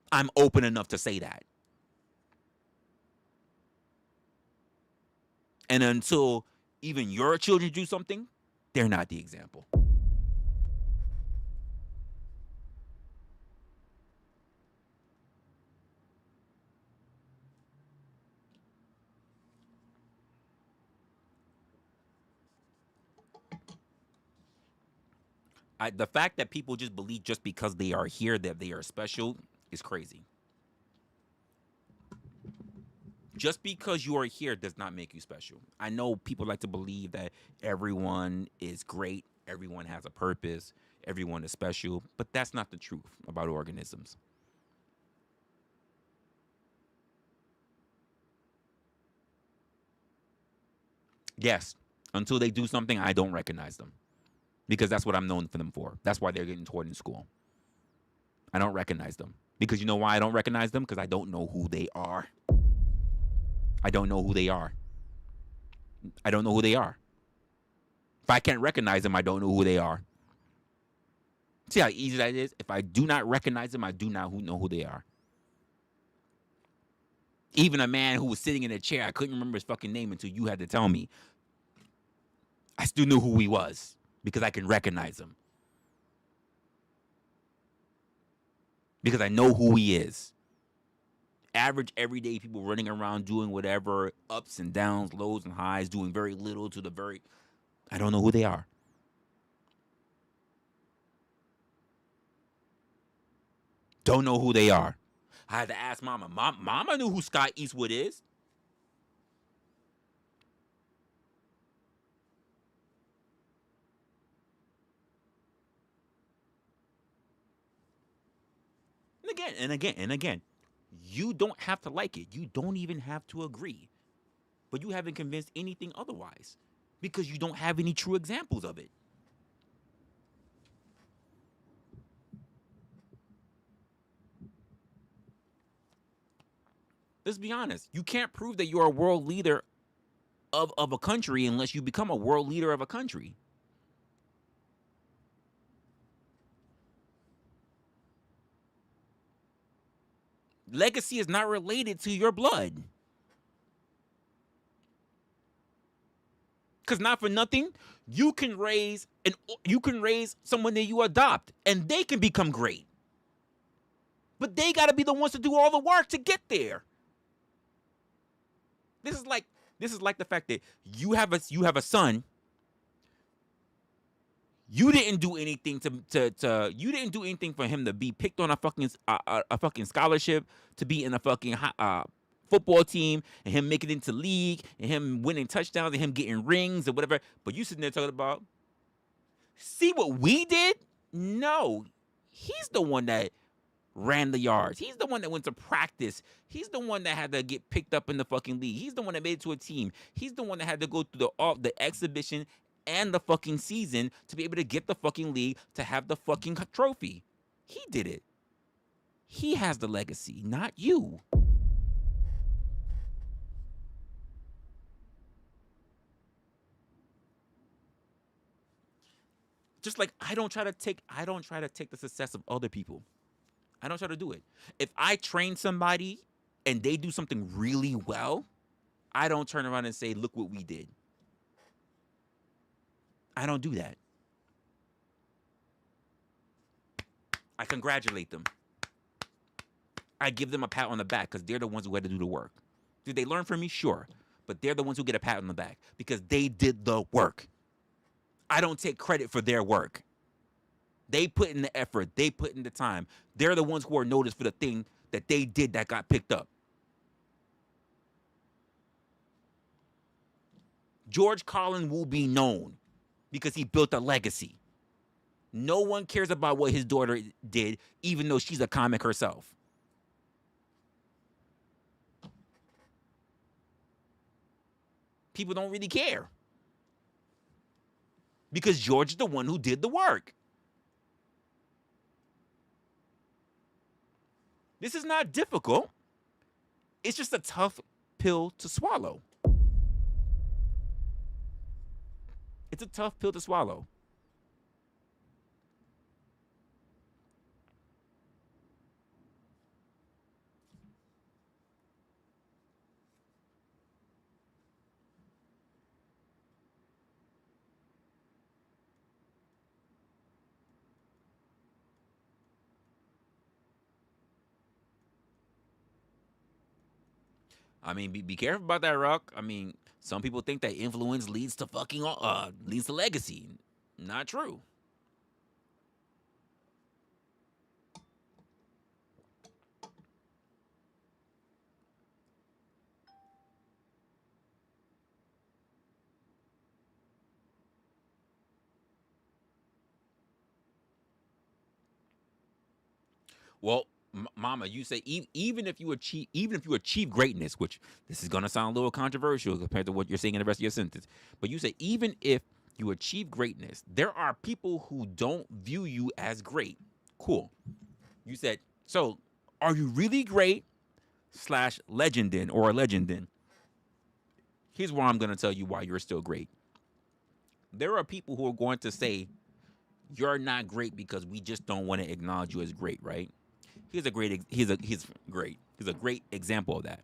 I'm open enough to say that. And until even your children do something, they're not the example. The fact that people just believe just because they are here that they are special is crazy. Just because you are here does not make you special. I know people like to believe that everyone is great, everyone has a purpose, everyone is special, but that's not the truth about organisms. Yes, until they do something, I don't recognize them. Because that's what I'm known for them for. That's why they're getting taught in school. I don't recognize them. Because you know why I don't recognize them? Because I don't know who they are. I don't know who they are. I don't know who they are. If I can't recognize them, I don't know who they are. See how easy that is? If I do not recognize them, I do not know who they are. Even a man who was sitting in a chair, I couldn't remember his fucking name until you had to tell me. I still knew who he was. Because I can recognize him. Because I know who he is. Average, everyday people running around doing whatever, ups and downs, lows and highs, doing very little to the very... I don't know who they are. Don't know who they are. I had to ask Mama. Mama knew who Scott Eastwood is. And again, you don't have to like it. You don't even have to agree. But you haven't convinced anything otherwise because you don't have any true examples of it. Let's be honest. You can't prove that you're a world leader of a country unless you become a world leader of a country. Legacy is not related to your blood. Because not for nothing, you can raise someone that you adopt, and they can become great. But they got to be the ones to do all the work to get there. This is like the fact that you have a son. You didn't do anything you didn't do anything for him to be picked on a fucking scholarship, to be in a fucking football team, and him making it into league, and him winning touchdowns, and him getting rings or whatever. But you sitting there talking about, see what we did? No, he's the one that ran the yards. He's the one that went to practice. He's the one that had to get picked up in the fucking league. He's the one that made it to a team. He's the one that had to go through the exhibition and the fucking season to be able to get the fucking league, to have the fucking trophy. He did it. He has the legacy, not you. Just like I don't try to take the success of other people. I don't try to do it. If I train somebody and they do something really well, I don't turn around and say, look what we did. I don't do that. I congratulate them. I give them a pat on the back because they're the ones who had to do the work. Did they learn from me? Sure. but they're the ones who get a pat on the back because they did the work. I don't take credit for their work. They put in the effort. They put in the time. They're the ones who are noticed for the thing that they did that got picked up. George Carlin will be known because he built a legacy. No one cares about what his daughter did, even though she's a comic herself. People don't really care. Because George is the one who did the work. This is not difficult. It's just a tough pill to swallow. It's a tough pill to swallow. I mean, be careful about that, Rock. I mean, some people think that influence leads to leads to legacy. Not true. Well, Mama, you say even if you achieve greatness, which this is gonna sound a little controversial compared to what you're saying in the rest of your sentence, but you say even if you achieve greatness, there are people who don't view you as great. Cool. You said so. Are you really great? Slash legendin or a legendin? Here's why I'm gonna tell you why you're still great. There are people who are going to say you're not great because we just don't want to acknowledge you as great, right? Here's a great example of that.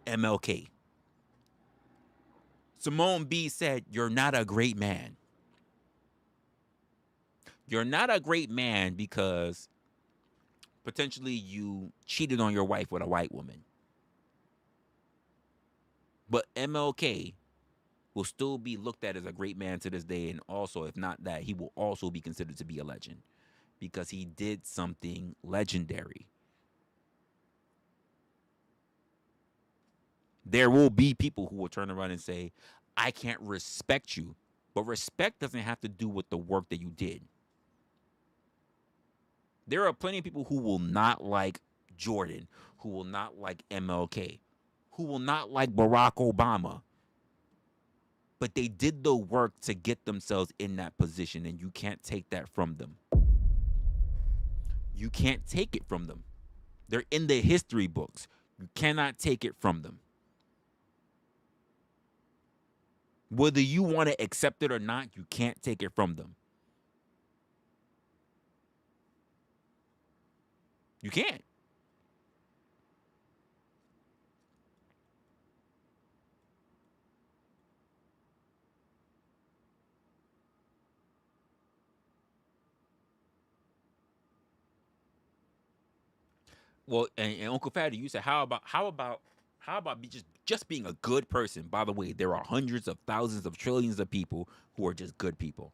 MLK. Simone B said, "You're not a great man. You're not a great man because potentially you cheated on your wife with a white woman." But MLK will still be looked at as a great man to this day, and also, if not that, he will also be considered to be a legend because he did something legendary. There will be people who will turn around and say, "I can't respect you." But respect doesn't have to do with the work that you did. There are plenty of people who will not like Jordan, who will not like MLK, who will not like Barack Obama. But they did the work to get themselves in that position, and you can't take that from them. You can't take it from them. They're in the history books. You cannot take it from them. Whether you want to accept it or not, you can't take it from them. You can't. Well, and Uncle Fatty, you said how about just being a good person? By the way, there are hundreds of thousands of trillions of people who are just good people.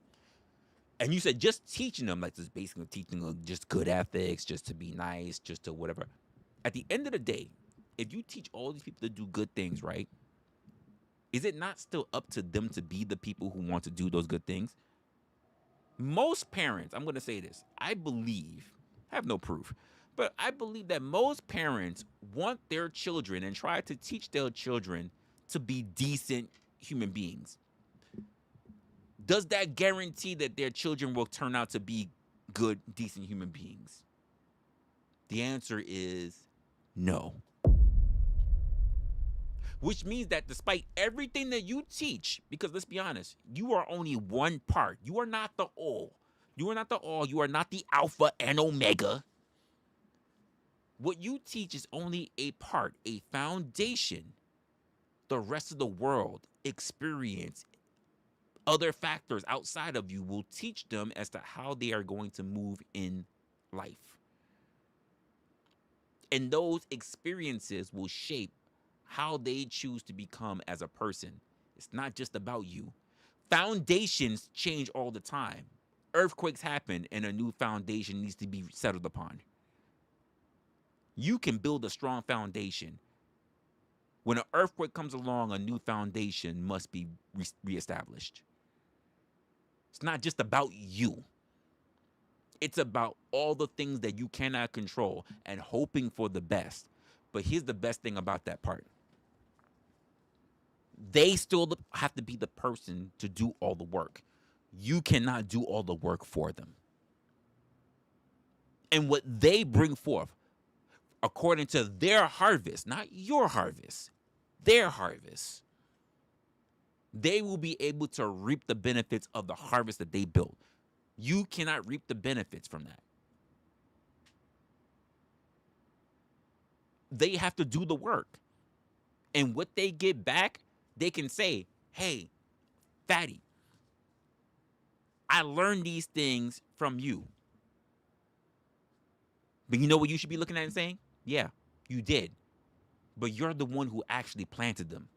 And you said just teaching them, like just basically teaching them just good ethics, just to be nice, just to whatever. At the end of the day, if you teach all these people to do good things, right? Is it not still up to them to be the people who want to do those good things? Most parents, I'm going to say this, I believe, I have no proof, but I believe that most parents want their children and try to teach their children to be decent human beings. Does that guarantee that their children will turn out to be good, decent human beings? The answer is no. Which means that despite everything that you teach, because let's be honest, you are only one part. You are not the all. You are not the all. You are not the alpha and omega. What you teach is only a part, a foundation. The rest of the world, experience, other factors outside of you will teach them as to how they are going to move in life. And those experiences will shape how they choose to become as a person. It's not just about you. Foundations change all the time. Earthquakes happen and a new foundation needs to be settled upon. You can build a strong foundation. When an earthquake comes along, a new foundation must be reestablished. It's not just about you. It's about all the things that you cannot control and hoping for the best. But here's the best thing about that part. They still have to be the person to do all the work. You cannot do all the work for them. And what they bring forth, according to their harvest, not your harvest, their harvest, they will be able to reap the benefits of the harvest that they built. You cannot reap the benefits from that. They have to do the work. And what they get back, they can say, hey, Fatty, I learned these things from you. But you know what you should be looking at and saying? Yeah, you did. But you're the one who actually planted them.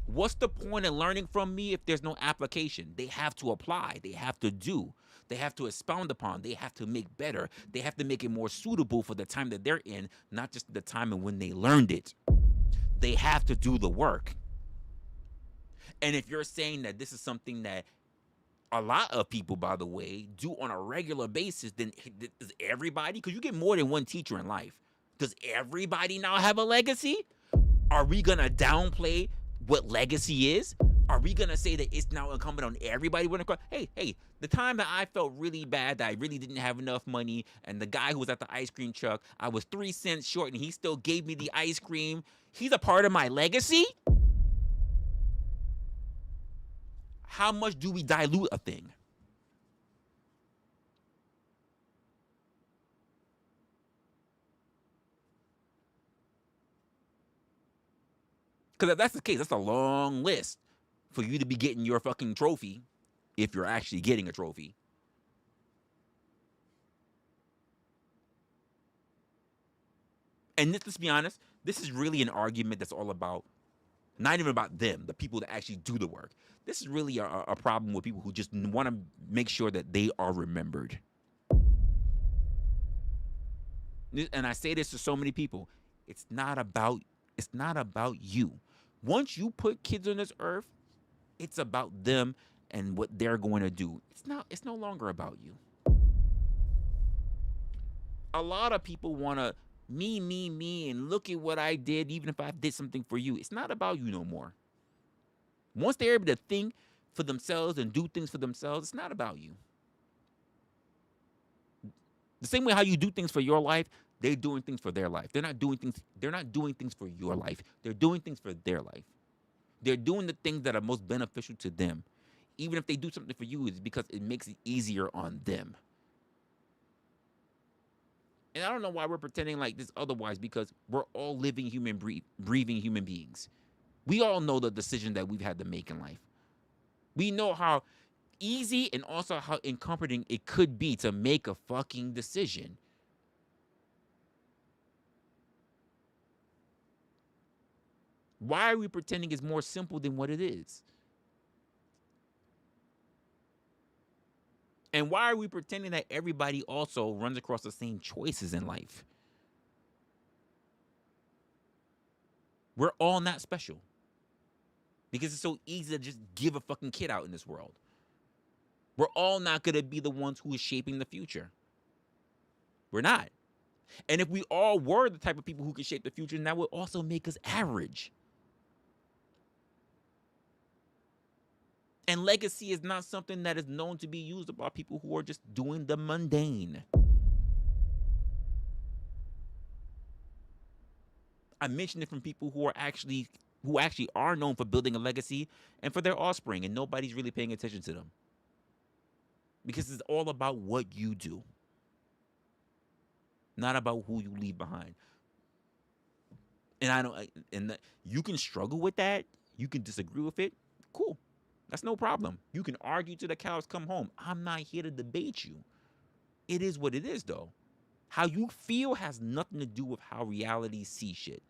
What's the point of learning from me if there's no application? They have to apply. They have to do. They have to expound upon. They have to make better. They have to make it more suitable for the time that they're in, not just the time and when they learned it. They have to do the work. And if you're saying that this is something that a lot of people, by the way, do on a regular basis, then does everybody? Because you get more than one teacher in life. Does everybody now have a legacy? Are we going to downplay what legacy is? Are we going to say that it's now incumbent on everybody? Hey, the time that I felt really bad, that I really didn't have enough money, and the guy who was at the ice cream truck, I was 3 cents short, and he still gave me the ice cream. He's a part of my legacy? How much do we dilute a thing? Because if that's the case, that's a long list for you to be getting your fucking trophy, if you're actually getting a trophy. And let's be honest, this is really an argument that's all about, not even about them, the people that actually do the work. This is really a problem with people who just want to make sure that they are remembered. And I say this to so many people. It's not about you. Once you put kids on this earth, it's about them and what they're going to do. It's no longer about you. A lot of people want to me, and look at what I did, even if I did something for you. It's not about you no more. Once they're able to think for themselves and do things for themselves, it's not about you. The same way how you do things for your life, they're doing things for their life. They're not doing things for your life. They're doing things for their life. They're doing the things that are most beneficial to them. Even if they do something for you, it's because it makes it easier on them. And I don't know why we're pretending like this otherwise, because we're all living breathing human beings. We all know the decision that we've had to make in life. We know how easy and also how uncomforting it could be to make a fucking decision. Why are we pretending it's more simple than what it is? And why are we pretending that everybody also runs across the same choices in life? We're all not special. Because it's so easy to just give a fucking kid out in this world. We're all not going to be the ones who is shaping the future. We're not. And if we all were the type of people who could shape the future, that would also make us average. And legacy is not something that is known to be used by people who are just doing the mundane. I mentioned it from people who actually are known for building a legacy and for their offspring, and nobody's really paying attention to them. Because it's all about what you do, not about who you leave behind. And you can struggle with that. You can disagree with it. Cool. That's no problem. You can argue till the cows come home. I'm not here to debate you. It is what it is, though. How you feel has nothing to do with how reality sees shit.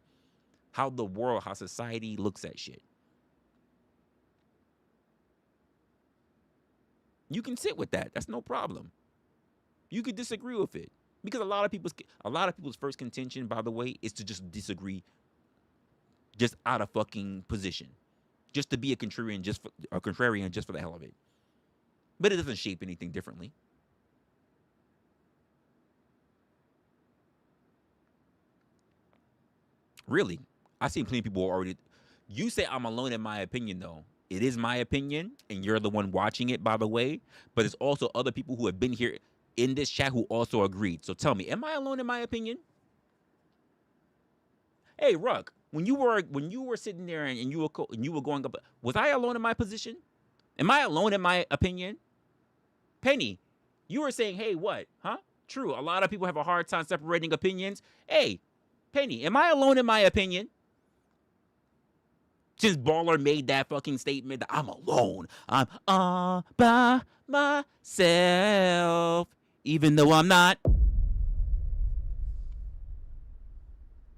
how the world, how society looks at shit. You can sit with that. That's no problem. You could disagree with it. Because a lot of people's first contention, by the way, is to just disagree just out of fucking position. Just to be a contrarian just for the hell of it. But it doesn't shape anything differently. Really, I've seen plenty of people already. You say I'm alone in my opinion, though. It is my opinion, and you're the one watching it, by the way. But it's also other people who have been here in this chat who also agreed. So tell me, am I alone in my opinion? Hey, Ruck, when you were sitting there and you were going up, was I alone in my position? Am I alone in my opinion? Penny, you were saying, hey, what? Huh? True. A lot of people have a hard time separating opinions. Hey, Penny, am I alone in my opinion? Since Baller made that fucking statement that I'm alone. I'm all by myself. Even though I'm not.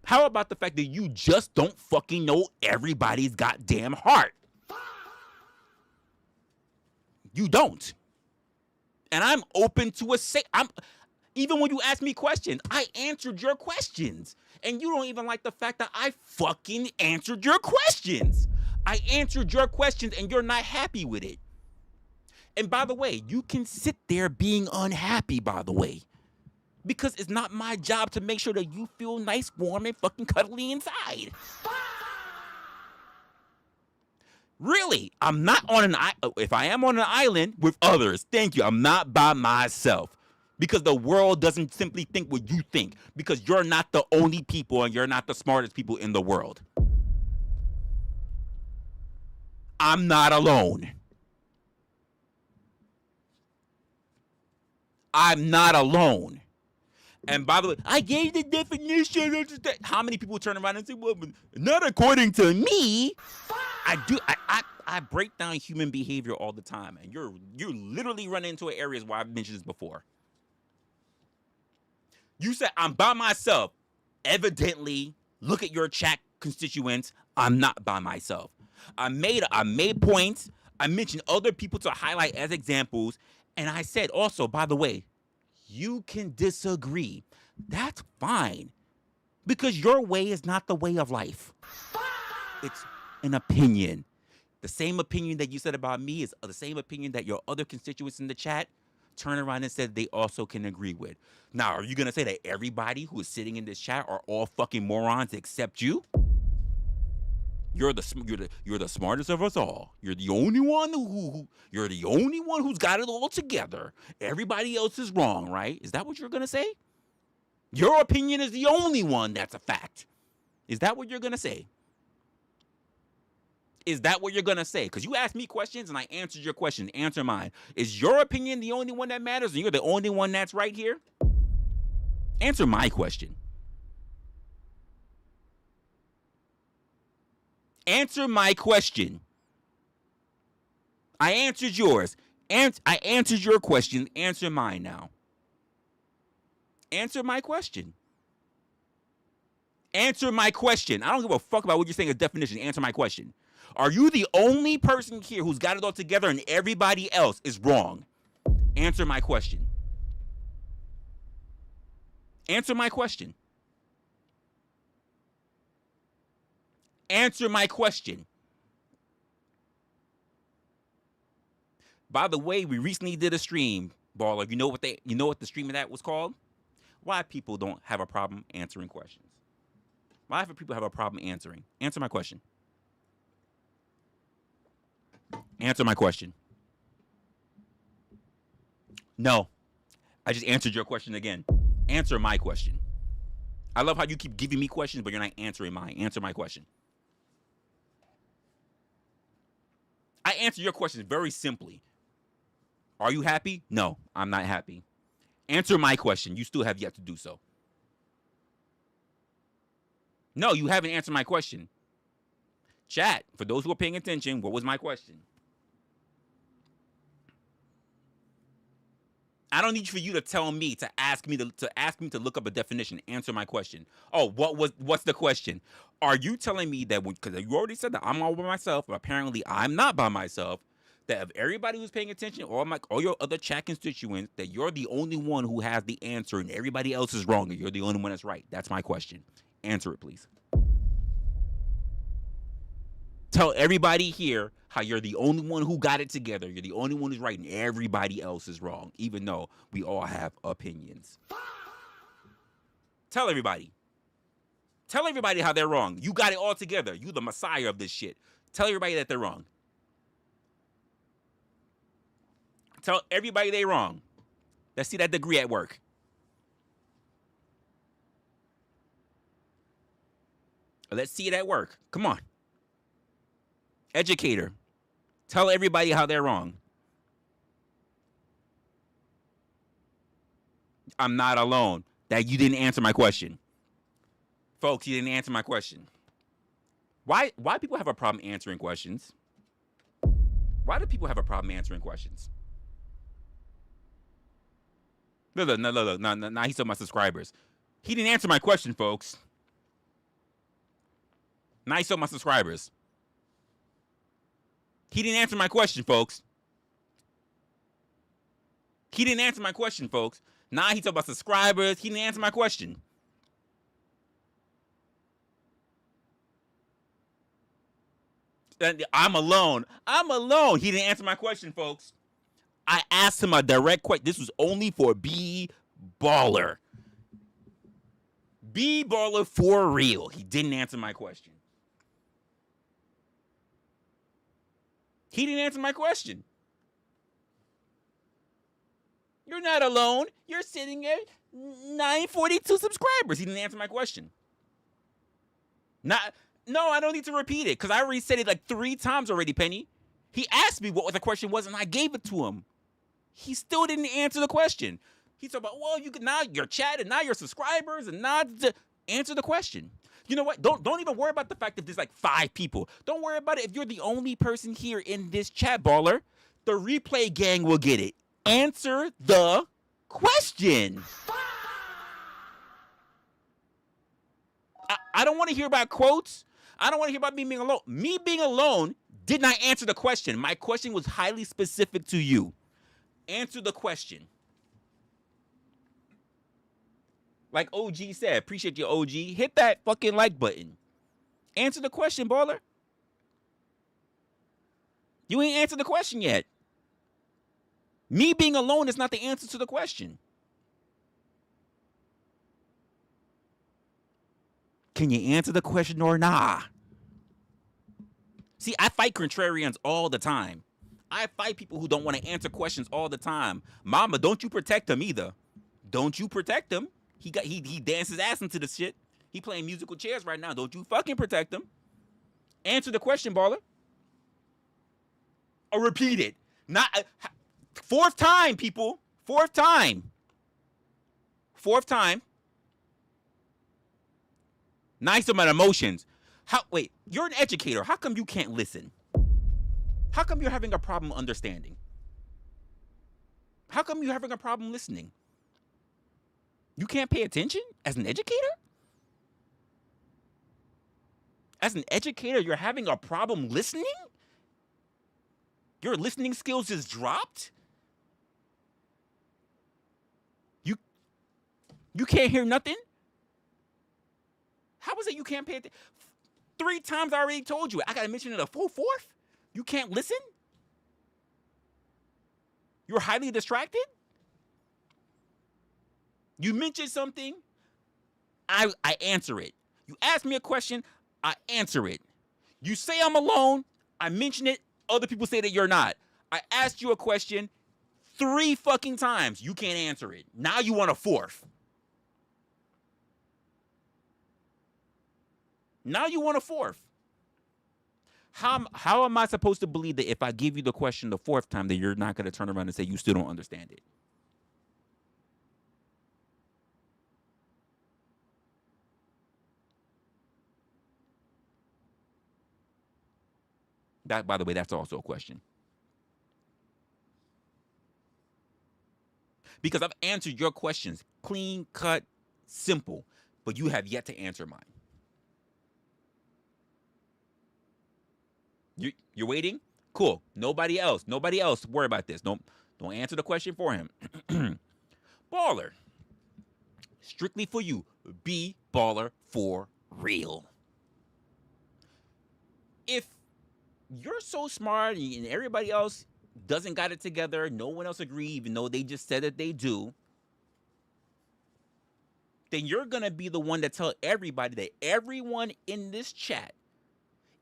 How about the fact that you just don't fucking know everybody's goddamn heart? You don't. And I'm open to even when you ask me questions, I answered your questions. And you don't even like the fact that I fucking answered your questions. I answered your questions and you're not happy with it. And by the way, you can sit there being unhappy, by the way. Because it's not my job to make sure that you feel nice, warm, and fucking cuddly inside. Really, I'm not on an island. If I am on an island with others, thank you. I'm not by myself. Because the world doesn't simply think what you think. Because you're not the only people and you're not the smartest people in the world. I'm not alone. I'm not alone. And by the way, I gave the definition. How many people turn around and say, well, not according to me? I break down human behavior all the time. And you're literally running into areas where I've mentioned this before. You said, I'm by myself. Evidently, look at your chat constituents. I'm not by myself. I made points. I mentioned other people to highlight as examples. And I said also, by the way, you can disagree. That's fine. Because your way is not the way of life. It's an opinion. The same opinion that you said about me is the same opinion that your other constituents in the chat turn around and said they also can agree with. Now, are you going to say that everybody who is sitting in this chat are all fucking morons except you? You're the smartest of us all. You're the only one who's got it all together. Everybody else is wrong, right? Is that what you're going to say? Your opinion is the only one that's a fact. Is that what you're going to say? Is that what you're going to say? Because you asked me questions and I answered your question. Answer mine. Is your opinion the only one that matters and you're the only one that's right here? Answer my question. Answer my question. I answered yours. I answered your question. Answer mine now. Answer my question. Answer my question. I don't give a fuck about what you're saying as definition. Answer my question. Are you the only person here who's got it all together and everybody else is wrong? Answer my question. Answer my question. Answer my question. By the way, we recently did a stream, Baller. You know what the stream of that was called? Why people don't have a problem answering questions. Why do people have a problem answering? Answer my question. Answer my question. No. I just answered your question again. Answer my question. I love how you keep giving me questions, but you're not answering mine. Answer my question. I answer your question very simply. Are you happy? No, I'm not happy. Answer my question. You still have yet to do so. No, you haven't answered my question. Chat, for those who are paying attention, what was my question? I don't need for you to tell me to ask me to look up a definition, answer my question. Oh, what's the question? Are you telling me that because you already said that I'm all by myself, but apparently I'm not by myself, that if everybody who's paying attention, all your other chat constituents, that you're the only one who has the answer and everybody else is wrong and you're the only one that's right? That's my question. Answer it, please. Tell everybody here how you're the only one who got it together. You're the only one who's right and everybody else is wrong, even though we all have opinions. Tell everybody. Tell everybody how they're wrong. You got it all together. You the messiah of this shit. Tell everybody that they're wrong. Tell everybody they're wrong. Let's see that degree at work. Let's see it at work. Come on. Educator. Tell everybody how they're wrong. I'm not alone. That you didn't answer my question. Folks, you didn't answer my question. Why people have a problem answering questions? Why do people have a problem answering questions? Look. Now he's talking about subscribers. He didn't answer my question, folks. Now he's talking about subscribers. He didn't answer my question, folks. He didn't answer my question, folks. Now he's talking about subscribers. He didn't answer my question. I'm alone. I'm alone. He didn't answer my question, folks. I asked him a direct question. This was only for B Baller. B Baller for real. He didn't answer my question. He didn't answer my question. You're not alone. You're sitting at 942 subscribers. He didn't answer my question. No, I don't need to repeat it because I already said it like 3 times already, Penny. He asked me what the question was and I gave it to him. He still didn't answer the question. He's talking about, well, you can now your chat and now your subscribers and now answer the question. You know what? Don't even worry about the fact that there's like 5 people. Don't worry about it if you're the only person here in this chat, Baller. The replay gang will get it. Answer the question. I don't want to hear about quotes. I don't want to hear about me being alone. Me being alone did not answer the question. My question was highly specific to you. Answer the question. Like OG said, appreciate you, OG. Hit that fucking like button. Answer the question, Baller. You ain't answered the question yet. Me being alone is not the answer to the question. Can you answer the question or nah? See, I fight contrarians all the time. I fight people who don't want to answer questions all the time. Mama, don't you protect him either. Don't you protect him. He danced his ass into this shit. He playing musical chairs right now. Don't you fucking protect him. Answer the question, Baller. Or repeat it. Not 4th time, people. 4th time. 4th time. Nice amount of emotions. Wait, you're an educator. How come you can't listen? How come you're having a problem understanding? How come you're having a problem listening? You can't pay attention as an educator? As an educator, you're having a problem listening? Your listening skills just dropped? You can't hear nothing? How is it you can't pay attention? 3 times I already told you. I got to mention it a full 4th? You can't listen? You're highly distracted? You mention something, I answer it. You ask me a question, I answer it. You say I'm alone, I mention it, other people say that you're not. I asked you a question 3 fucking times. You can't answer it. Now you want a 4th. Now you want a 4th. How am I supposed to believe that if I give you the question the 4th time that you're not going to turn around and say you still don't understand it? That, by the way, that's also a question. Because I've answered your questions, clean, cut, simple, but you have yet to answer mine. You're waiting? Cool. Nobody else. Worry about this. Don't answer the question for him. Baller. Strictly for you. Be baller for real. If you're so smart and everybody else doesn't got it together, no one else agree, even though they just said that they do, then you're going to be the one that tell everybody that everyone in this chat,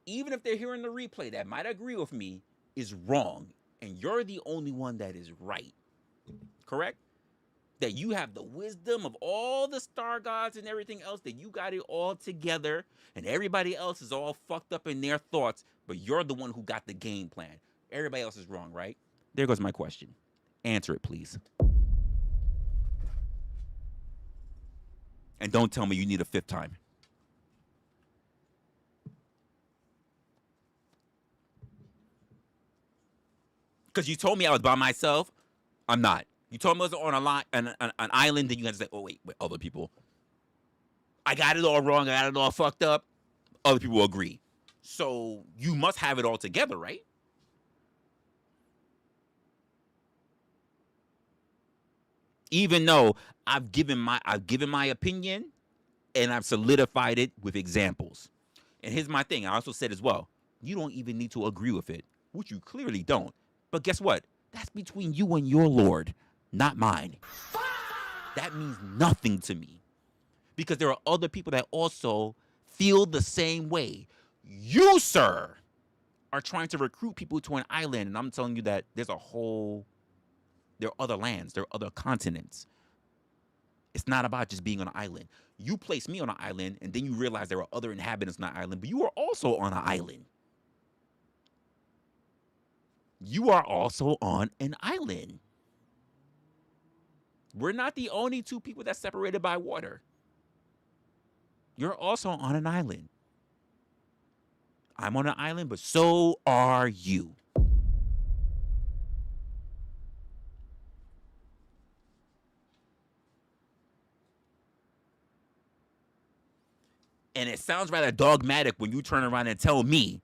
even if they're hearing the replay that might agree with me, is wrong. And you're the only one that is right. Correct? That you have the wisdom of all the star gods and everything else, that you got it all together, and everybody else is all fucked up in their thoughts, but you're the one who got the game plan. Everybody else is wrong, right? There goes my question. Answer it, please. And don't tell me you need a fifth time. Because you told me I was by myself. I'm not. You told me I was on an island, then you had to say, oh, wait, other people. I got it all wrong. I got it all fucked up. Other people agree. So you must have it all together, right? Even though I've given my opinion and I've solidified it with examples. And here's my thing. I also said as well, you don't even need to agree with it, which you clearly don't. But guess what? That's between you and your Lord, not mine. That means nothing to me. Because there are other people that also feel the same way. You, sir, are trying to recruit people to an island, and I'm telling you that there are other lands, there are other continents. It's not about just being on an island. You place me on an island, and then you realize there are other inhabitants on the island, but you are also on an island. You are also on an island. We're not the only two people that's separated by water. You're also on an island. I'm on an island, but so are you. And it sounds rather dogmatic when you turn around and tell me,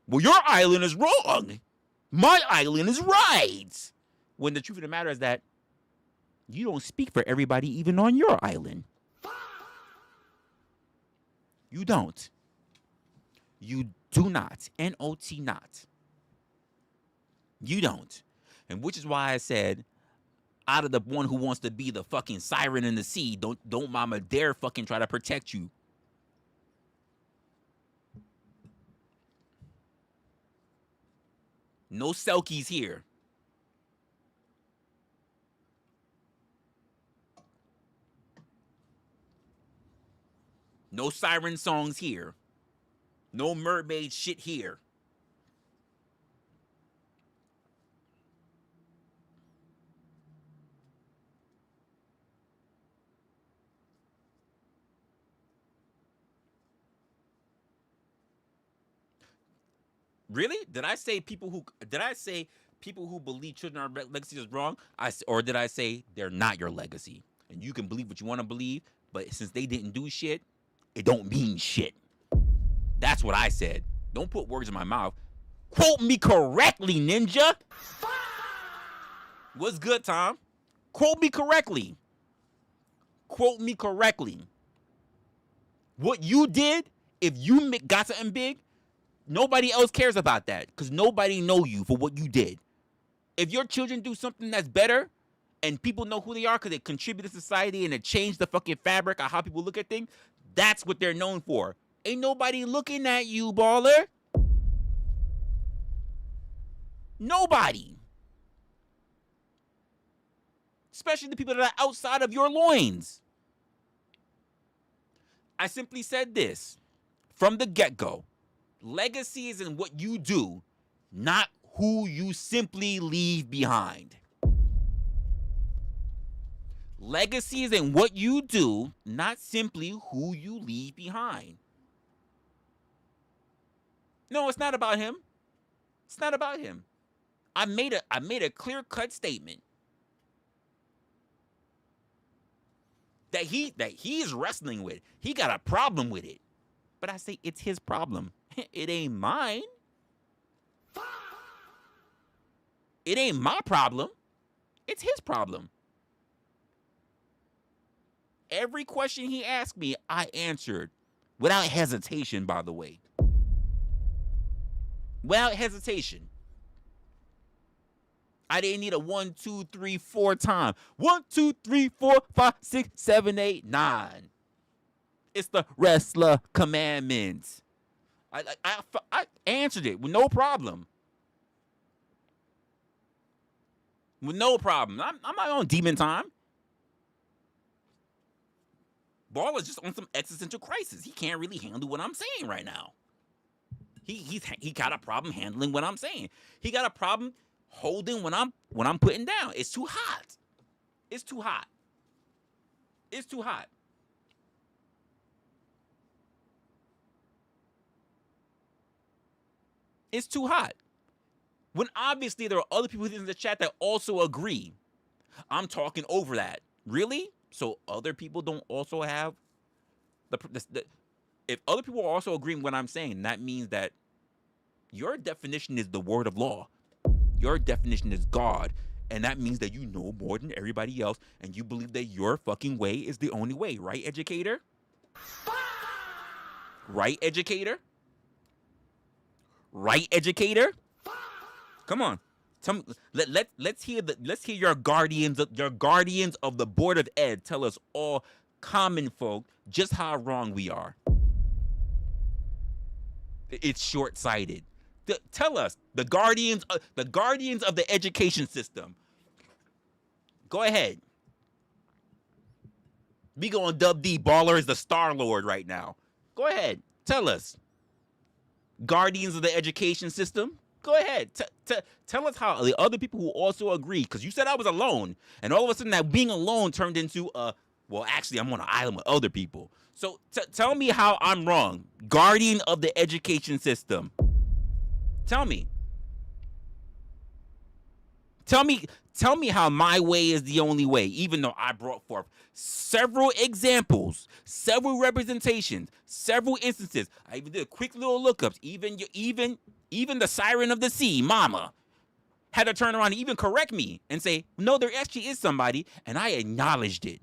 well, your island is wrong. My island is right. When the truth of the matter is that you don't speak for everybody even on your island. You don't. You do not. N-O-T not. You don't. And which is why I said, out of the one who wants to be the fucking siren in the sea, don't mama dare fucking try to protect you. No selkies here. No siren songs here. No mermaid shit here. Really? Did I say people who believe children are legacy is wrong? Or did I say they're not your legacy? And you can believe what you want to believe, but since they didn't do shit, it don't mean shit. That's what I said. Don't put words in my mouth. Quote me correctly, ninja. What's good, Tom? Quote me correctly. Quote me correctly. What you did, if you got something big, nobody else cares about that because nobody know you for what you did. If your children do something that's better and people know who they are because they contribute to society and it changed the fucking fabric of how people look at things, that's what they're known for. Ain't nobody looking at you, baller. Nobody. Especially the people that are outside of your loins. I simply said this from the get-go. Legacy is in what you do, not who you simply leave behind. Legacy is in what you do, not simply who you leave behind. No, it's not about him. It's not about him. I made a clear-cut statement. that he's wrestling with. He got a problem with it. But I say it's his problem. It ain't mine. It ain't my problem. It's his problem. Every question he asked me, I answered without hesitation, by the way. Without hesitation. I didn't need a 1, 2, 3, 4 time. 1, 2, 3, 4, 5, 6, 7, 8, 9. It's the wrestler commandments. I answered it with no problem. With no problem. I'm not on demon time. Baller's just on some existential crisis. He can't really handle what I'm saying right now. He got a problem handling what I'm saying. He got a problem holding when I'm putting down. It's too hot. It's too hot. It's too hot. It's too hot. When obviously there are other people in the chat that also agree. I'm talking over that. Really? So other people don't also have the if other people are also agreeing with what I'm saying, that means that your definition is the word of law. Your definition is God. And that means that you know more than everybody else and you believe that your fucking way is the only way. Right, educator? Right, educator? Right, educator? Come on. Let's hear your guardians of the board of ed tell us all common folk just how wrong we are. It's short-sighted. Tell us the guardians of the education system. Go ahead. We gonna dub D Baller as the Star Lord right now. Go ahead. Tell us. Guardians of the education system. Go ahead. Tell us how the other people who also agree, because you said I was alone, and all of a sudden that being alone turned into well, actually, I'm on an island with other people. So tell me how I'm wrong. Guardian of the education system. Tell me. Tell me how my way is the only way, even though I brought forth several examples, several representations, several instances. I even did quick little lookups. Even the siren of the sea, mama, had to turn around and even correct me and say, no, there actually is somebody, and I acknowledged it.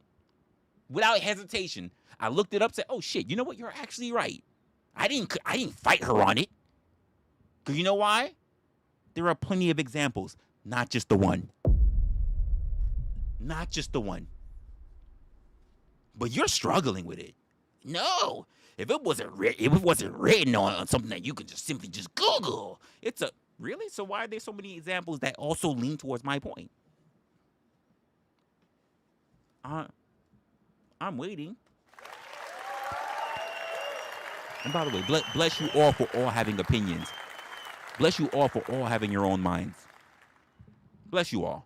Without hesitation. I looked it up, said, oh shit, you know what? You're actually right. I didn't fight her on it. Because you know why? There are plenty of examples, not just the one. Not just the one. But you're struggling with it. No. If it wasn't written on something that you could just simply just Google, really? So why are there so many examples that also lean towards my point? I'm waiting. And by the way, bless you all for all having opinions. Bless you all for all having your own minds. Bless you all.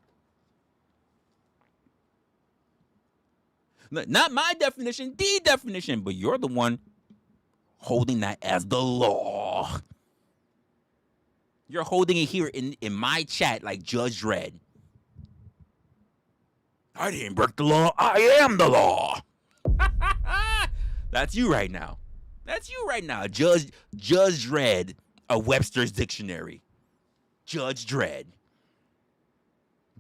Not my definition, the definition, but you're the one holding that as the law. You're holding it here in my chat like Judge Dredd. I didn't break the law. I am the law. That's you right now. That's you right now. Judge Dredd, a Webster's dictionary. Judge Dredd.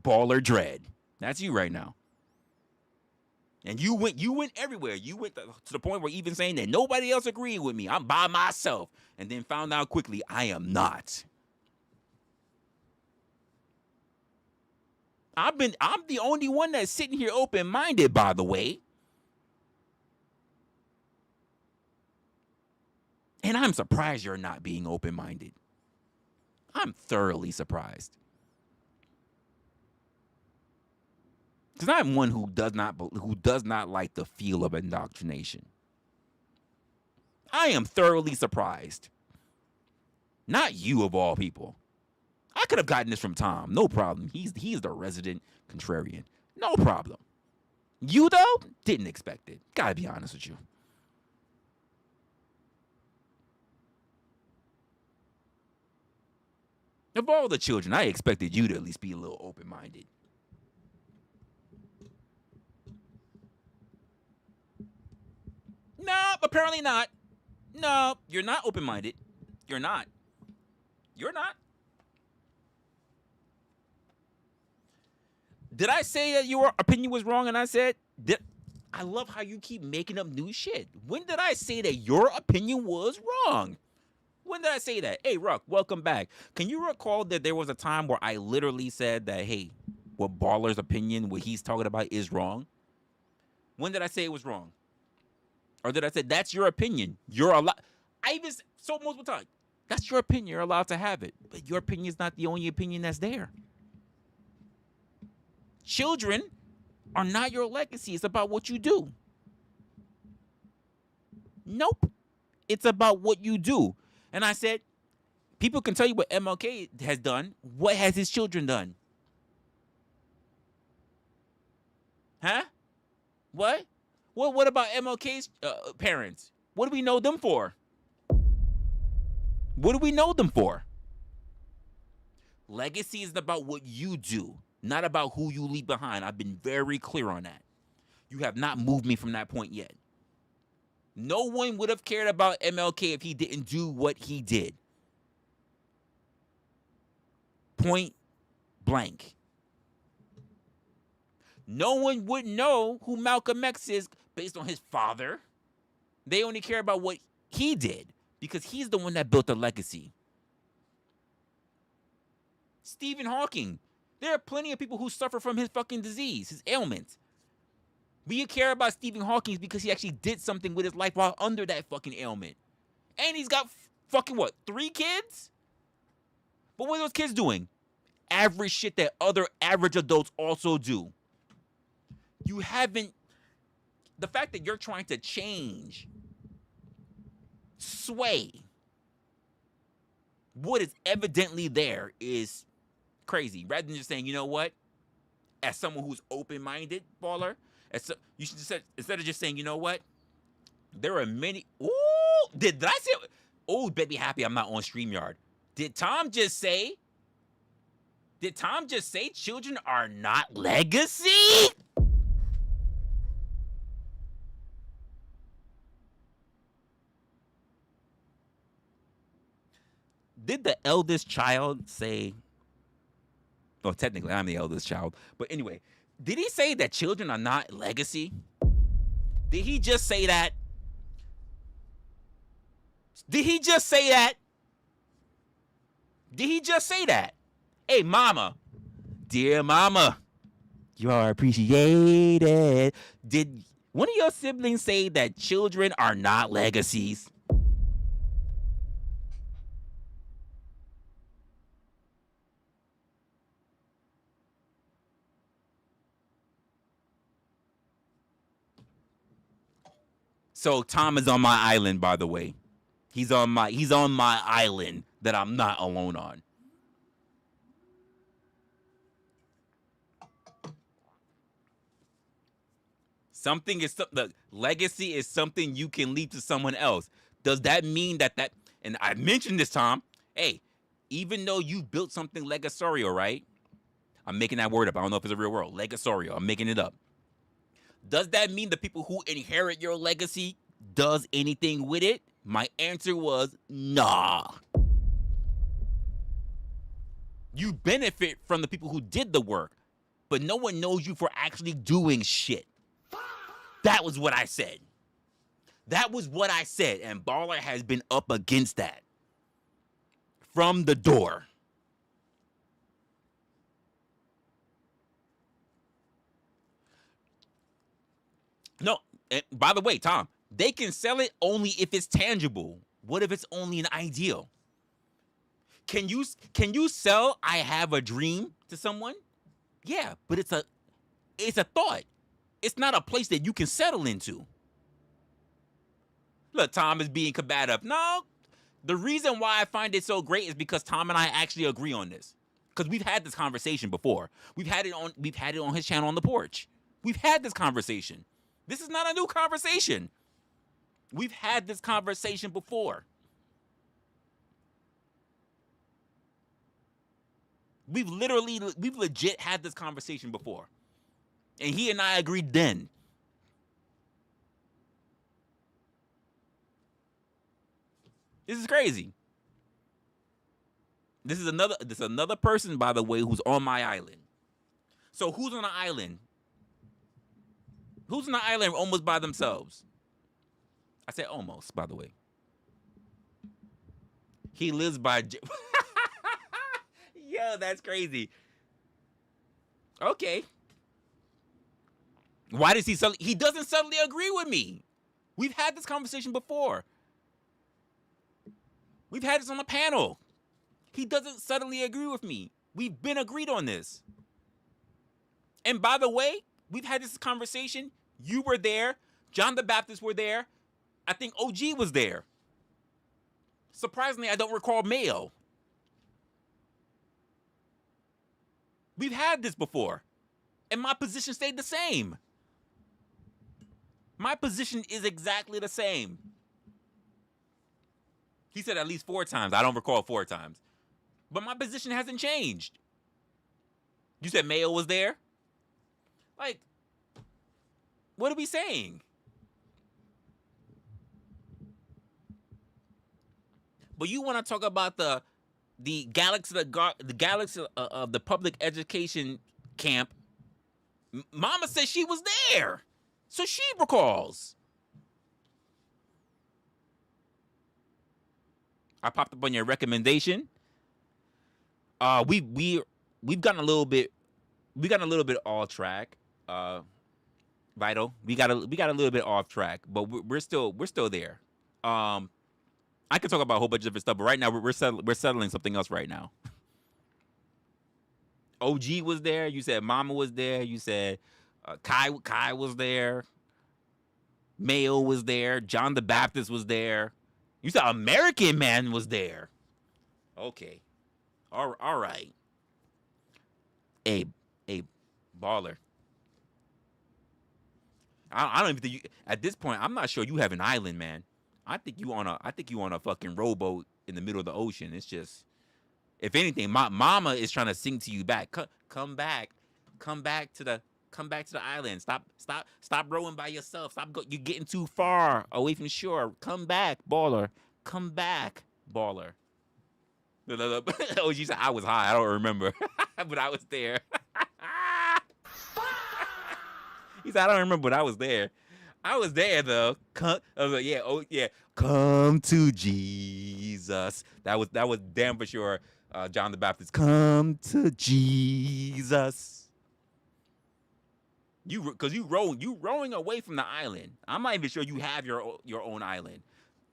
Baller Dredd. That's you right now. And you went everywhere. You went to the point where even saying that nobody else agreed with me. I'm by myself. And then found out quickly I am not. I'm the only one that's sitting here open-minded, by the way. And I'm surprised you're not being open-minded. I'm thoroughly surprised. Because I'm one who does not like the feel of indoctrination. I am thoroughly surprised. Not you of all people. I could have gotten this from Tom. No problem. He's the resident contrarian. No problem. You, though, didn't expect it. Gotta be honest with you. Of all the children, I expected you to at least be a little open-minded. No, apparently not. No, you're not open-minded. You're not. You're not. Did I say that your opinion was wrong? And I said, I love how you keep making up new shit. When did I say that your opinion was wrong? When did I say that? Hey, Ruck, welcome back. Can you recall that there was a time where I literally said that, hey, what Baller's opinion, what he's talking about is wrong? When did I say it was wrong? Or did I say, that's your opinion? You're allowed. I even so multiple times. That's your opinion. You're allowed to have it. But your opinion is not the only opinion that's there. Children are not your legacy. It's about what you do. Nope. It's about what you do. And I said, people can tell you what MLK has done. What has his children done? Huh? What? What about MLK's parents? What do we know them for? What do we know them for? Legacy is about what you do, not about who you leave behind. I've been very clear on that. You have not moved me from that point yet. No one would have cared about MLK if he didn't do what he did. Point blank. No one would know who Malcolm X is based on his father. They only care about what he did because he's the one that built the legacy. Stephen Hawking. There are plenty of people who suffer from his fucking disease, his ailment. We care about Stephen Hawking because he actually did something with his life while under that fucking ailment. And he's got fucking what, 3 kids? But what are those kids doing? Average shit that other average adults also do. You haven't, the fact that you're trying to change, sway what is evidently there is crazy. Rather than just saying, you know what? As someone who's open-minded, Baller, you should just say, instead of just saying, you know what? There are many. Ooh, did I say? Oh, baby, happy I'm not on StreamYard. Did Tom just say children are not legacy? Did the eldest child say? Well, technically, I'm the eldest child. But anyway, did he say that children are not legacy? Did he just say that? Did he just say that? Did he just say that? Hey, mama. Dear mama, you are appreciated. Did one of your siblings say that children are not legacies? So Tom is on my island, by the way. He's on my island that I'm not alone on. The legacy is something you can leave to someone else. Does that mean that and I mentioned this, Tom, hey, even though you built something legatorial, right? I'm making that word up. I don't know if it's a real word. Legatorial. I'm making it up. Does that mean the people who inherit your legacy does anything with it? My answer was nah. You benefit from the people who did the work, but no one knows you for actually doing shit. That was what I said. That was what I said, and Baller has been up against that from the door. No, by the way, Tom, they can sell it only if it's tangible. What if it's only an ideal? Can you sell I have a dream to someone? Yeah, but it's a thought. It's not a place that you can settle into. Look, Tom is being combative. No, the reason why I find it so great is because Tom and I actually agree on this. Because we've had this conversation before. We've had it on his channel on the porch. We've had this conversation. This is not a new conversation. We've had this conversation before. We've legit had this conversation before. And he and I agreed then. This is crazy. This is another person, by the way, who's on my island. So who's on the island? Who's on the island almost by themselves? I said almost, by the way. He lives by... Yo, that's crazy. Okay. Why does he suddenly... He doesn't suddenly agree with me. We've had this conversation before. We've had this on the panel. He doesn't suddenly agree with me. We've been agreed on this. And by the way, we've had this conversation. You were there. John the Baptist were there. I think OG was there. Surprisingly, I don't recall Mayo. We've had this before. And my position stayed the same. My position is exactly the same. He said at least 4 times. I don't recall 4 times. But my position hasn't changed. You said Mayo was there? Like, what are we saying? But you want to talk about the galaxy of the public education camp. Mama said she was there. So she recalls. I popped up on your recommendation. We've gotten a little bit off track. Vital. We got a little bit off track, but we're still there. I could talk about a whole bunch of different stuff, but right now we're settling something else right now. OG was there. You said Mama was there. You said Kai was there. Mayo was there. John the Baptist was there. You said American Man was there. Okay. All right. Hey, baller. I don't even think you, at this point, I'm not sure you have an island, man. I think you on a fucking rowboat in the middle of the ocean. It's just, if anything, my mama is trying to sing to you back. Come back to the island. Stop rowing by yourself. You're getting too far away from shore. Come back, baller. Come back, baller. Oh, she said I was high. I don't remember, but I was there. He said I don't remember, but I was there. I was there though. I was like, yeah. Come to Jesus. That was damn for sure. John the Baptist. Come to Jesus. Because you rowing away from the island. I'm not even sure you have your own island.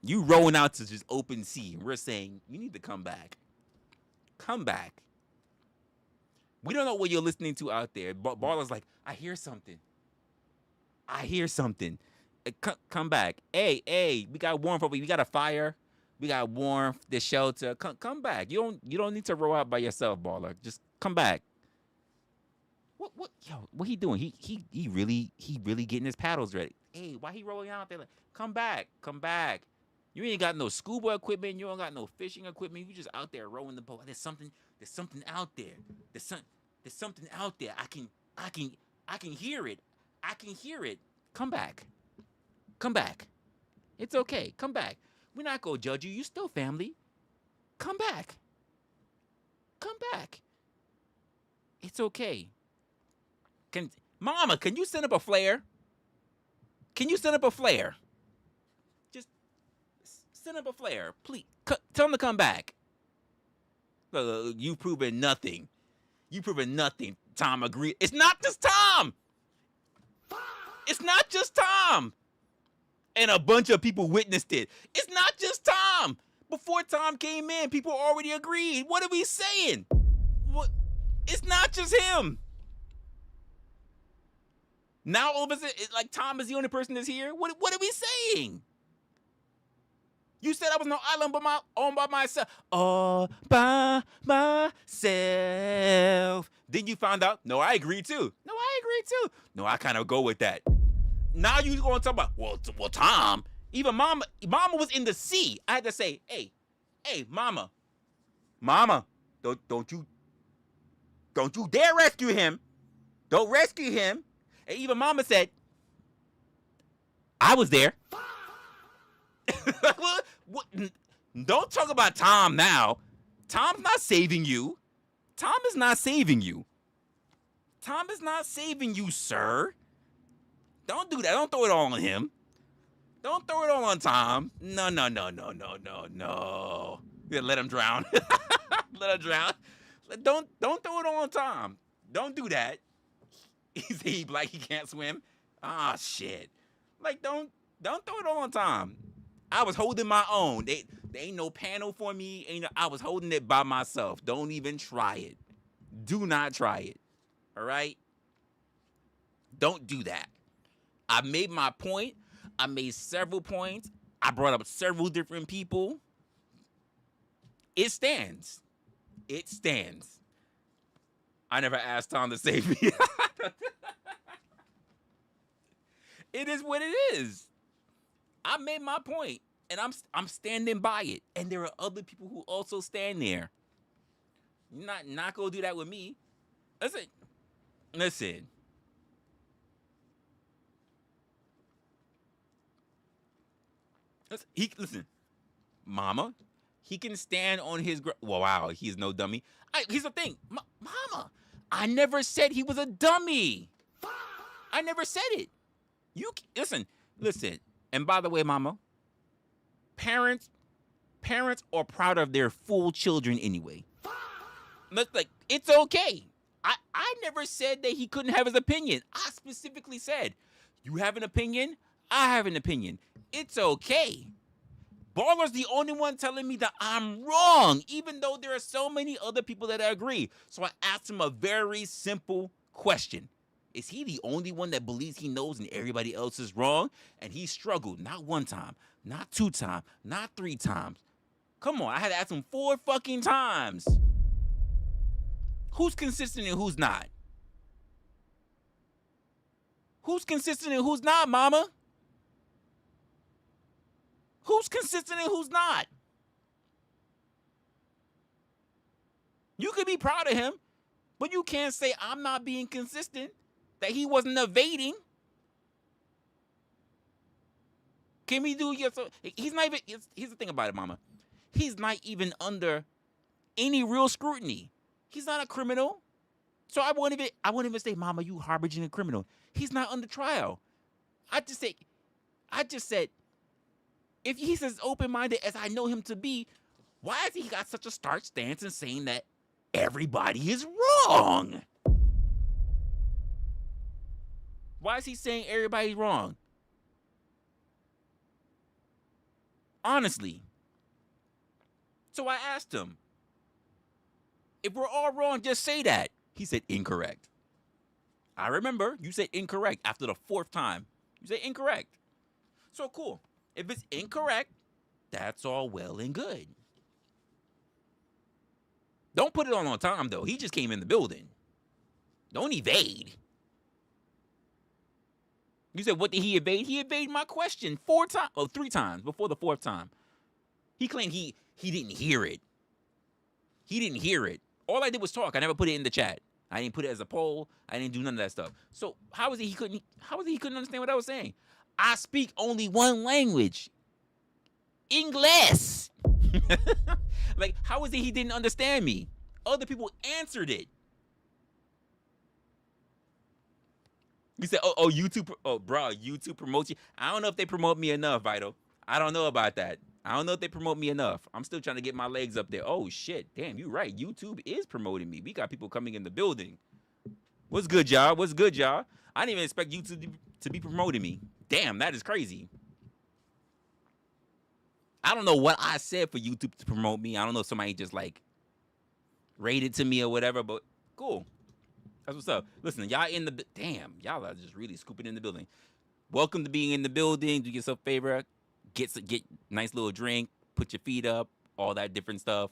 You rowing out to just open sea. We're saying you need to come back. Come back. We don't know what you're listening to out there. But Baller's like, I hear something. Come back. Hey, we got warmth over. We got a fire. We got warmth. The shelter. Come back. You don't need to row out by yourself, Baller. Just come back. What he doing? He really getting his paddles ready. Hey, why he rolling out there? Like, come back. You ain't got no scuba equipment. You don't got no fishing equipment. You just out there rowing the boat. There's something out there. There's something out there. I can hear it. Come back. It's okay. Come back. We're not gonna judge you. You still family. Come back. It's okay. Mama, can you send up a flare? Just send up a flare, please. Tell him to come back. You've proven nothing. Tom agreed. It's not just Tom. And a bunch of people witnessed it. It's not just Tom. Before Tom came in, people already agreed. What are we saying? It's not just him. Now all of a sudden, like Tom is the only person that's here. What are we saying? You said I was no island all by myself. All by myself. Then you found out, no, I agree too. No, I kind of go with that. Now you going to talk about, well, Tom, even Mama was in the sea. I had to say, hey, Mama, don't you dare rescue him. Don't rescue him. And even Mama said, I was there. What? Don't talk about Tom now. Tom's not saving you. Tom is not saving you. Tom is not saving you, sir. Don't do that. Don't throw it all on him. Don't throw it all on Tom. No. Yeah, let him drown. Let him drown. Don't throw it all on Tom. Don't do that. He like he can't swim. Ah, shit. Like don't throw it all on Tom. I was holding my own. There ain't no panel for me. I was holding it by myself. Don't even try it. Do not try it. All right? Don't do that. I made my point. I made several points. I brought up several different people. It stands. It stands. I never asked Tom to save me. It is what it is. I made my point, and I'm standing by it. And there are other people who also stand there. You're not gonna do that with me. Listen. Listen, Mama. He can stand on his. Wow, he's no dummy. Here's the thing, Mama. I never said he was a dummy. I never said it. You listen. And by the way, Mama, parents are proud of their full children anyway. Like, it's okay. I never said that he couldn't have his opinion. I specifically said, you have an opinion, I have an opinion. It's okay. Baller's the only one telling me that I'm wrong, even though there are so many other people that agree. So I asked him a very simple question. Is he the only one that believes he knows and everybody else is wrong? And he struggled not one time, not two times, not three times. Come on, I had to ask him 4 fucking times. Who's consistent and who's not? Who's consistent and who's not, Mama? Who's consistent and who's not? You could be proud of him, but you can't say I'm not being consistent, that he wasn't evading. Can we do your... He's not even... Here's the thing about it, Mama. He's not even under any real scrutiny. He's not a criminal. So I won't even say, Mama, you harboring a criminal. He's not under trial. I just said, if he's as open-minded as I know him to be, why has he got such a stark stance in saying that everybody is wrong? Why is he saying everybody's wrong? Honestly. So I asked him, if we're all wrong, just say that. He said incorrect. I remember you said incorrect after the 4th time. You said incorrect. So cool. If it's incorrect, that's all well and good. Don't put it on Tom, though. He just came in the building. Don't evade. You said, what did he evade? He evaded my question 3 times before the 4th time. He claimed he didn't hear it. He didn't hear it. All I did was talk. I never put it in the chat. I didn't put it as a poll. I didn't do none of that stuff. So how is it he couldn't understand what I was saying? I speak only one language. English. Like, how is it he didn't understand me? Other people answered it. You said, YouTube, bro, YouTube promotes you. I don't know if they promote me enough, Vital. I don't know about that. I don't know if they promote me enough. I'm still trying to get my legs up there. Oh, shit. Damn, you're right. YouTube is promoting me. We got people coming in the building. What's good, y'all? What's good, y'all? I didn't even expect YouTube to be promoting me. Damn, that is crazy. I don't know what I said for YouTube to promote me. I don't know if somebody just, like, rated to me or whatever, but cool. That's what's up. Listen, y'all in the... Damn, y'all are just really scooping in the building. Welcome to being in the building. Do yourself a favor. Get nice little drink. Put your feet up. All that different stuff.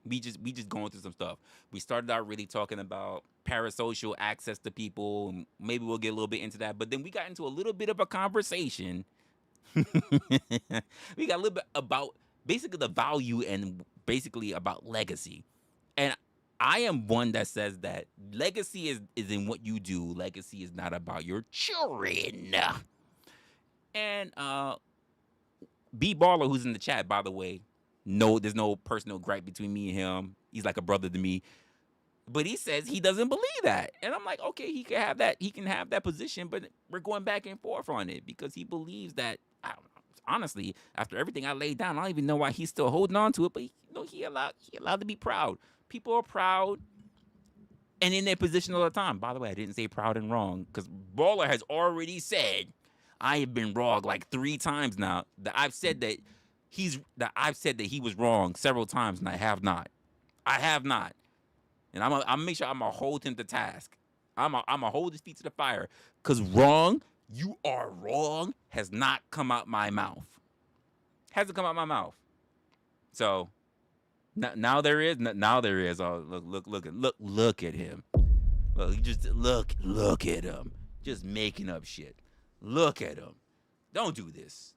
We just going through some stuff. We started out really talking about parasocial access to people. Maybe we'll get a little bit into that. But then we got into a little bit of a conversation. We got a little bit about basically the value and basically about legacy. And I am one that says that legacy is in what you do. Legacy is not about your children. And B Baller, who's in the chat, by the way, No, there's no personal gripe between me and him. He's like a brother to me. But he says he doesn't believe that. And I'm like, okay, he can have that. He can have that position, but we're going back and forth on it because he believes that. I don't know, honestly, after everything I laid down, I don't even know why he's still holding on to it. But he allowed to be proud. People are proud and in their position all the time. By the way, I didn't say proud and wrong because Baller has already said I have been wrong like 3 times now. That I've said that he was wrong several times, and I have not. I have not. And I'm gonna make sure I'm gonna hold him to task. I'm gonna hold his feet to the fire. Cause wrong, you are wrong, has not come out my mouth. Hasn't come out my mouth. So now there is. Oh, look at him. Look at him. Just making up shit. Look at him. Don't do this.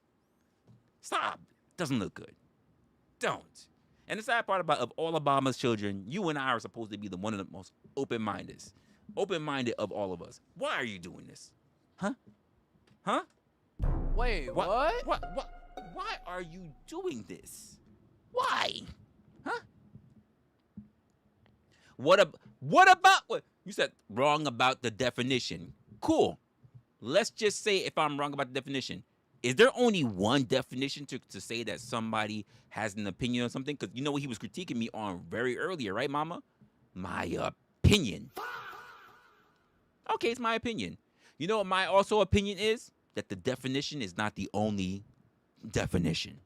Stop. Doesn't look good. Don't. And the sad part of all Obama's children, you and I are supposed to be one of the most open-minded of all of us. Why are you doing this? Huh? Wait, what? Why are you doing this? Why? Huh? What about what? You said wrong about the definition. Cool. Let's just say if I'm wrong about the definition. Is there only one definition to say that somebody has an opinion on something? Because you know what he was critiquing me on very earlier, right, Mama? My opinion. Okay, it's my opinion. You know what my also opinion is? That the definition is not the only definition.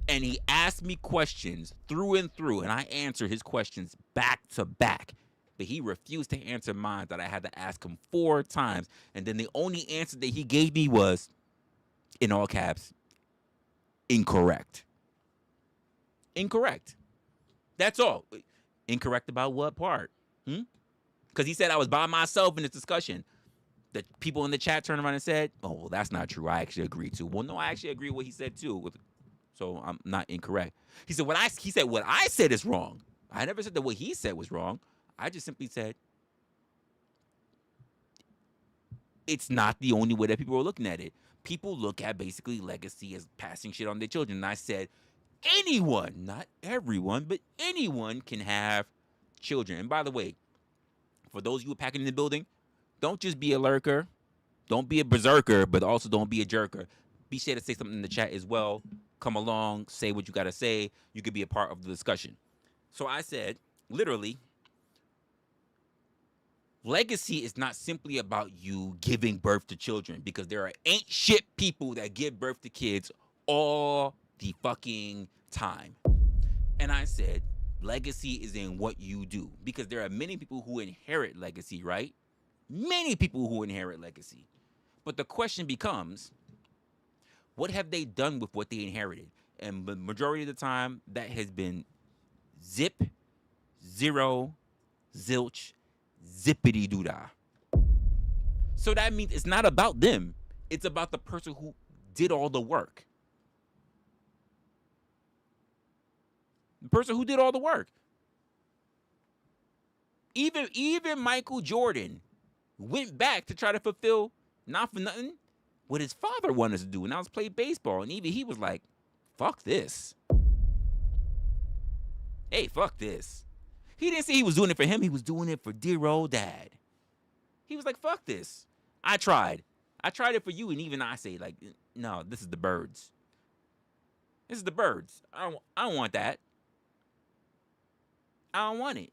And he asked me questions through and through, and I answered his questions back to back. But he refused to answer mine that I had to ask him 4 times. And then the only answer that he gave me was, in all caps, incorrect. Incorrect. That's all. Incorrect about what part? Because he said I was by myself in this discussion. The people in the chat turned around and said, oh, well, that's not true. I actually agree too. Well, no, I actually agree with what he said too. So I'm not incorrect. He said what I said is wrong. I never said that what he said was wrong. I just simply said it's not the only way that people are looking at it. People look at basically legacy as passing shit on their children. And I said anyone, not everyone, but anyone can have children. And by the way, for those of you who are packing in the building, don't just be a lurker. Don't be a berserker, but also don't be a jerker. Be sure to say something in the chat as well. Come along, say what you got to say. You could be a part of the discussion. So I said, literally, legacy is not simply about you giving birth to children, because there ain't shit people that give birth to kids all the fucking time. And I said, legacy is in what you do, because there are many people who inherit legacy, right? Many people who inherit legacy. But the question becomes, what have they done with what they inherited? And the majority of the time, that has been zip, zero, zilch, zippity doo dah. So that means it's not about them. It's about the person who did all the work. The person who did all the work. Even Michael Jordan went back to try to fulfill, not for nothing, what his father wanted to do, and that was play baseball. And even he was like, fuck this. Hey, fuck this. He didn't say he was doing it for him. He was doing it for dear old dad. He was like, fuck this. I tried it for you. And even I say, like, no, this is the birds. This is the birds. I don't want that. I don't want it.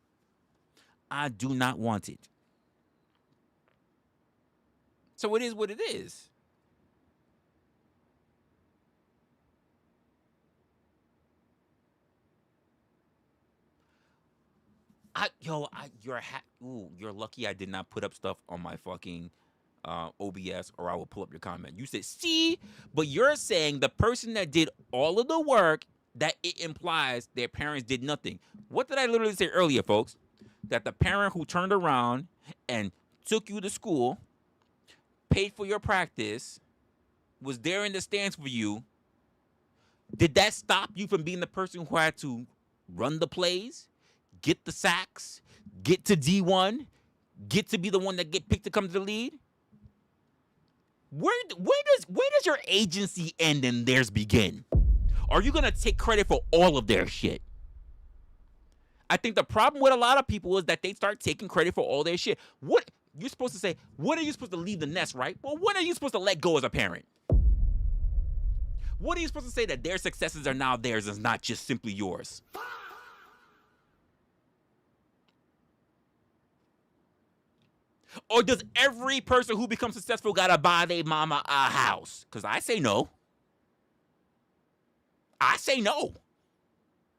I do not want it. So it is what it is. You're lucky I did not put up stuff on my fucking OBS, or I will pull up your comment. You said, see, but you're saying the person that did all of the work, that it implies their parents did nothing. What did I literally say earlier, folks? That the parent who turned around and took you to school, paid for your practice, was there in the stands for you, did that stop you from being the person who had to run the plays, get the sacks, get to D1, get to be the one that get picked to come to the lead? Where does your agency end and theirs begin? Or are you going to take credit for all of their shit? I think the problem with a lot of people is that they start taking credit for all their shit. What you're supposed to say, when are you supposed to leave the nest, right? Well, when are you supposed to let go as a parent? What are you supposed to say that their successes are now theirs and not just simply yours? Or does every person who becomes successful gotta buy their mama a house? Because I say no. I say no.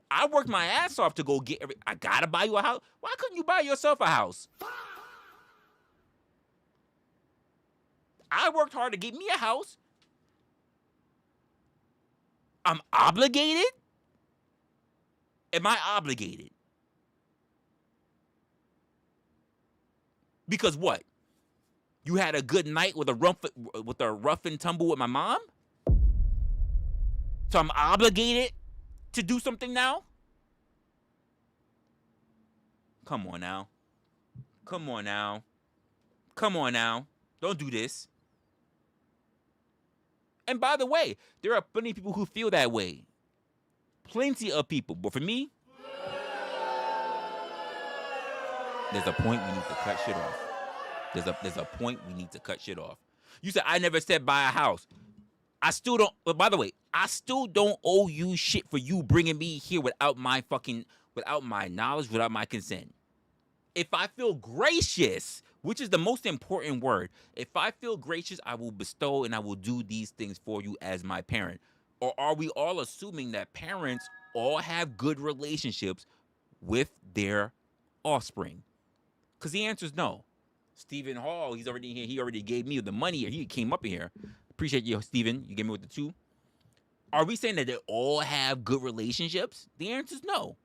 I worked my ass off to go get I gotta buy you a house. Why couldn't you buy yourself a house? I worked hard to get me a house. I'm obligated? Am I obligated? Because what? You had a good night with a rough and tumble with my mom? So I'm obligated to do something now? Come on now. Come on now. Come on now. Don't do this. And by the way, there are plenty of people who feel that way. Plenty of people. But for me, there's a point we need to cut shit off. There's a point we need to cut shit off. You said I never said buy a house. I still don't. But by the way, I still don't owe you shit for you bringing me here without my knowledge, without my consent. If I feel gracious, which is the most important word, if I feel gracious, I will bestow and I will do these things for you as my parent. Or are we all assuming that parents all have good relationships with their offspring? Because the answer is no. Stephen Hall, he's already here. He already gave me the money here. He came up in here. Appreciate you, Stephen. You gave me with the 2. Are we saying that they all have good relationships? The answer is no.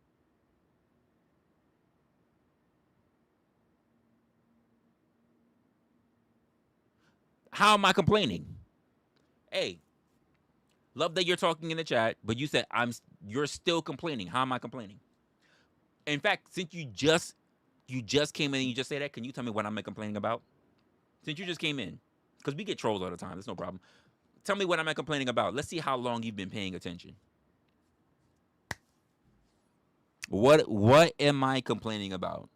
How am I complaining? Hey, love that you're talking in the chat, but you said you're still complaining. How am I complaining? In fact, since you just came in and you just said that, can you tell me what I'm complaining about? Since you just came in, because we get trolls all the time. That's no problem. Tell me what I'm complaining about. Let's see how long you've been paying attention. What am I complaining about?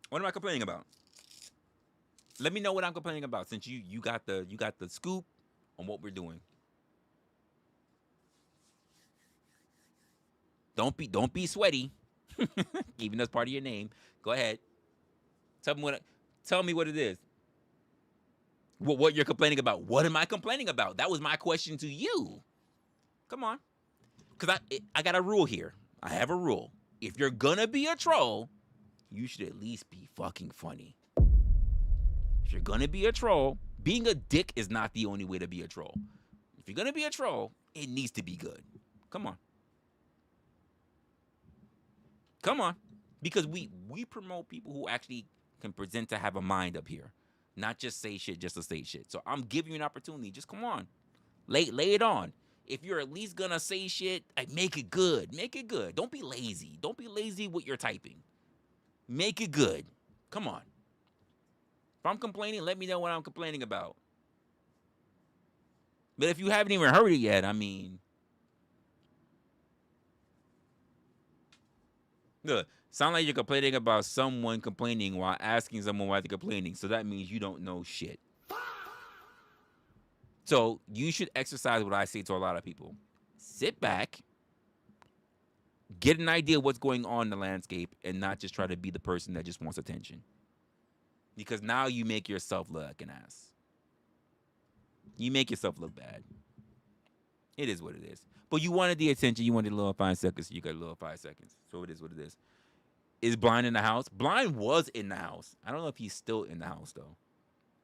What am I complaining about? Let me know what I'm complaining about, since you got the scoop on what we're doing. Don't be sweaty. Even that's part of your name. Go ahead. Tell me what it is. What you're complaining about. What am I complaining about? That was my question to you. Come on. Because I got a rule here. I have a rule. If you're gonna be a troll, you should at least be fucking funny. If you're gonna be a troll, being a dick is not the only way to be a troll. If you're gonna be a troll, it needs to be good. Come on. Come on. Because we promote people who actually can present to have a mind up here. Not just say shit just to say shit. So I'm giving you an opportunity. Just come on. Lay it on. If you're at least gonna say shit, like, make it good. Make it good. Don't be lazy. Don't be lazy with your typing. Make it good. Come on. If I'm complaining, let me know what I'm complaining about. But if you haven't even heard it yet, I mean, look, sound like you're complaining about someone complaining while asking someone why they're complaining. So that means you don't know shit. So you should exercise what I say to a lot of people. Sit back, get an idea of what's going on in the landscape, and not just try to be the person that just wants attention. Because now you make yourself look like an ass. You make yourself look bad. It is what it is. But you wanted the attention. You wanted a little 5 seconds. So you got a little 5 seconds. So it is what it is. Is Blind in the house? Blind was in the house. I don't know if he's still in the house, though.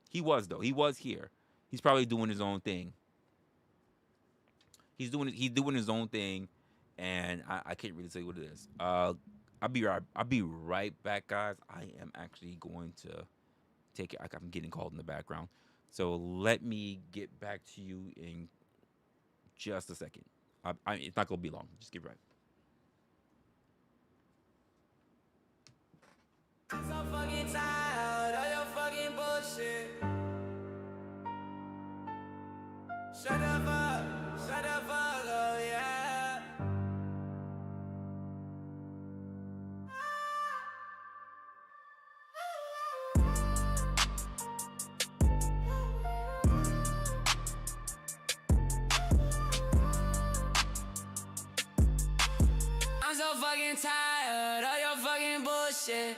He was, though. He was here. He's probably doing his own thing. He's doing his own thing, and I can't really say what it is. I'll be right back, guys. I am actually going to take it. I'm getting called in the background. So let me get back to you in just a second. It's not going to be long. Just get right. I'm so fucking tired of your fucking bullshit. Shut the fuck so fucking tired of your fucking bullshit.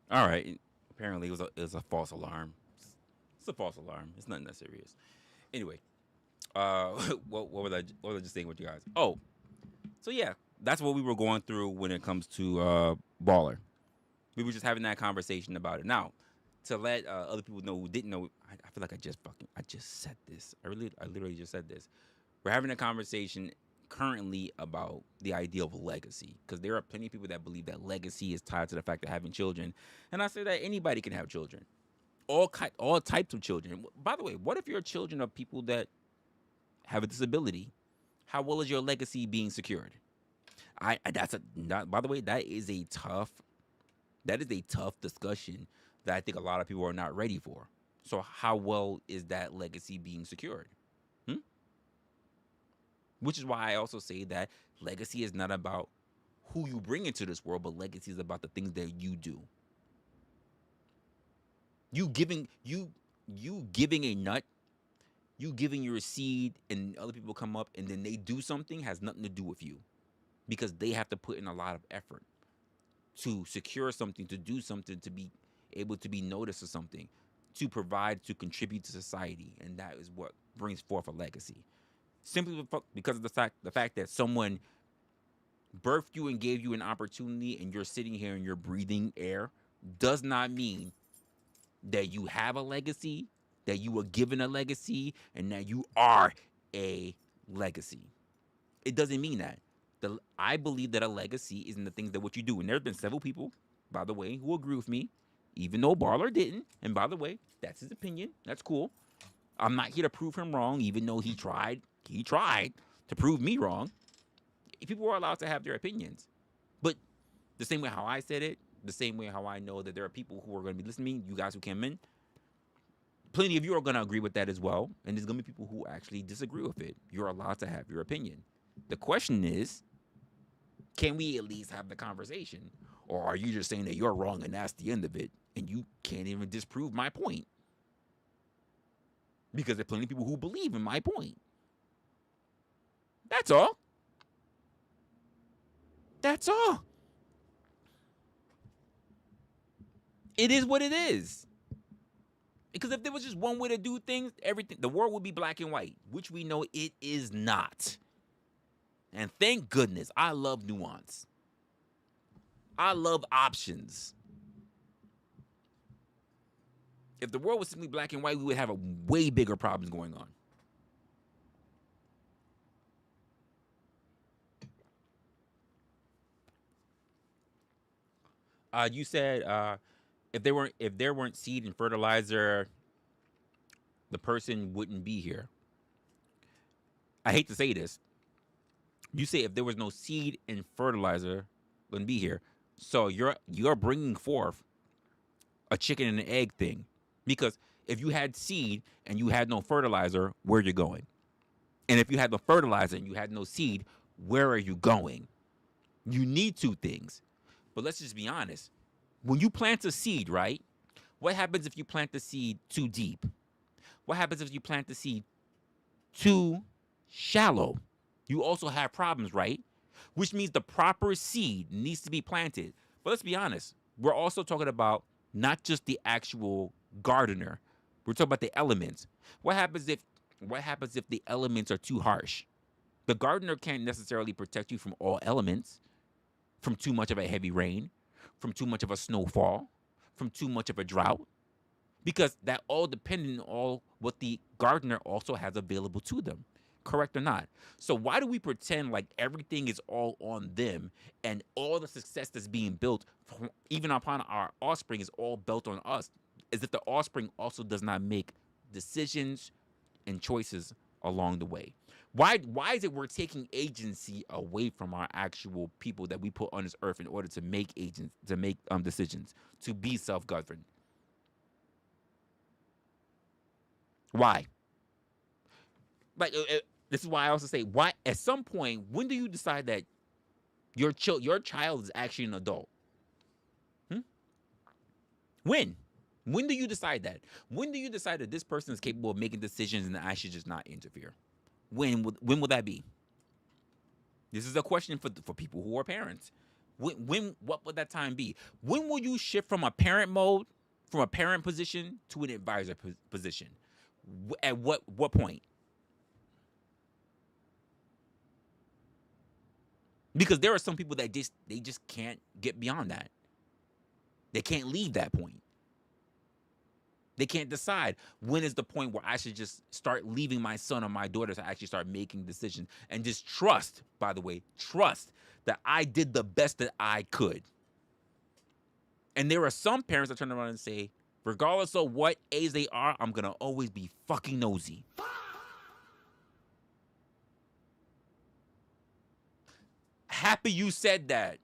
All right. Apparently, it was a false alarm. It's a false alarm. It's nothing that serious. Anyway, what was I just saying with you guys? Oh, so yeah, that's what we were going through when it comes to baller. We were just having that conversation about it. Now, to let other people know who didn't know, I feel like I just said this. I literally just said this. We're having a conversation currently about the idea of legacy, because there are plenty of people that believe that legacy is tied to the fact of having children, and I say that anybody can have children, all types of children. By the way, what if your children are people that have a disability? How well is your legacy being secured? By the way, that is a tough discussion that I think a lot of people are not ready for. So how well is that legacy being secured? Which is why I also say that legacy is not about who you bring into this world, but legacy is about the things that you do. You giving a nut, you giving your seed, and other people come up and then they do something has nothing to do with you, because they have to put in a lot of effort to secure something, to do something, to be able to be noticed or something, to provide, to contribute to society, and that is what brings forth a legacy. Simply because of the fact that someone birthed you and gave you an opportunity, and you're sitting here and you're breathing air, does not mean that you have a legacy, that you were given a legacy, and that you are a legacy. It doesn't mean that. I believe that a legacy is in the things that what you do. And there have been several people, by the way, who agree with me, even though Barler didn't. And by the way, that's his opinion. That's cool. I'm not here to prove him wrong, even though he tried to prove me wrong. People are allowed to have their opinions. But the same way how I said it, the same way how I know that there are people who are going to be listening, you guys who came in, plenty of you are going to agree with that as well. And there's going to be people who actually disagree with it. You're allowed to have your opinion. The question is, can we at least have the conversation? Or are you just saying that you're wrong and that's the end of it, and you can't even disprove my point? Because there are plenty of people who believe in my point. That's all. That's all. It is what it is. Because if there was just one way to do things, the world would be black and white, which we know it is not. And thank goodness, I love nuance. I love options. If the world was simply black and white, we would have a way bigger problems going on. You said if there weren't seed and fertilizer, the person wouldn't be here. I hate to say this. You say if there was no seed and fertilizer, wouldn't be here. So you're bringing forth a chicken and an egg thing, because if you had seed and you had no fertilizer, where are you going? And if you had the fertilizer and you had no seed, where are you going? You need two things. But let's just be honest. When you plant a seed, right? What happens if you plant the seed too deep? What happens if you plant the seed too shallow? You also have problems, right? Which means the proper seed needs to be planted. But let's be honest. We're also talking about not just the actual gardener. We're talking about the elements. What happens if the elements are too harsh? The gardener can't necessarily protect you from all elements, from too much of a heavy rain, from too much of a snowfall, from too much of a drought. because that all depending on all what the gardener also has available to them. Correct or not? So why do we pretend like everything is all on them and all the success that's being built, even upon our offspring, is all built on us? As if the offspring also does not make decisions and choices along the way. Why is it we're taking agency away from our actual people that we put on this earth in order to make decisions, to be self-governed? Why? Like this is why I also say, why at some point, when do you decide that your child is actually an adult? When? When do you decide that? When do you decide that this person is capable of making decisions and that I should just not interfere? When will that be? This is a question for people who are parents. What would that time be? When will you shift from a parent mode, from a parent position to an advisor position? At what point? Because there are some people that they just can't get beyond that. They can't leave that point. They can't decide when is the point where I should just start leaving my son or my daughter to actually start making decisions and just trust, by the way, trust that I did the best that I could. And there are some parents that turn around and say, regardless of what age they are, I'm going to always be fucking nosy. Happy you said that.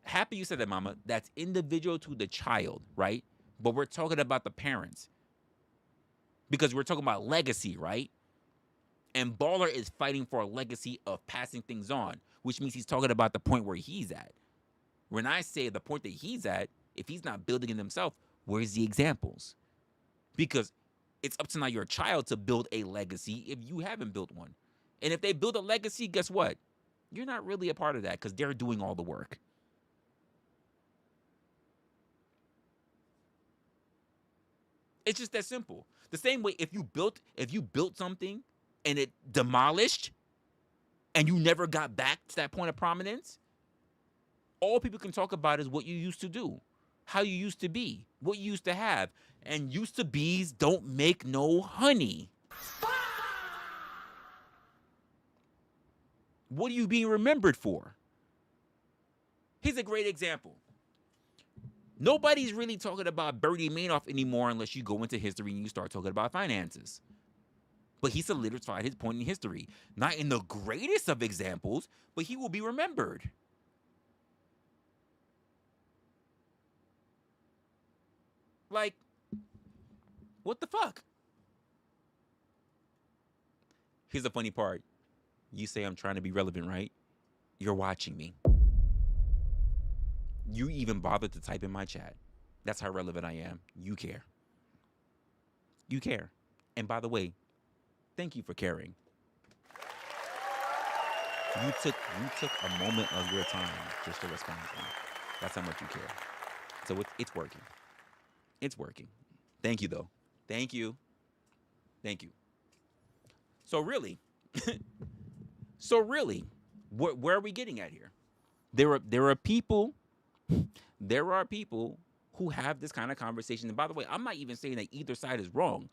Happy you said that, mama. That's individual to the child, right? But we're talking about the parents. Because we're talking about legacy, right? And Baller is fighting for a legacy of passing things on, which means he's talking about the point where he's at. When I say the point that he's at, if he's not building it himself, where's the examples? Because it's up to now your child to build a legacy if you haven't built one. And if they build a legacy, guess what? You're not really a part of that because they're doing all the work. It's just that simple. The same way if you built something and it demolished and you never got back to that point of prominence, all people can talk about is what you used to do, how you used to be, what you used to have. And used to bees don't make no honey. What are you being remembered for? Here's a great example. Nobody's really talking about Bernie Madoff anymore unless you go into history and you start talking about finances. But he solidified his point in history. Not in the greatest of examples, but he will be remembered. Like, what the fuck? Here's the funny part. You say I'm trying to be relevant, right? You're watching me. You even bothered to type in my chat. That's how relevant I am. You care. You care. And by the way, thank you for caring. You took a moment of your time just to respond to me. That's how much you care. So it's working. It's working. Thank you, though. Thank you. Thank you. So really, where are we getting at here? There are people who have this kind of conversation. And by the way, I'm not even saying that either side is wrong,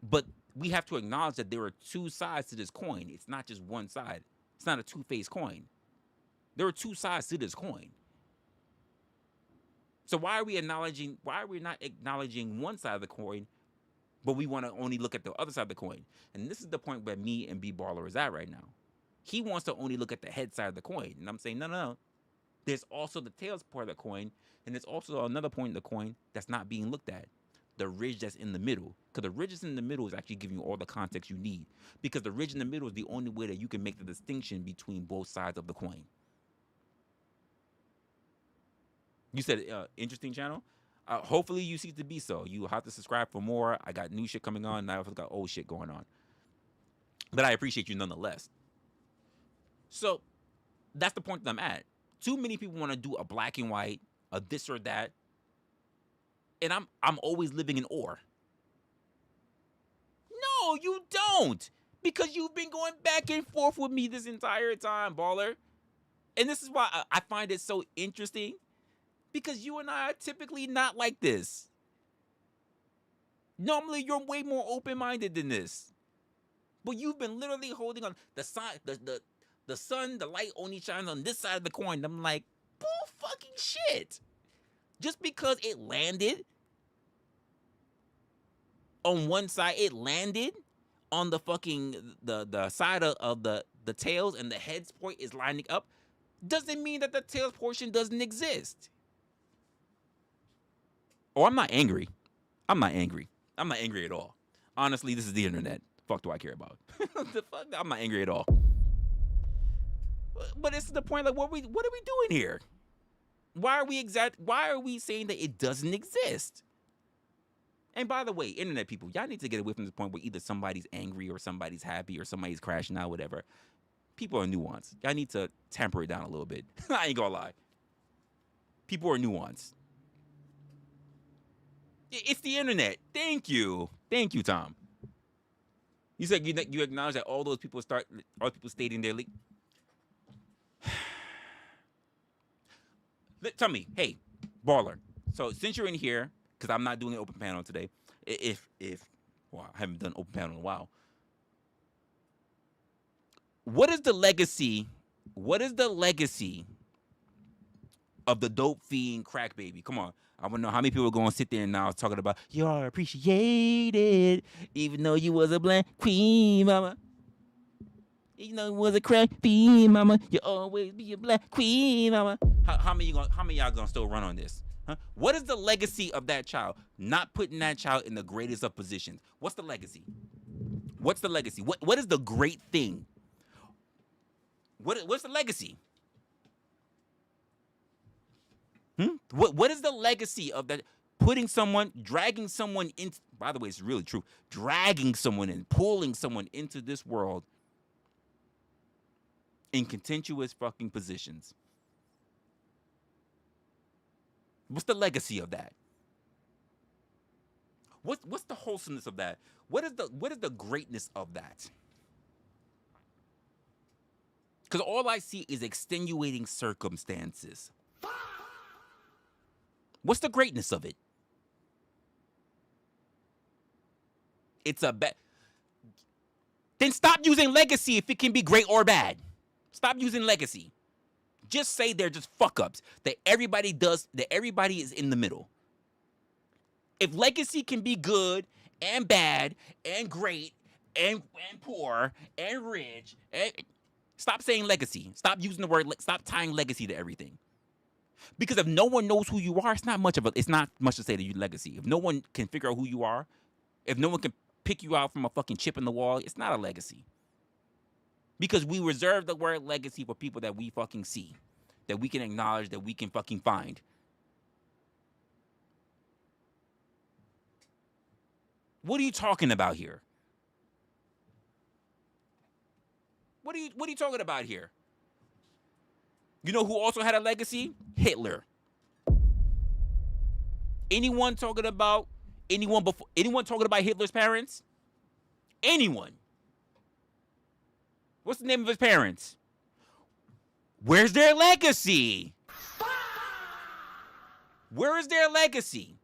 but we have to acknowledge that there are two sides to this coin. It's not just one side. It's not a two-faced coin. There are two sides to this coin. So why are we not acknowledging one side of the coin, but we want to only look at the other side of the coin? And this is the point where me and B Baller is at right now. He wants to only look at the head side of the coin. And I'm saying, no. There's also the tails part of the coin, and there's also another point of the coin that's not being looked at. The ridge that's in the middle. Because the ridge that's in the middle is actually giving you all the context you need. Because the ridge in the middle is the only way that you can make the distinction between both sides of the coin. You said interesting channel? Hopefully you see it to be so. You have to subscribe for more. I got new shit coming on, and I also got old shit going on. But I appreciate you nonetheless. So that's the point that I'm at. Too many people want to do a black and white, a this or that. And I'm always living in awe. No, you don't. Because you've been going back and forth with me this entire time, Baller. And this is why I find it so interesting. Because you and I are typically not like this. Normally, you're way more open-minded than this. But you've been literally holding on the side, the sun, the light only shines on this side of the coin. I'm like, bull fucking shit. Just because it landed on one side, it landed on the fucking the side of the tails and the head's point is lining up, doesn't mean that the tails portion doesn't exist. Oh, I'm not angry. I'm not angry. I'm not angry at all. Honestly, this is the internet. Fuck do I care about? The fuck? I'm not angry at all. But it's the point, like, what are we doing here? Why are we saying that it doesn't exist? And by the way, internet people, y'all need to get away from this point where either somebody's angry or somebody's happy or somebody's crashing out, whatever. People are nuanced. Y'all need to temper it down a little bit. I ain't gonna lie. People are nuanced. It's the internet. Thank you, Tom. You said you acknowledge that all those people stating their tell me, hey, baller. So since you're in here, because I'm not doing an open panel today, I haven't done open panel in a while. What is the legacy? What is the legacy of the dope fiend crack baby? Come on. I want to know how many people are going to sit there and now talking about you are appreciated, even though you was a black queen, mama. Even though you was a crack queen, mama, you always be a black queen, mama. How many y'all gonna still run on this? Huh? What is the legacy of that child? Not putting that child in the greatest of positions. What's the legacy? What's the legacy? What is the great thing? What's the legacy? What is the legacy of that? Dragging someone into, by the way, it's really true, dragging someone in, pulling someone into this world in contentious fucking positions. What's the legacy of that? What's the wholesomeness of that? What is the greatness of that? Because all I see is extenuating circumstances. What's the greatness of it? It's a bad. Then stop using legacy if it can be great or bad. Stop using legacy. Just say they're just fuck ups. That everybody is in the middle. If legacy can be good and bad and great and poor and rich, stop saying legacy. Stop using the word. Stop tying legacy to everything. Because if no one knows who you are, it's not much to say to you legacy. If no one can figure out who you are, if no one can pick you out from a fucking chip in the wall, it's not a legacy. Because we reserve the word legacy for people that we fucking see, that we can acknowledge, that we can fucking find. What are you talking about here? What are you talking about here? You know who also had a legacy? Hitler. Anyone talking about Hitler's parents? Anyone? What's the name of his parents? Where's their legacy? Where is their legacy?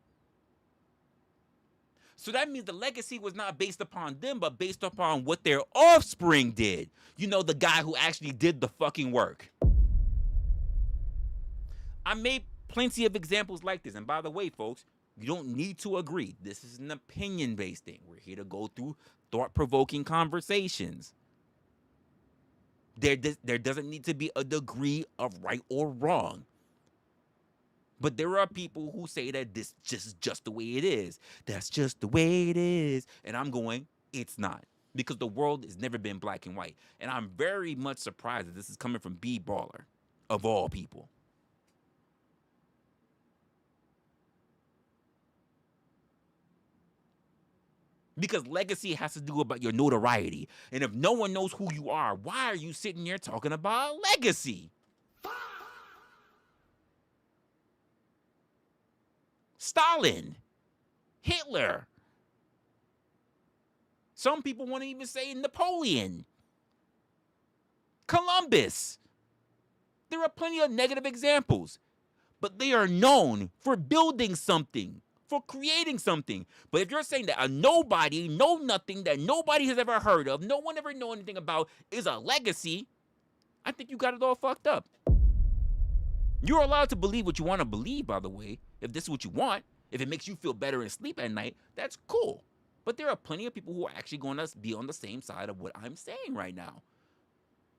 So that means the legacy was not based upon them, but based upon what their offspring did. You know, the guy who actually did the fucking work. I made plenty of examples like this. And by the way, folks, you don't need to agree. This is an opinion-based thing. We're here to go through thought-provoking conversations. There doesn't need to be a degree of right or wrong. But there are people who say that this just the way it is. That's just the way it is. And I'm going, it's not. Because the world has never been black and white. And I'm very much surprised that this is coming from B Baller, of all people. Because legacy has to do about your notoriety. And if no one knows who you are, why are you sitting here talking about legacy? Stalin, Hitler. Some people want to even say Napoleon, Columbus. There are plenty of negative examples, but they are known for building something, for creating something. But if you're saying that a nobody, no nothing that nobody has ever heard of, no one ever know anything about is a legacy, I think you got it all fucked up. You're allowed to believe what you want to believe, by the way. If this is what you want, if it makes you feel better and sleep at night, that's cool. But there are plenty of people who are actually going to be on the same side of what I'm saying right now.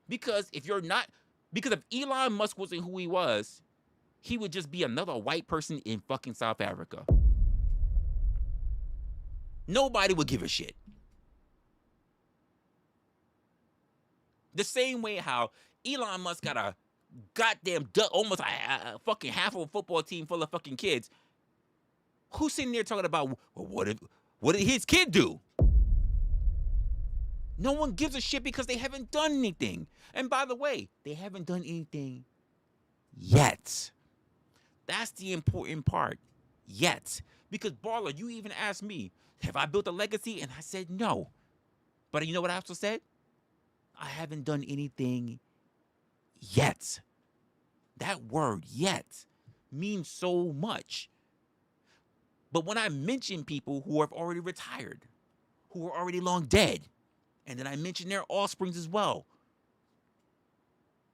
Because if Elon Musk wasn't who he was, he would just be another white person in fucking South Africa. Nobody would give a shit. The same way how Elon Musk got a goddamn almost a fucking half of a football team full of fucking kids. Who's sitting there talking about, well, what did his kid do? No one gives a shit because they haven't done anything. And by the way, they haven't done anything yet. That's the important part. Yet. Because, Baller, you even asked me, have I built a legacy? And I said no. But you know what I also said? I haven't done anything yet. That word, yet, means so much. But when I mention people who have already retired, who are already long dead, and then I mention their offsprings as well,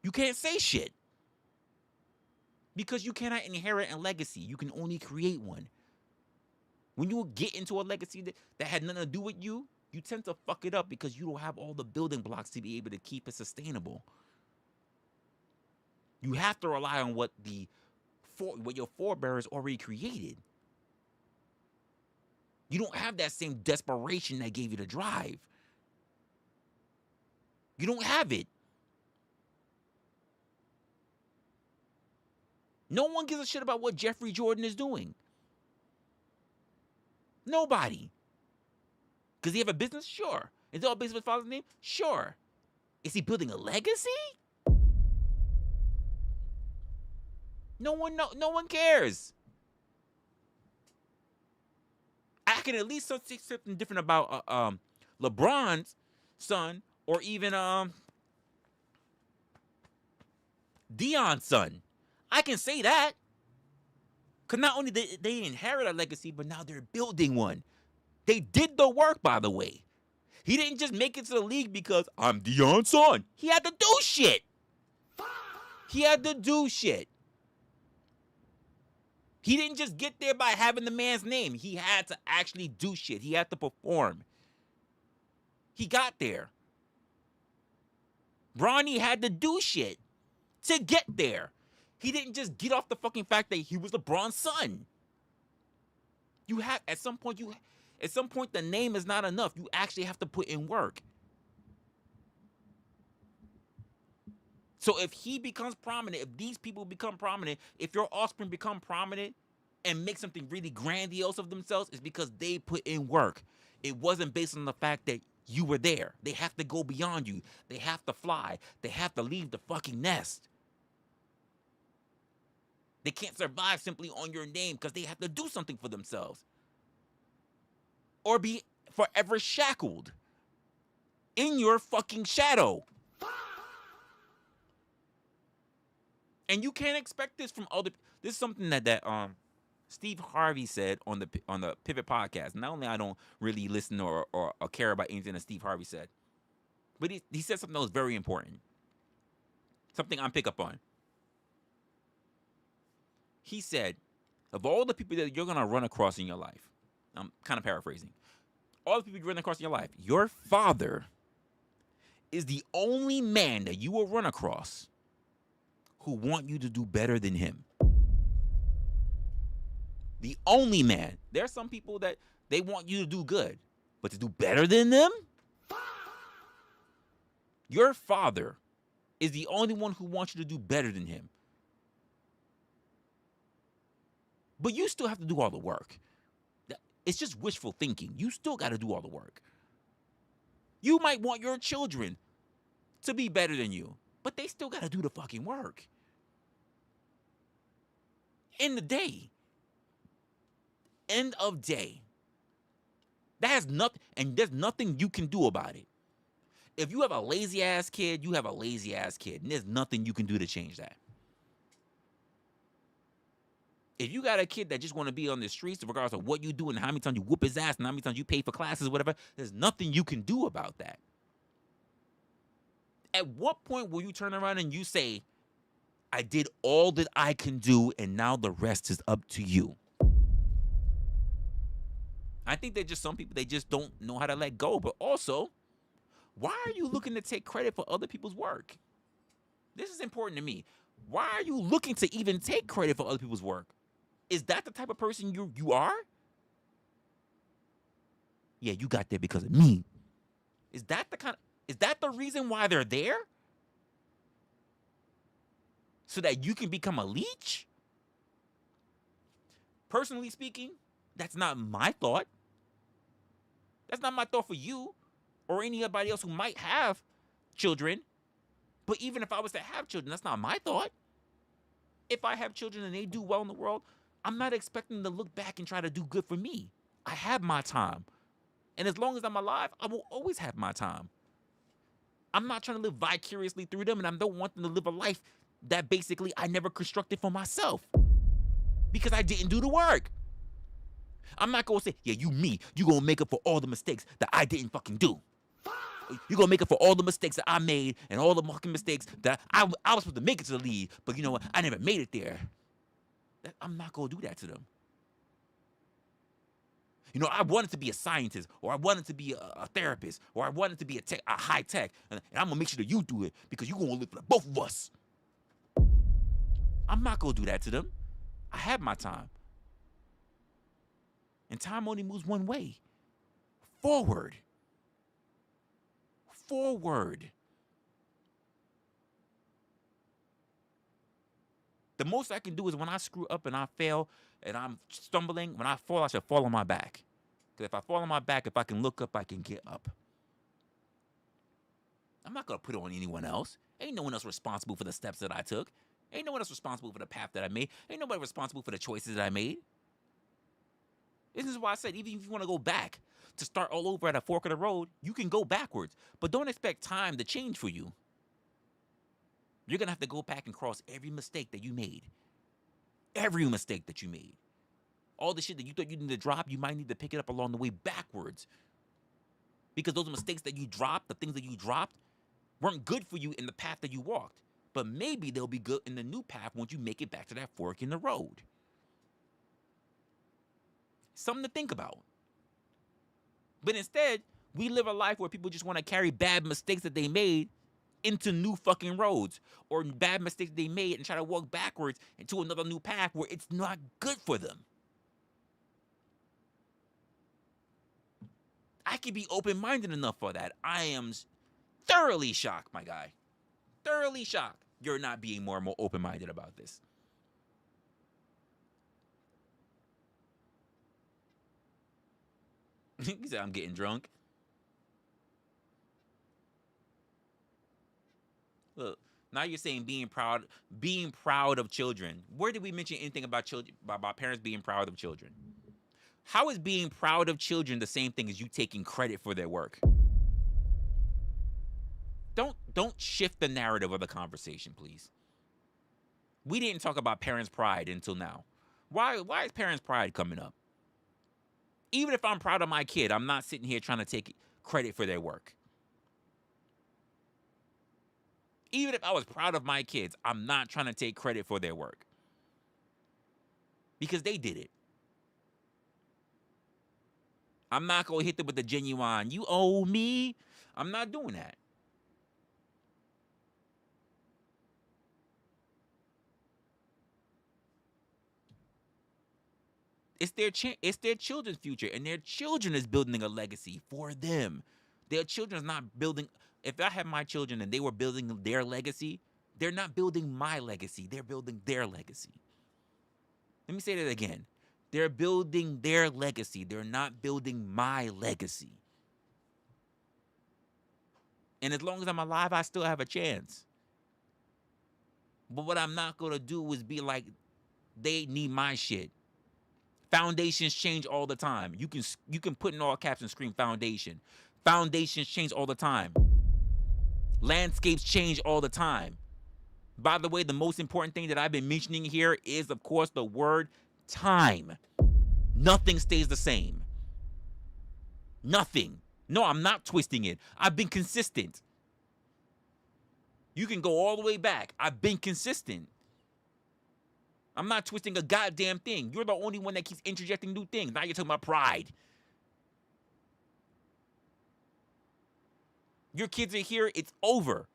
you can't say shit. Because you cannot inherit a legacy. You can only create one. When you get into a legacy that had nothing to do with you, you tend to fuck it up because you don't have all the building blocks to be able to keep it sustainable. You have to rely on what your forebears already created. You don't have that same desperation that gave you the drive. You don't have it. No one gives a shit about what Jeffrey Jordan is doing. Nobody. Does he have a business? Sure. Is it all based on his father's name? Sure. Is he building a legacy? No one cares. I can at least say something different about LeBron's son, or even Dion's son. I can say that. Because not only did they inherit a legacy, but now they're building one. They did the work, by the way. He didn't just make it to the league because I'm Dion's son. He had to do shit. He had to do shit. He didn't just get there by having the man's name. He had to actually do shit. He had to perform. He got there. Bronny had to do shit to get there. He didn't just get off the fucking fact that he was LeBron's son. At some point the name is not enough. You actually have to put in work. So if he becomes prominent, if these people become prominent, if your offspring become prominent and make something really grandiose of themselves, it's because they put in work. It wasn't based on the fact that you were there. They have to go beyond you. They have to fly. They have to leave the fucking nest. They can't survive simply on your name because they have to do something for themselves. Or be forever shackled in your fucking shadow. And you can't expect this from other. This is something that Steve Harvey said on the Pivot podcast. Not only I don't really listen or care about anything that Steve Harvey said, but he said something that was very important. Something I pick up on. He said, of all the people that you're gonna run across in your life, I'm kind of paraphrasing. All the people you run across in your life, your father is the only man that you will run across who want you to do better than him. The only man. There are some people that they want you to do good, but to do better than them? Your father is the only one who wants you to do better than him. But you still have to do all the work. It's just wishful thinking. You still got to do all the work. You might want your children to be better than you, but they still got to do the fucking work. End of day. End of day. That has nothing, and there's nothing you can do about it. If you have a lazy ass kid, you have a lazy ass kid, and there's nothing you can do to change that. If you got a kid that just want to be on the streets, regardless of what you do and how many times you whoop his ass and how many times you pay for classes, whatever, there's nothing you can do about that. At what point will you turn around and you say, I did all that I can do and now the rest is up to you? I think there's just some people, they just don't know how to let go. But also, why are you looking to take credit for other people's work? This is important to me. Why are you looking to even take credit for other people's work? Is that the type of person you are? Yeah, you got there because of me. Is that the reason why they're there? So that you can become a leech? Personally speaking, that's not my thought. That's not my thought for you or anybody else who might have children. But even if I was to have children, that's not my thought. If I have children and they do well in the world, I'm not expecting them to look back and try to do good for me. I have my time. And as long as I'm alive, I will always have my time. I'm not trying to live vicariously through them, and I don't want them to live a life that basically I never constructed for myself because I didn't do the work. I'm not going to say, yeah, you going to make up for all the mistakes that I didn't fucking do. You're going to make up for all the mistakes that I made and all the fucking mistakes that I was supposed to make it to the league, but you know what? I never made it there. I'm not going to do that to them. You know, I wanted to be a scientist, or I wanted to be a therapist, or I wanted to be a high tech, and I'm going to make sure that you do it because you're going to live for both of us. I'm not going to do that to them. I have my time. And time only moves one way. Forward. Forward. The most I can do is when I screw up and I fail and I'm stumbling, when I fall, I should fall on my back. Because if I fall on my back, if I can look up, I can get up. I'm not going to put it on anyone else. Ain't no one else responsible for the steps that I took. Ain't no one else responsible for the path that I made. Ain't nobody responsible for the choices that I made. This is why I said, even if you want to go back to start all over at a fork of the road, you can go backwards. But don't expect time to change for you. You're going to have to go back and cross every mistake that you made. Every mistake that you made. All the shit that you thought you needed to drop, you might need to pick it up along the way backwards. Because those mistakes that you dropped, the things that you dropped, weren't good for you in the path that you walked. But maybe they'll be good in the new path once you make it back to that fork in the road. Something to think about. But instead, we live a life where people just want to carry bad mistakes that they made into new fucking roads, or bad mistakes they made and try to walk backwards into another new path where it's not good for them. I can be open-minded enough for that. I am thoroughly shocked, my guy. Thoroughly shocked you're not being more and more open-minded about this. He said, I'm getting drunk. Look, now you're saying being proud of children. Where did we mention anything about children, about parents being proud of children? How is being proud of children the same thing as you taking credit for their work? Don't shift the narrative of the conversation, please. We didn't talk about parents' pride until now. Why is parents' pride coming up? Even if I'm proud of my kid, I'm not sitting here trying to take credit for their work. Even if I was proud of my kids, I'm not trying to take credit for their work. Because they did it. I'm not going to hit them with the genuine, you owe me. I'm not doing that. It's their children's future, and their children is building a legacy for them. Their children is not building. If I had my children and they were building their legacy, they're not building my legacy. They're building their legacy. Let me say that again. They're building their legacy. They're not building my legacy. And as long as I'm alive, I still have a chance. But what I'm not going to do is be like, they need my shit. Foundations change all the time. You can put in all caps and scream foundation. Foundations change all the time. Landscapes change all the time. By the way, the most important thing that I've been mentioning here is, of course, the word time. Nothing stays the same. Nothing. No, I'm not twisting it. I've been consistent. You can go all the way back. I've been consistent. I'm not twisting a goddamn thing. You're the only one that keeps interjecting new things. Now you're talking about pride. Your kids are here. It's over.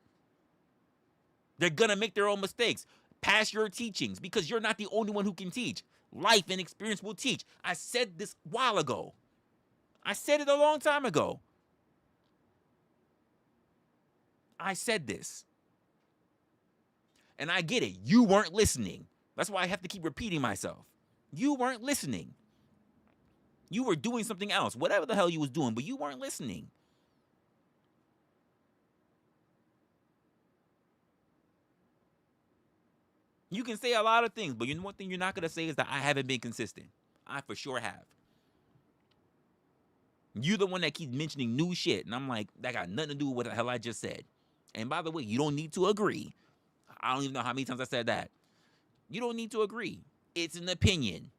They're going to make their own mistakes. Pass your teachings because you're not the only one who can teach. Life and experience will teach. I said this a while ago. I said it a long time ago. I said this. And I get it. You weren't listening. That's why I have to keep repeating myself. You weren't listening. You were doing something else. Whatever the hell you was doing, but you weren't listening. You can say a lot of things, but you know one thing you're not going to say is that I haven't been consistent. I for sure have. You're the one that keeps mentioning new shit, and I'm like, that got nothing to do with what the hell I just said. And by the way, you don't need to agree. I don't even know how many times I said that. You don't need to agree. It's an opinion.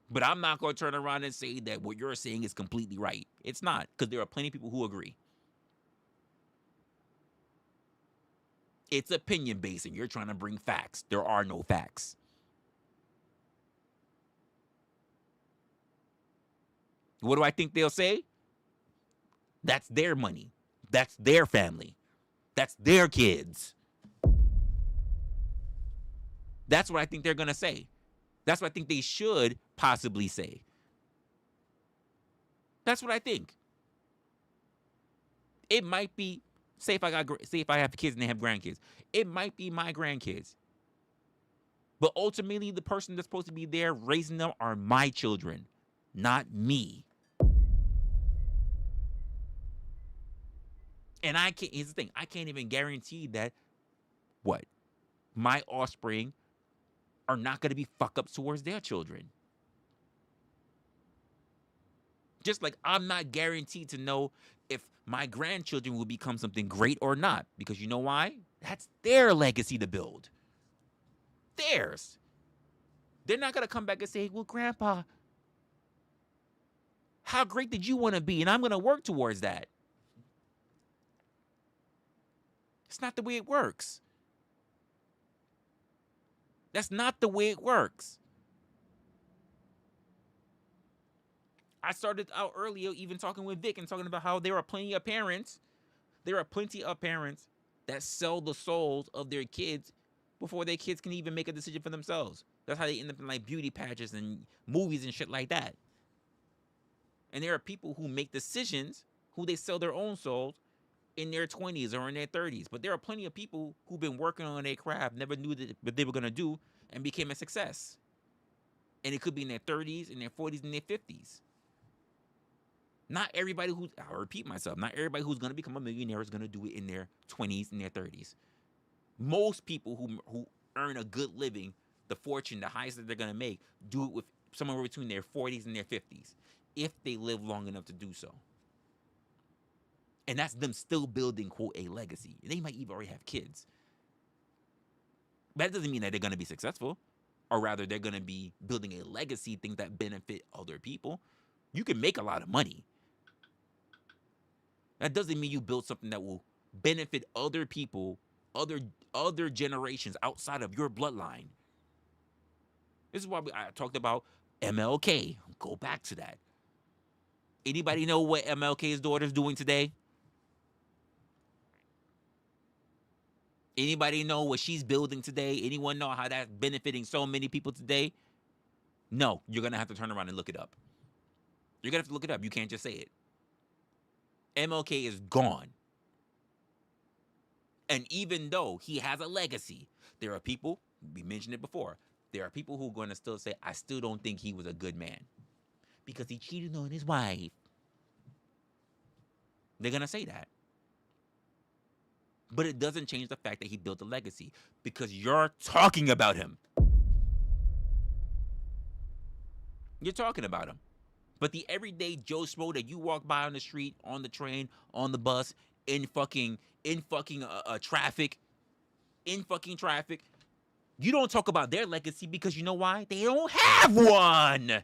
But I'm not going to turn around and say that what you're saying is completely right. It's not, because there are plenty of people who agree. It's opinion-based, and you're trying to bring facts. There are no facts. What do I think they'll say? That's their money. That's their family. That's their kids. That's what I think they're going to say. That's what I think they should possibly say. That's what I think. It might be, say if I have kids and they have grandkids, it might be my grandkids. But ultimately, the person that's supposed to be there raising them are my children, not me. And here's the thing, I can't even guarantee that my offspring are not going to be fuck ups towards their children. Just like I'm not guaranteed to know if my grandchildren will become something great or not. Because you know why? That's their legacy to build. Theirs. They're not going to come back and say, well, Grandpa, how great did you want to be? And I'm going to work towards that. It's not the way it works. That's not the way it works. I started out earlier even talking with Vic and talking about how there are plenty of parents that sell the souls of their kids before their kids can even make a decision for themselves. That's how they end up in like beauty pageants and movies and shit like that. And there are people who make decisions who they sell their own souls in their 20s or in their 30s. But there are plenty of people who've been working on their craft, never knew what they were going to do, and became a success. And it could be in their 30s, in their 40s, in their 50s. Not everybody I'll repeat myself, not everybody who's going to become a millionaire is going to do it in their 20s and their 30s. Most people who earn a good living, the fortune, the highest that they're going to make, do it with somewhere between their 40s and their 50s, if they live long enough to do so. And that's them still building, quote, a legacy. They might even already have kids. But that doesn't mean that they're going to be successful. Or rather, they're going to be building a legacy, things that benefit other people. You can make a lot of money. That doesn't mean you build something that will benefit other people, other generations outside of your bloodline. This is why I talked about MLK. Go back to that. Anybody know what MLK's daughter's doing today? Anybody know what she's building today? Anyone know how that's benefiting so many people today? No, you're going to have to turn around and look it up. You're going to have to look it up. You can't just say it. MLK is gone. And even though he has a legacy, there are people, we mentioned it before, there are people who are going to still say, I still don't think he was a good man because he cheated on his wife. They're going to say that. But it doesn't change the fact that he built a legacy because you're talking about him. You're talking about him. But the everyday Joe Schmo that you walk by on the street, on the train, on the bus, in fucking traffic, You don't talk about their legacy because you know why? They don't have one.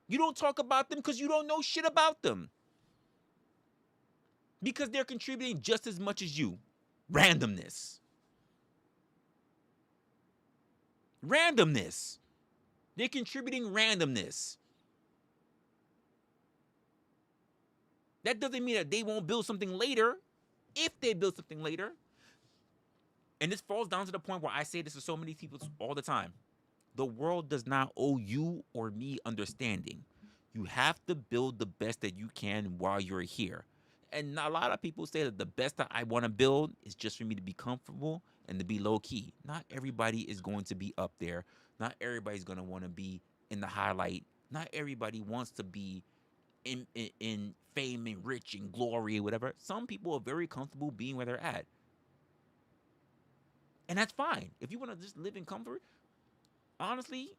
You don't talk about them because you don't know shit about them. Because they're contributing just as much as you. Randomness. Randomness. They're contributing randomness. That doesn't mean that they won't build something later. If they build something later. And this falls down to the point where I say this to so many people all the time. The world does not owe you or me understanding. You have to build the best that you can while you're here. And a lot of people say that the best that I want to build is just for me to be comfortable and to be low key. Not everybody is going to be up there. Not everybody's going to want to be in the highlight. Not everybody wants to be in fame and rich and glory or whatever. Some people are very comfortable being where they're at. And that's fine. If you want to just live in comfort, honestly,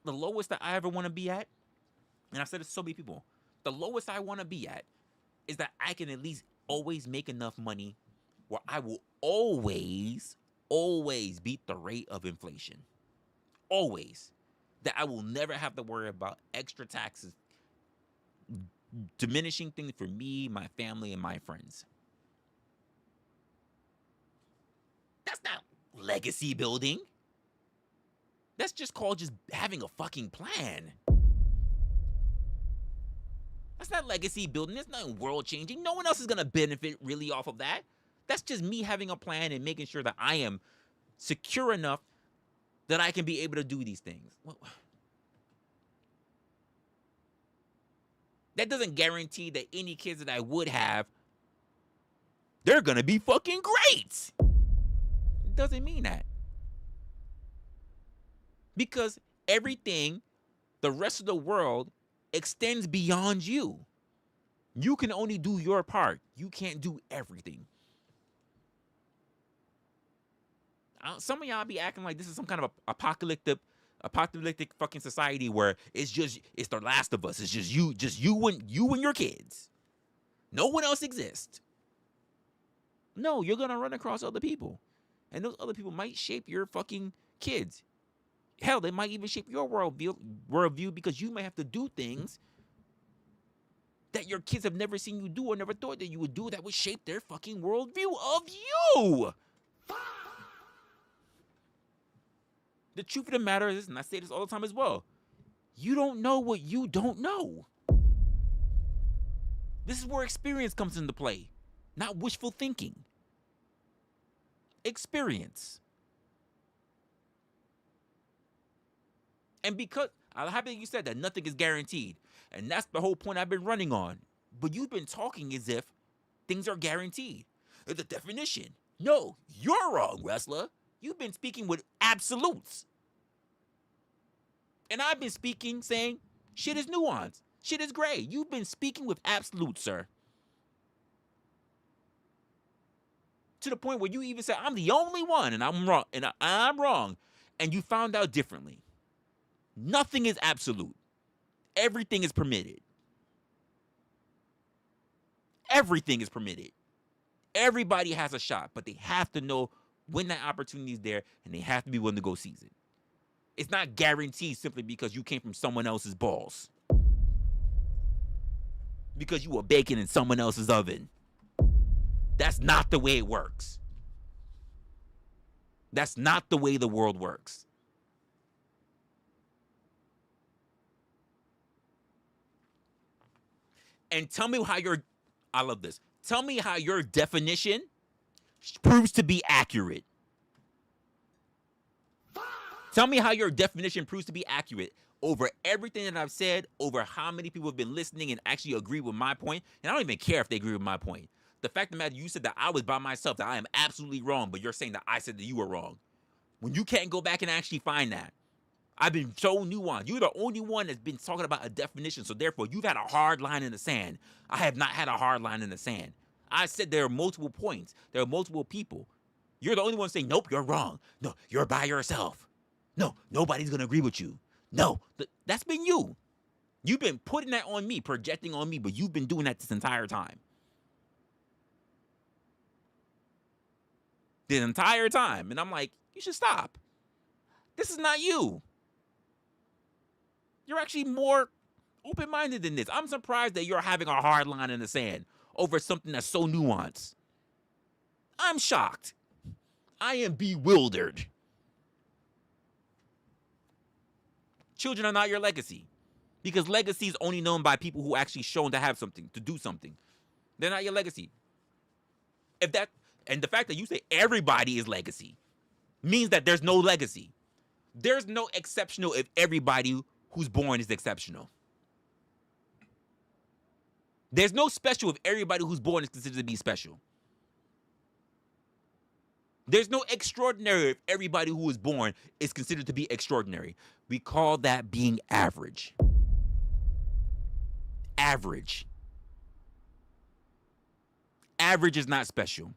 the lowest that I ever want to be at, and I've said this to so many people, the lowest I want to be at is that I can at least always make enough money where I will always beat the rate of inflation. Always. That I will never have to worry about extra taxes, diminishing things for me, my family, and my friends. That's not legacy building. That's just called just having a fucking plan. That's not legacy building. That's not world changing. No one else is going to benefit really off of that. That's just me having a plan and making sure that I am secure enough that I can be able to do these things. Well, that doesn't guarantee that any kids that I would have, they're going to be fucking great. It doesn't mean that. Because everything, the rest of the world, extends beyond you. You can only do your part. You can't do everything. Some of y'all be acting like this is some kind of apocalyptic fucking society where it's the Last of Us. It's just you and your kids. No one else exists. No, you're gonna run across other people, and those other people might shape your fucking kids. Hell, they might even shape your worldview because you might have to do things that your kids have never seen you do or never thought that you would do that would shape their fucking worldview of you. The truth of the matter is, and I say this all the time as well, you don't know what you don't know. This is where experience comes into play, not wishful thinking. Experience. And because, I'm happy that you said that nothing is guaranteed. And that's the whole point I've been running on. But you've been talking as if things are guaranteed. The definition. No, you're wrong, Resla. You've been speaking with absolutes. And I've been speaking saying shit is nuanced. Shit is gray. You've been speaking with absolutes, sir. To the point where you even said, I'm the only one and I'm wrong. And I'm wrong. And you found out differently. Nothing is absolute. Everything is permitted. Everything is permitted. Everybody has a shot, but they have to know when that opportunity is there, and they have to be willing to go seize it. It's not guaranteed simply because you came from someone else's balls. Because you were baking in someone else's oven. That's not the way it works. That's not the way the world works. And tell me how I love this. Tell me how your definition proves to be accurate. Tell me how your definition proves to be accurate over everything that I've said, over how many people have been listening and actually agree with my point. And I don't even care if they agree with my point. The fact of the matter, you said that I was by myself, that I am absolutely wrong, but you're saying that I said that you were wrong. When you can't go back and actually find that. I've been so nuanced. You're the only one that's been talking about a definition, so therefore you've had a hard line in the sand. I have not had a hard line in the sand. I said there are multiple points. There are multiple people. You're the only one saying, nope, you're wrong. No, you're by yourself. No, nobody's going to agree with you. No, that's been you. You've been putting that on me, projecting on me, but you've been doing that this entire time. the entire time. And I'm like, you should stop. This is not you. You're actually more open-minded than this. I'm surprised that you're having a hard line in the sand over something that's so nuanced. I'm shocked. I am bewildered. Children are not your legacy. Because legacy is only known by people who actually shown to have something, to do something. They're not your legacy. And the fact that you say everybody is legacy means that there's no legacy. There's no exceptional if everybody who's born is exceptional. There's no special if everybody who's born is considered to be special. There's no extraordinary if everybody who is born is considered to be extraordinary. We call that being average. Average. Average is not special.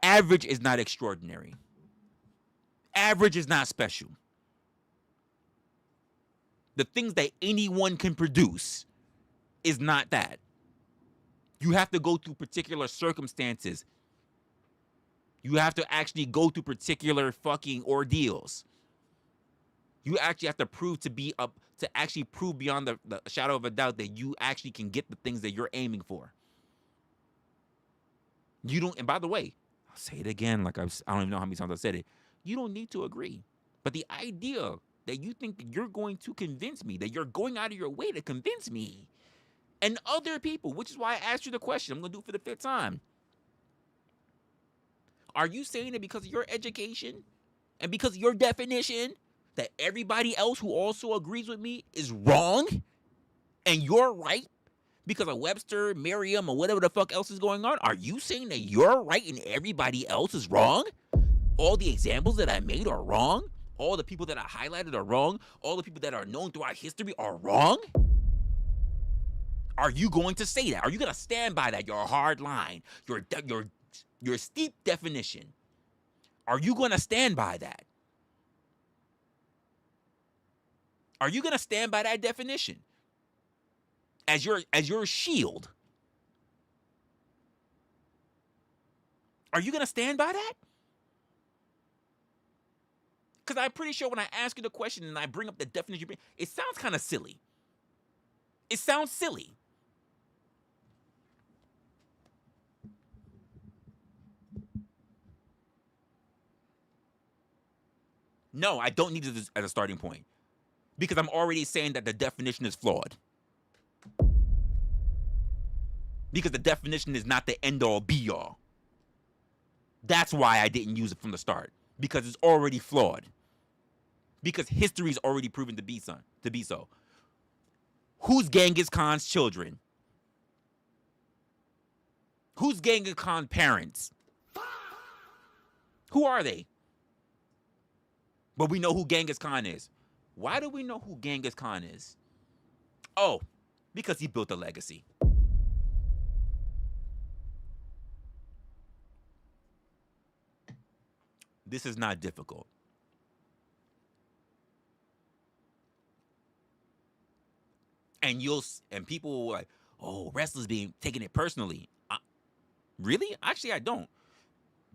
Average is not extraordinary. Average is not special. The things that anyone can produce is not that. You have to go through particular circumstances. You have to actually go through particular fucking ordeals. You actually have to prove to actually prove beyond the shadow of a doubt that you actually can get the things that you're aiming for. You don't, and by the way, I'll say it again, I don't even know how many times I said it. You don't need to agree. But the idea that you think that you're going to convince me, that you're going out of your way to convince me and other people, which is why I asked you the question, I'm going to do it for the 5th time. Are you saying that because of your education and because of your definition that everybody else who also agrees with me is wrong and you're right because of Webster, Merriam, or whatever the fuck else is going on? Are you saying that you're right and everybody else is wrong? All the examples that I made are wrong? All the people that I highlighted are wrong? All the people that are known throughout history are wrong? Are you going to say that? Are you going to stand by that? Your hard line, your steep definition. Are you going to stand by that? Are you going to stand by that definition as your shield? Are you going to stand by that? Because I'm pretty sure when I ask you the question and I bring up the definition, it sounds kind of silly. It sounds silly. No, I don't need it as a starting point. Because I'm already saying that the definition is flawed. Because the definition is not the end-all, be-all. That's why I didn't use it from the start. Because it's already flawed. Because history is already proven to be so. Who's Genghis Khan's children? Who's Genghis Khan's parents? Who are they? But we know who Genghis Khan is. Why do we know who Genghis Khan is? Oh, because he built a legacy. This is not difficult. And people were like, oh, wrestlers taking it personally. Really? Actually, I don't.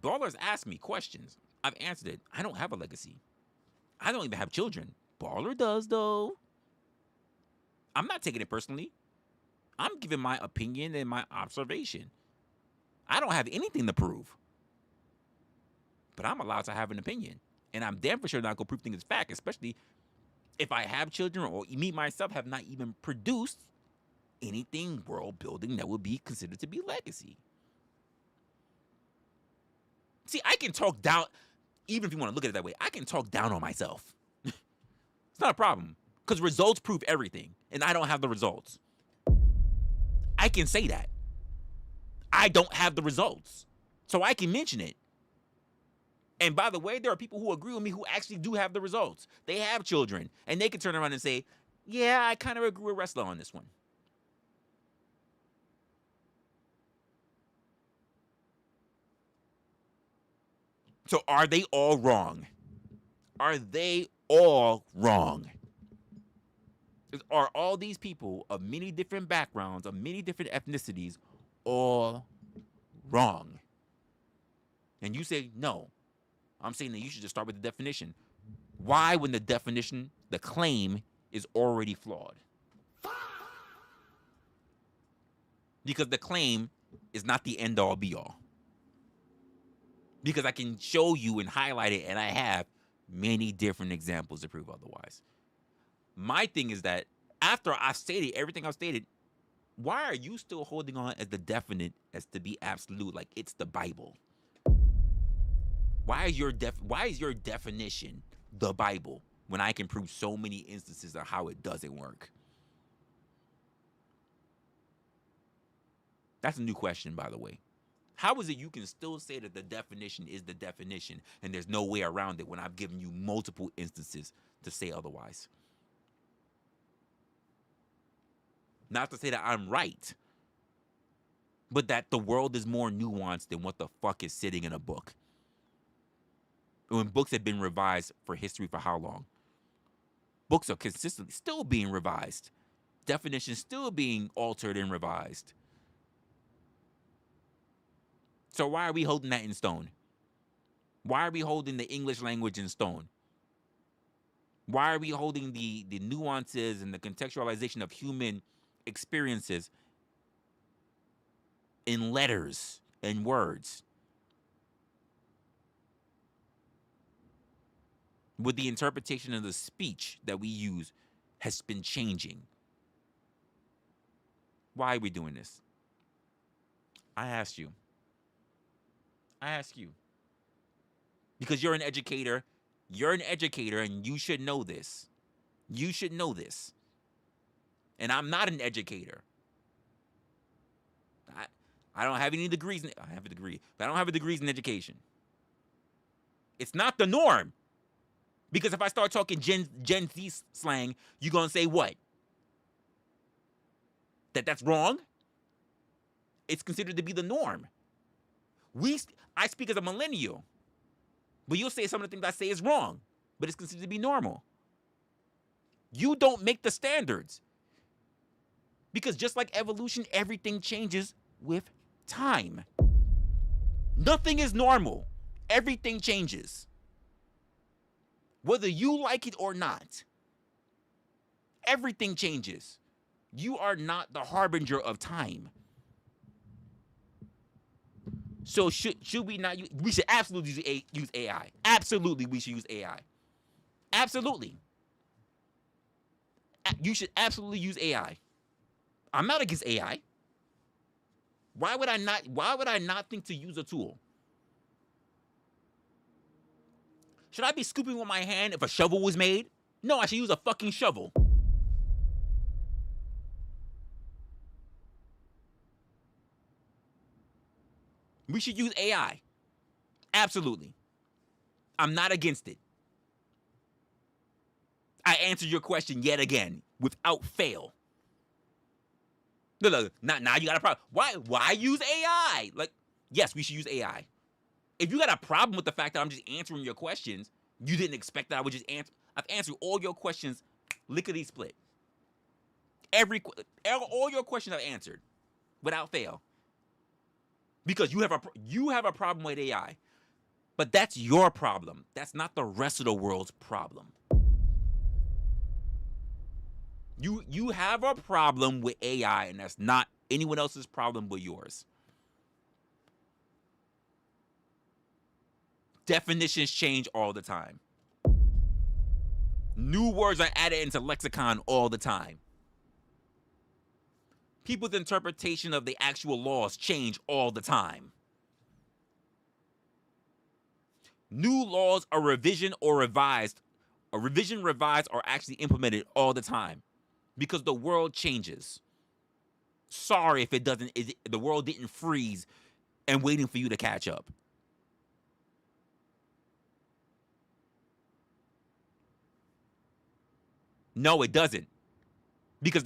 Ballers ask me questions. I've answered it. I don't have a legacy. I don't even have children. Baller does, though. I'm not taking it personally. I'm giving my opinion and my observation. I don't have anything to prove. But I'm allowed to have an opinion. And I'm damn for sure not going to prove things as fact, especially if I have children or me myself have not even produced anything world building that would be considered to be legacy. See, I can talk down, even if you want to look at it that way, I can talk down on myself. It's not a problem. Because results prove everything. And I don't have the results. I can say that. I don't have the results. So I can mention it. And by the way, there are people who agree with me who actually do have the results. They have children. And they can turn around and say, yeah, I kind of agree with Resla on this one. So are they all wrong? Are they all wrong? Are all these people of many different backgrounds, of many different ethnicities, all wrong? And you say, no, I'm saying that you should just start with the definition. Why, when the definition, the claim, is already flawed? Because the claim is not the end-all, be-all. Because I can show you and highlight it, and I have many different examples to prove otherwise. My thing is that after I've stated everything I've stated, why are you still holding on as the definite as to be absolute, like it's the Bible? Why is your definition the Bible when I can prove so many instances of how it doesn't work? That's a new question, by the way. How is it you can still say that the definition is the definition and there's no way around it when I've given you multiple instances to say otherwise? Not to say that I'm right, but that the world is more nuanced than what the fuck is sitting in a book. When books have been revised for history for how long? Books are consistently still being revised. Definitions still being altered and revised. So why are we holding that in stone? Why are we holding the English language in stone? Why are we holding the nuances and the contextualization of human experiences in letters and words? With the interpretation of the speech that we use has been changing. Why are we doing this? I ask you. Because you're an educator. You're an educator and you should know this. You should know this. And I'm not an educator. I don't have any degrees. I have a degree, but I don't have a degree in education. It's not the norm. Because if I start talking Gen Z slang, you're going to say what? That's wrong? It's considered to be the norm. I speak as a millennial, but you'll say some of the things I say is wrong, but it's considered to be normal. You don't make the standards. Because just like evolution, everything changes with time. Nothing is normal. Everything changes. Whether you like it or not, everything changes. You are not the harbinger of time. So should we not use? We should absolutely use AI. Absolutely, we should use AI. Absolutely. You should absolutely use AI. I'm not against AI. Why would I not think to use a tool? Should I be scooping with my hand if a shovel was made? No, I should use a fucking shovel. We should use AI. Absolutely. I'm not against it. I answered your question yet again without fail. Look, now you got a problem. Why use AI? Like, yes, we should use AI. If you got a problem with the fact that I'm just answering your questions, you didn't expect that I would just answer. I've answered all your questions lickety split. All your questions I've answered without fail. Because you have a problem with AI. But that's your problem. That's not the rest of the world's problem. You have a problem with AI, and that's not anyone else's problem but yours. Definitions change all the time. New words are added into lexicon all the time. People's interpretation of the actual laws change all the time. New laws are revision, revised, or actually implemented all the time because the world changes. Sorry if the world didn't freeze and waiting for you to catch up. No, it doesn't. Because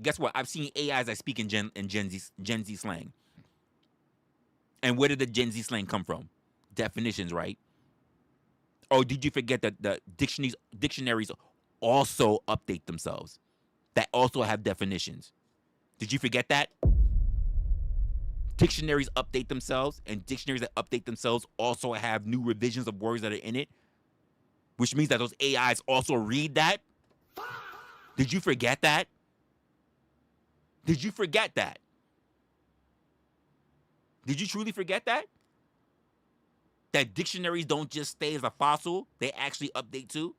guess what? I've seen AIs that speak in Gen Z slang. And where did the Gen Z slang come from? Definitions, right? Or did you forget that the dictionaries also update themselves? That also have definitions. Did you forget that? dictionaries update themselves, and dictionaries that update themselves also have new revisions of words that are in it, which means that those AIs also read that. Did you forget that? Did you forget that? Did you truly forget that? That dictionaries don't just stay as a fossil, they actually update too?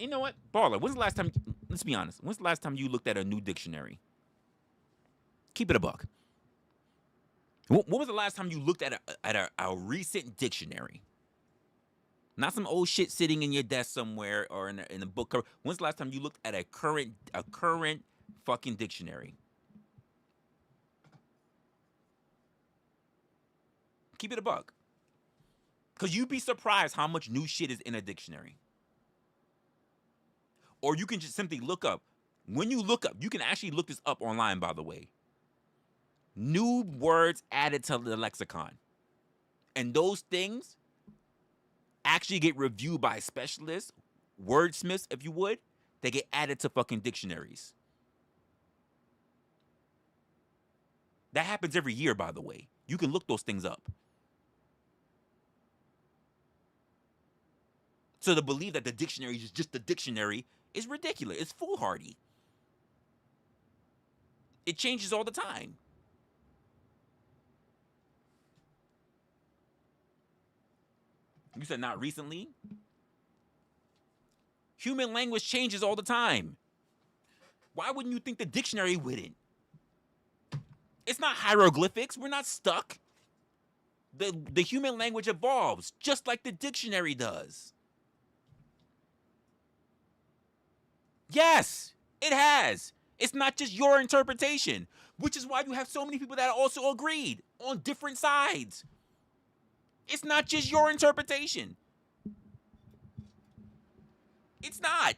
You know what? Baller, when's the last time, let's be honest, when's the last time you looked at a new dictionary? Keep it a buck. When was the last time you looked at a recent dictionary? Not some old shit sitting in your desk somewhere or in a book cover. When's the last time you looked at a current fucking dictionary? Keep it a buck. Because you'd be surprised how much new shit is in a dictionary. Or you can just simply look up. When you look up, you can actually look this up online, by the way. New words added to the lexicon. And those things actually get reviewed by specialists, wordsmiths, if you would. They get added to fucking dictionaries. That happens every year, by the way. You can look those things up. So to believe that the dictionary is just the dictionary is ridiculous. It's foolhardy. It changes all the time. You said not recently? Human language changes all the time. Why wouldn't you think the dictionary wouldn't? It's not hieroglyphics. We're not stuck. The human language evolves just like the dictionary does. Yes, it has. It's not just your interpretation, which is why you have so many people that also agreed on different sides. It's not just your interpretation. It's not.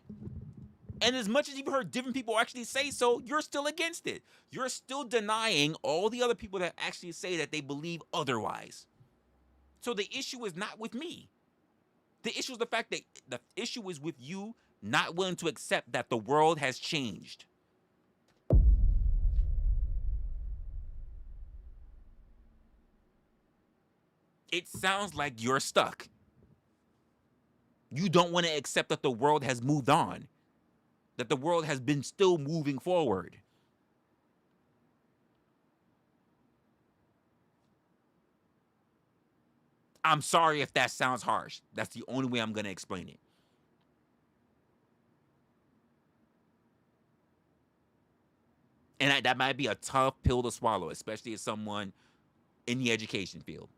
And as much as you've heard different people actually say so, you're still against it. You're still denying all the other people that actually say that they believe otherwise. So the issue is not with me. The issue is the fact that the issue is with you not willing to accept that the world has changed. It sounds like you're stuck. You don't want to accept that the world has moved on, that the world has been still moving forward. I'm sorry if that sounds harsh. That's the only way I'm going to explain it. And that might be a tough pill to swallow, especially as someone in the education field.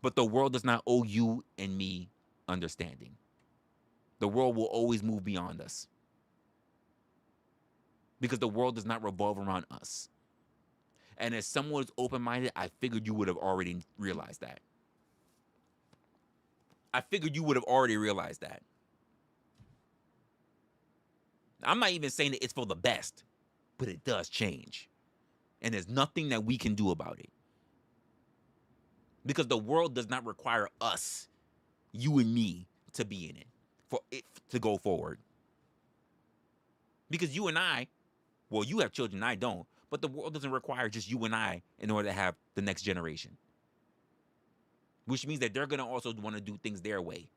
But the world does not owe you and me understanding. The world will always move beyond us. Because the world does not revolve around us. And as someone who's open-minded, I figured you would have already realized that. I figured you would have already realized that. I'm not even saying that it's for the best, but it does change. And there's nothing that we can do about it. Because the world does not require us, you and me, to be in it, for it to go forward. Because you and I, well, you have children, I don't, but the world doesn't require just you and I in order to have the next generation. Which means that they're going to also want to do things their way.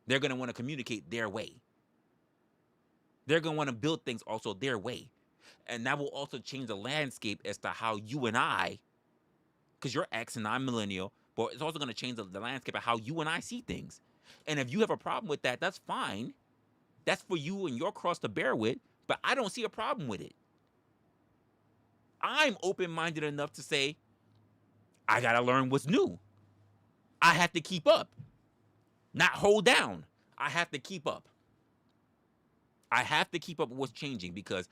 They're going to want to communicate their way. They're going to want to build things also their way. And that will also change the landscape as to how you and I, because you're X and I'm millennial, but it's also going to change the landscape of how you and I see things. And if you have a problem with that, that's fine. That's for you and your cross to bear with, but I don't see a problem with it. I'm open-minded enough to say, I got to learn what's new. I have to keep up. Not hold down. I have to keep up. I have to keep up with what's changing because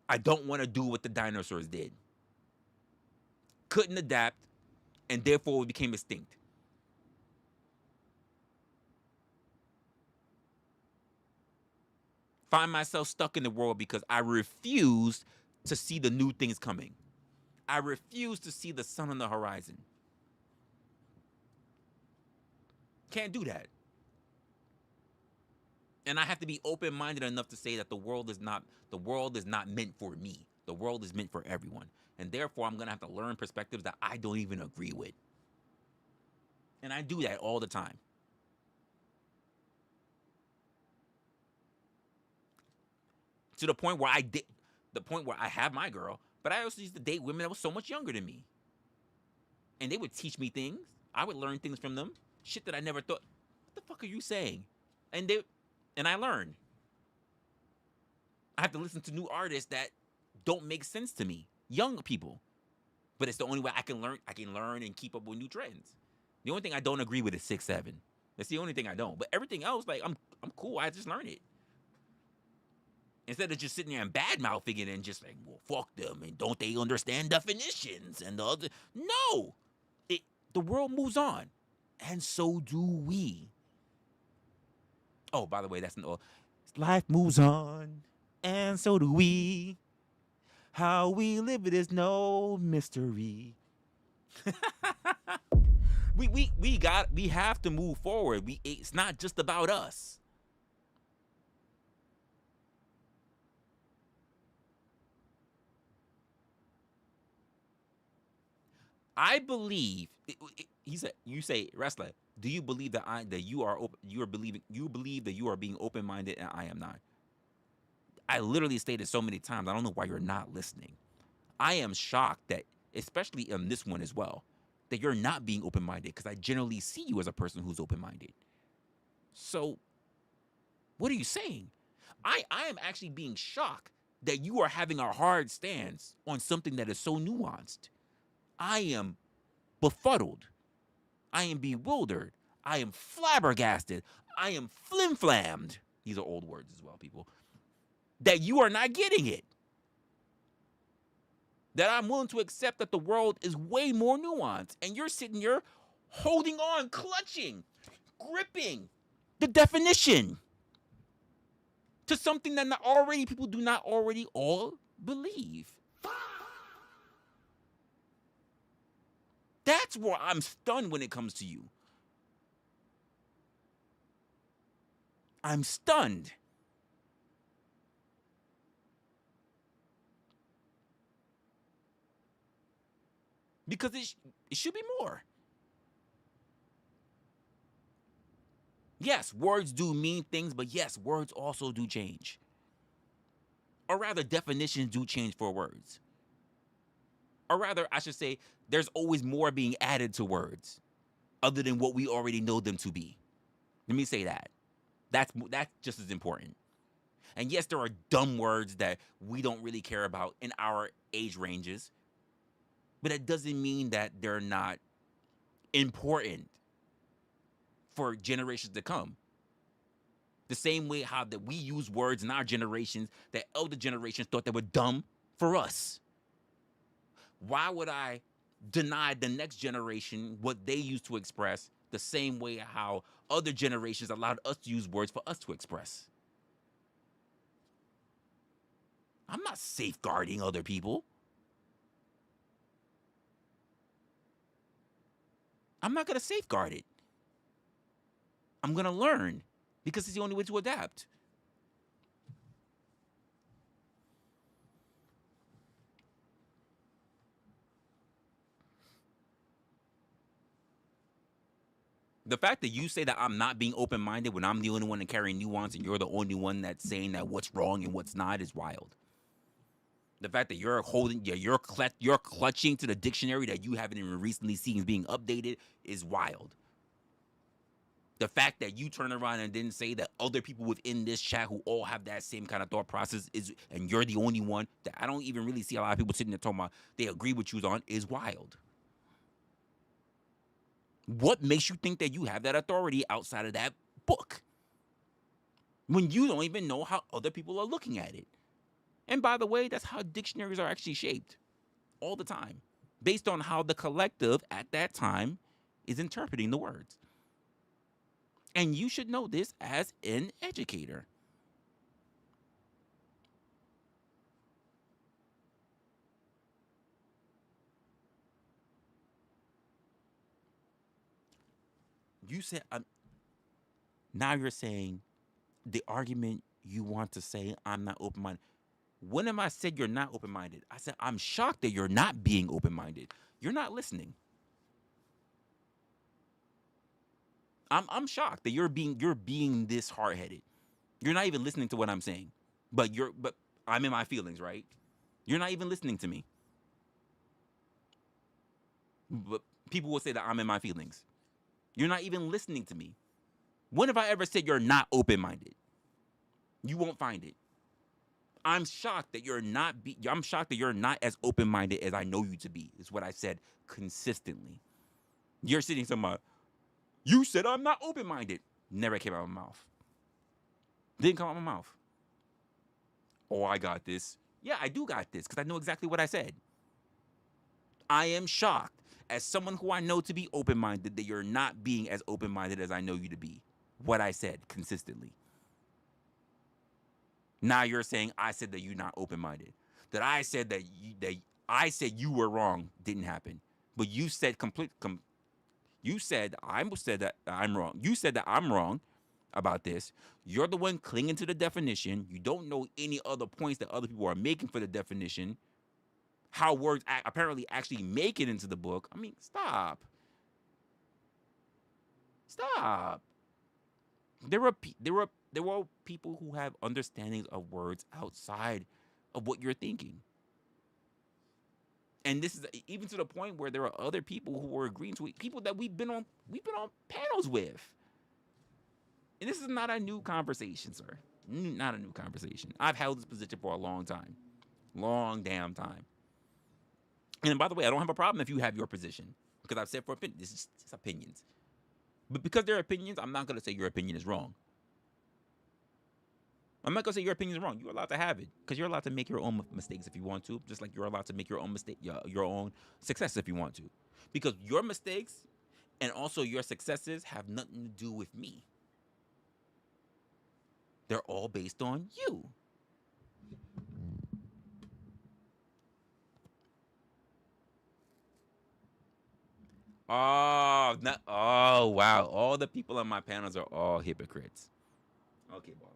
I don't want to do what the dinosaurs did. Couldn't adapt, and therefore it became extinct. Find myself stuck in the world because I refuse to see the new things coming. I refuse to see the sun on the horizon. Can't do that. And I have to be open-minded enough to say that the world is not meant for me. The world is meant for everyone. And therefore, I'm going to have to learn perspectives that I don't even agree with. And I do that all the time. To the point where I have my girl, but I also used to date women that was so much younger than me. And they would teach me things. I would learn things from them. Shit that I never thought, what the fuck are you saying? And I learned. I have to listen to new artists that don't make sense to me. Young people. But it's the only way I can learn. I can learn and keep up with new trends. The only thing I don't agree with is 6'7". That's the only thing I don't. But everything else, like I'm cool. I just learn it. Instead of just sitting there and bad mouthing it and just like, well, fuck them and don't they understand definitions and the other. No, the world moves on, and so do we. Oh, by the way, that's an old. Life moves on, and so do we. How we live it is no mystery. we have to move forward. It's not just about us. I believe you say, Resla, do you believe that you believe that you are being open-minded and I am not? I literally stated so many times, I don't know why you're not listening. I am shocked that, especially on this one as well, that you're not being open-minded because I generally see you as a person who's open-minded. So, what are you saying? I am actually being shocked that you are having a hard stance on something that is so nuanced. I am befuddled. I am bewildered. I am flabbergasted. I am flimflammed. These are old words as well, people. That you are not getting it. That I'm willing to accept that the world is way more nuanced. And you're sitting here holding on, clutching, gripping the definition to something that people do not already all believe. That's where I'm stunned when it comes to you. I'm stunned. Because it should be more. Yes, words do mean things, but yes, words also do change. Or rather, definitions do change for words. Or rather, I should say, there's always more being added to words other than what we already know them to be. Let me say that. That's just as important. And yes, there are dumb words that we don't really care about in our age ranges. But it doesn't mean that they're not important for generations to come. The same way how that we use words in our generations that elder generations thought they were dumb for us. Why would I deny the next generation what they used to express the same way how other generations allowed us to use words for us to express? I'm not safeguarding other people. I'm not going to safeguard it. I'm going to learn because it's the only way to adapt. The fact that you say that I'm not being open-minded when I'm the only one that carrying nuance and you're the only one that's saying that what's wrong and what's not is wild. The fact that you're clutching to the dictionary that you haven't even recently seen being updated is wild. The fact that you turn around and didn't say that other people within this chat who all have that same kind of thought process and you're the only one that I don't even really see a lot of people sitting there talking about they agree with you on is wild. What makes you think that you have that authority outside of that book when you don't even know how other people are looking at it? And by the way, that's how dictionaries are actually shaped all the time, based on how the collective at that time is interpreting the words. And you should know this as an educator. You said, now you're saying, the argument you want to say I'm not open minded. When am I said you're not open minded? I said I'm shocked that you're not being open minded. You're not listening. I'm shocked that you're being this hard headed. You're not even listening to what I'm saying. But I'm in my feelings, right? You're not even listening to me. But people will say that I'm in my feelings. You're not even listening to me. When have I ever said you're not open minded? You won't find it. I'm shocked that I'm shocked that you're not as open minded as I know you to be. Is what I said consistently. You're sitting somewhere. You said I'm not open minded. Never came out of my mouth. Didn't come out of my mouth. Oh, I got this. Yeah, I do got this because I know exactly what I said. I am shocked as someone who I know to be open minded that you're not being as open minded as I know you to be. What I said consistently. Now you're saying I said that you're not open minded. That I said that I said you were wrong didn't happen. But you said you said that I'm wrong. You said that I'm wrong about this. You're the one clinging to the definition. You don't know any other points that other people are making for the definition. How words apparently actually make it into the book. I mean, stop. Stop. There were people who have understandings of words outside of what you're thinking. And this is even to the point where there are other people who are agreeing to it, people that we've been on panels with. And this is not a new conversation, sir. Not a new conversation. I've held this position for a long time. Long damn time. And by the way, I don't have a problem if you have your position. Because I've said for opinion, this is just opinions. But because they're opinions, I'm not going to say your opinion is wrong. I'm not going to say your opinion is wrong. You're allowed to have it. Because you're allowed to make your own mistakes if you want to. Just like you're allowed to make your own your own success if you want to. Because your mistakes and also your successes have nothing to do with me. They're all based on you. Oh, wow. All the people on my panels are all hypocrites. Okay, baller.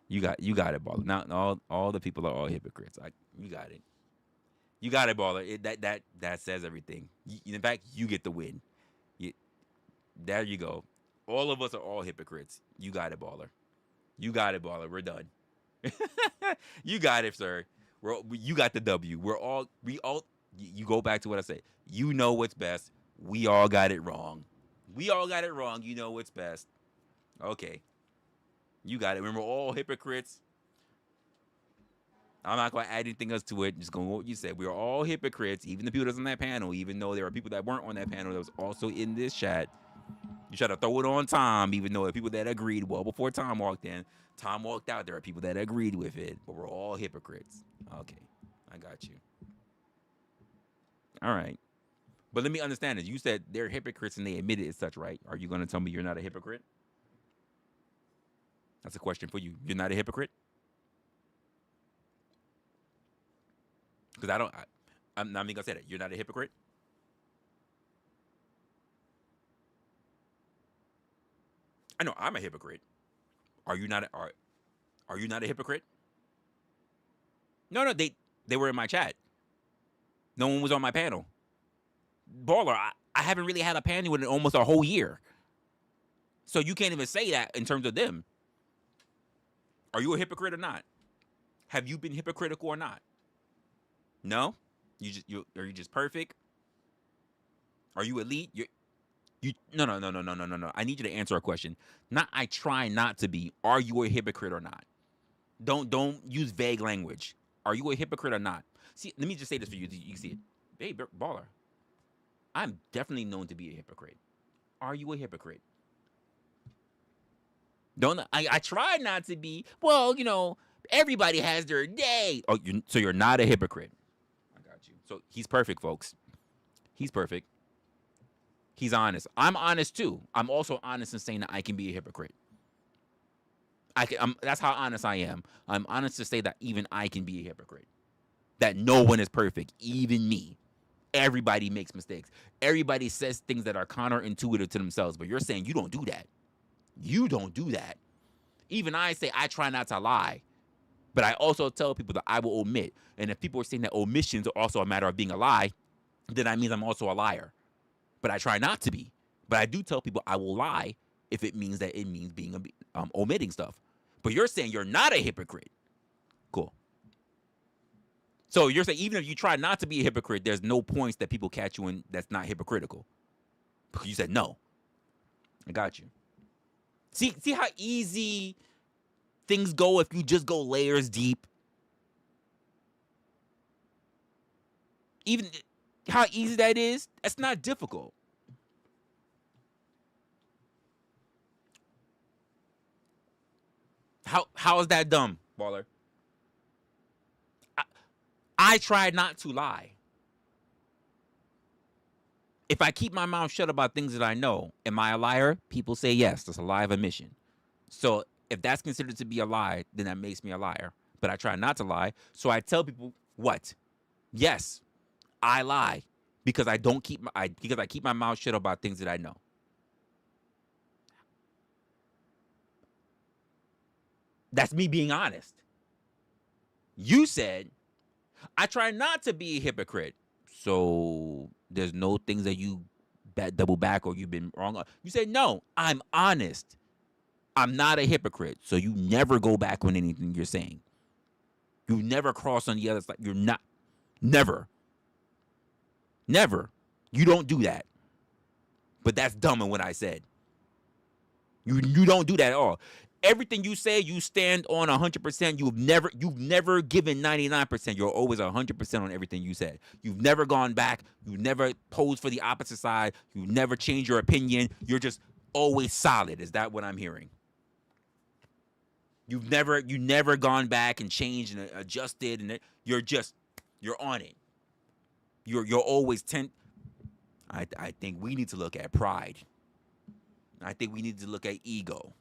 You got it, baller. Now all the people are all hypocrites. You got it. You got it, baller. That says everything. In fact, you get the win. There you go. All of us are all hypocrites. You got it, baller. You got it, baller. We're done. You got it, sir. You got the W. You go back to what I said. You know what's best. We all got it wrong. We all got it wrong. You know what's best. Okay. You got it. When we're all hypocrites, I'm not going to add anything else to it. Just going with what you said. We're all hypocrites, even the people that's on that panel, even though there are people that weren't on that panel that was also in this chat. You try to throw it on Tom, even though there are people that agreed well before Tom walked in. Tom walked out. There are people that agreed with it, but we're all hypocrites. Okay. I got you. All right. But let me understand this. You said they're hypocrites and they admitted as such, right? Are you going to tell me you're not a hypocrite? That's a question for you. You're not a hypocrite? Because I'm not even going to say that. You're not a hypocrite? I know I'm a hypocrite. Are you not a hypocrite? No, they were in my chat. No one was on my panel. Baller, I haven't really had a panel in almost a whole year. So you can't even say that in terms of them. Are you a hypocrite or not? Have you been hypocritical or not? No? Are you just perfect? Are you elite? No. I need you to answer a question. Not I try not to be. Are you a hypocrite or not? Don't use vague language. Are you a hypocrite or not? See, let me just say this for you. You can see it. Hey, baller. I'm definitely known to be a hypocrite. Are you a hypocrite? I try not to be. Well, everybody has their day. Oh, so you're not a hypocrite. I got you. So he's perfect, folks. He's perfect. He's honest. I'm honest too. I'm also honest in saying that I can be a hypocrite. That's how honest I am. I'm honest to say that even I can be a hypocrite. That no one is perfect, even me. Everybody makes mistakes. Everybody says things that are counterintuitive to themselves, but you're saying you don't do that. You don't do that. Even I say I try not to lie, but I also tell people that I will omit. And if people are saying that omissions are also a matter of being a lie, then that means I'm also a liar. But I try not to be. But I do tell people I will lie if it means that it means being omitting stuff. But you're saying you're not a hypocrite. Cool. So you're saying even if you try not to be a hypocrite, there's no points that people catch you in that's not hypocritical. Because you said no. I got you. See how easy things go if you just go layers deep? Even how easy that is, that's not difficult. How is that dumb, Baller? I try not to lie. If I keep my mouth shut about things that I know, am I a liar? People say yes. That's a lie of omission. So if that's considered to be a lie, then that makes me a liar. But I try not to lie. So I tell people what? Yes, I lie because I keep my mouth shut about things that I know. That's me being honest. You said I try not to be a hypocrite. So there's no things that you double back or you've been wrong on. You say, no, I'm honest. I'm not a hypocrite. So you never go back on anything you're saying. You never cross on the other side. You're not. Never. Never. You don't do that. But that's dumb in what I said. You don't do that at all. Everything you say, you stand on 100%. You've never given 99%. You're always 100% on everything you said. You've never gone back. You never posed for the opposite side. You never changed your opinion. You're just always solid. Is that what I'm hearing? You never gone back and changed and adjusted, and you're on it. You're always I think we need to look at pride. I think we need to look at ego.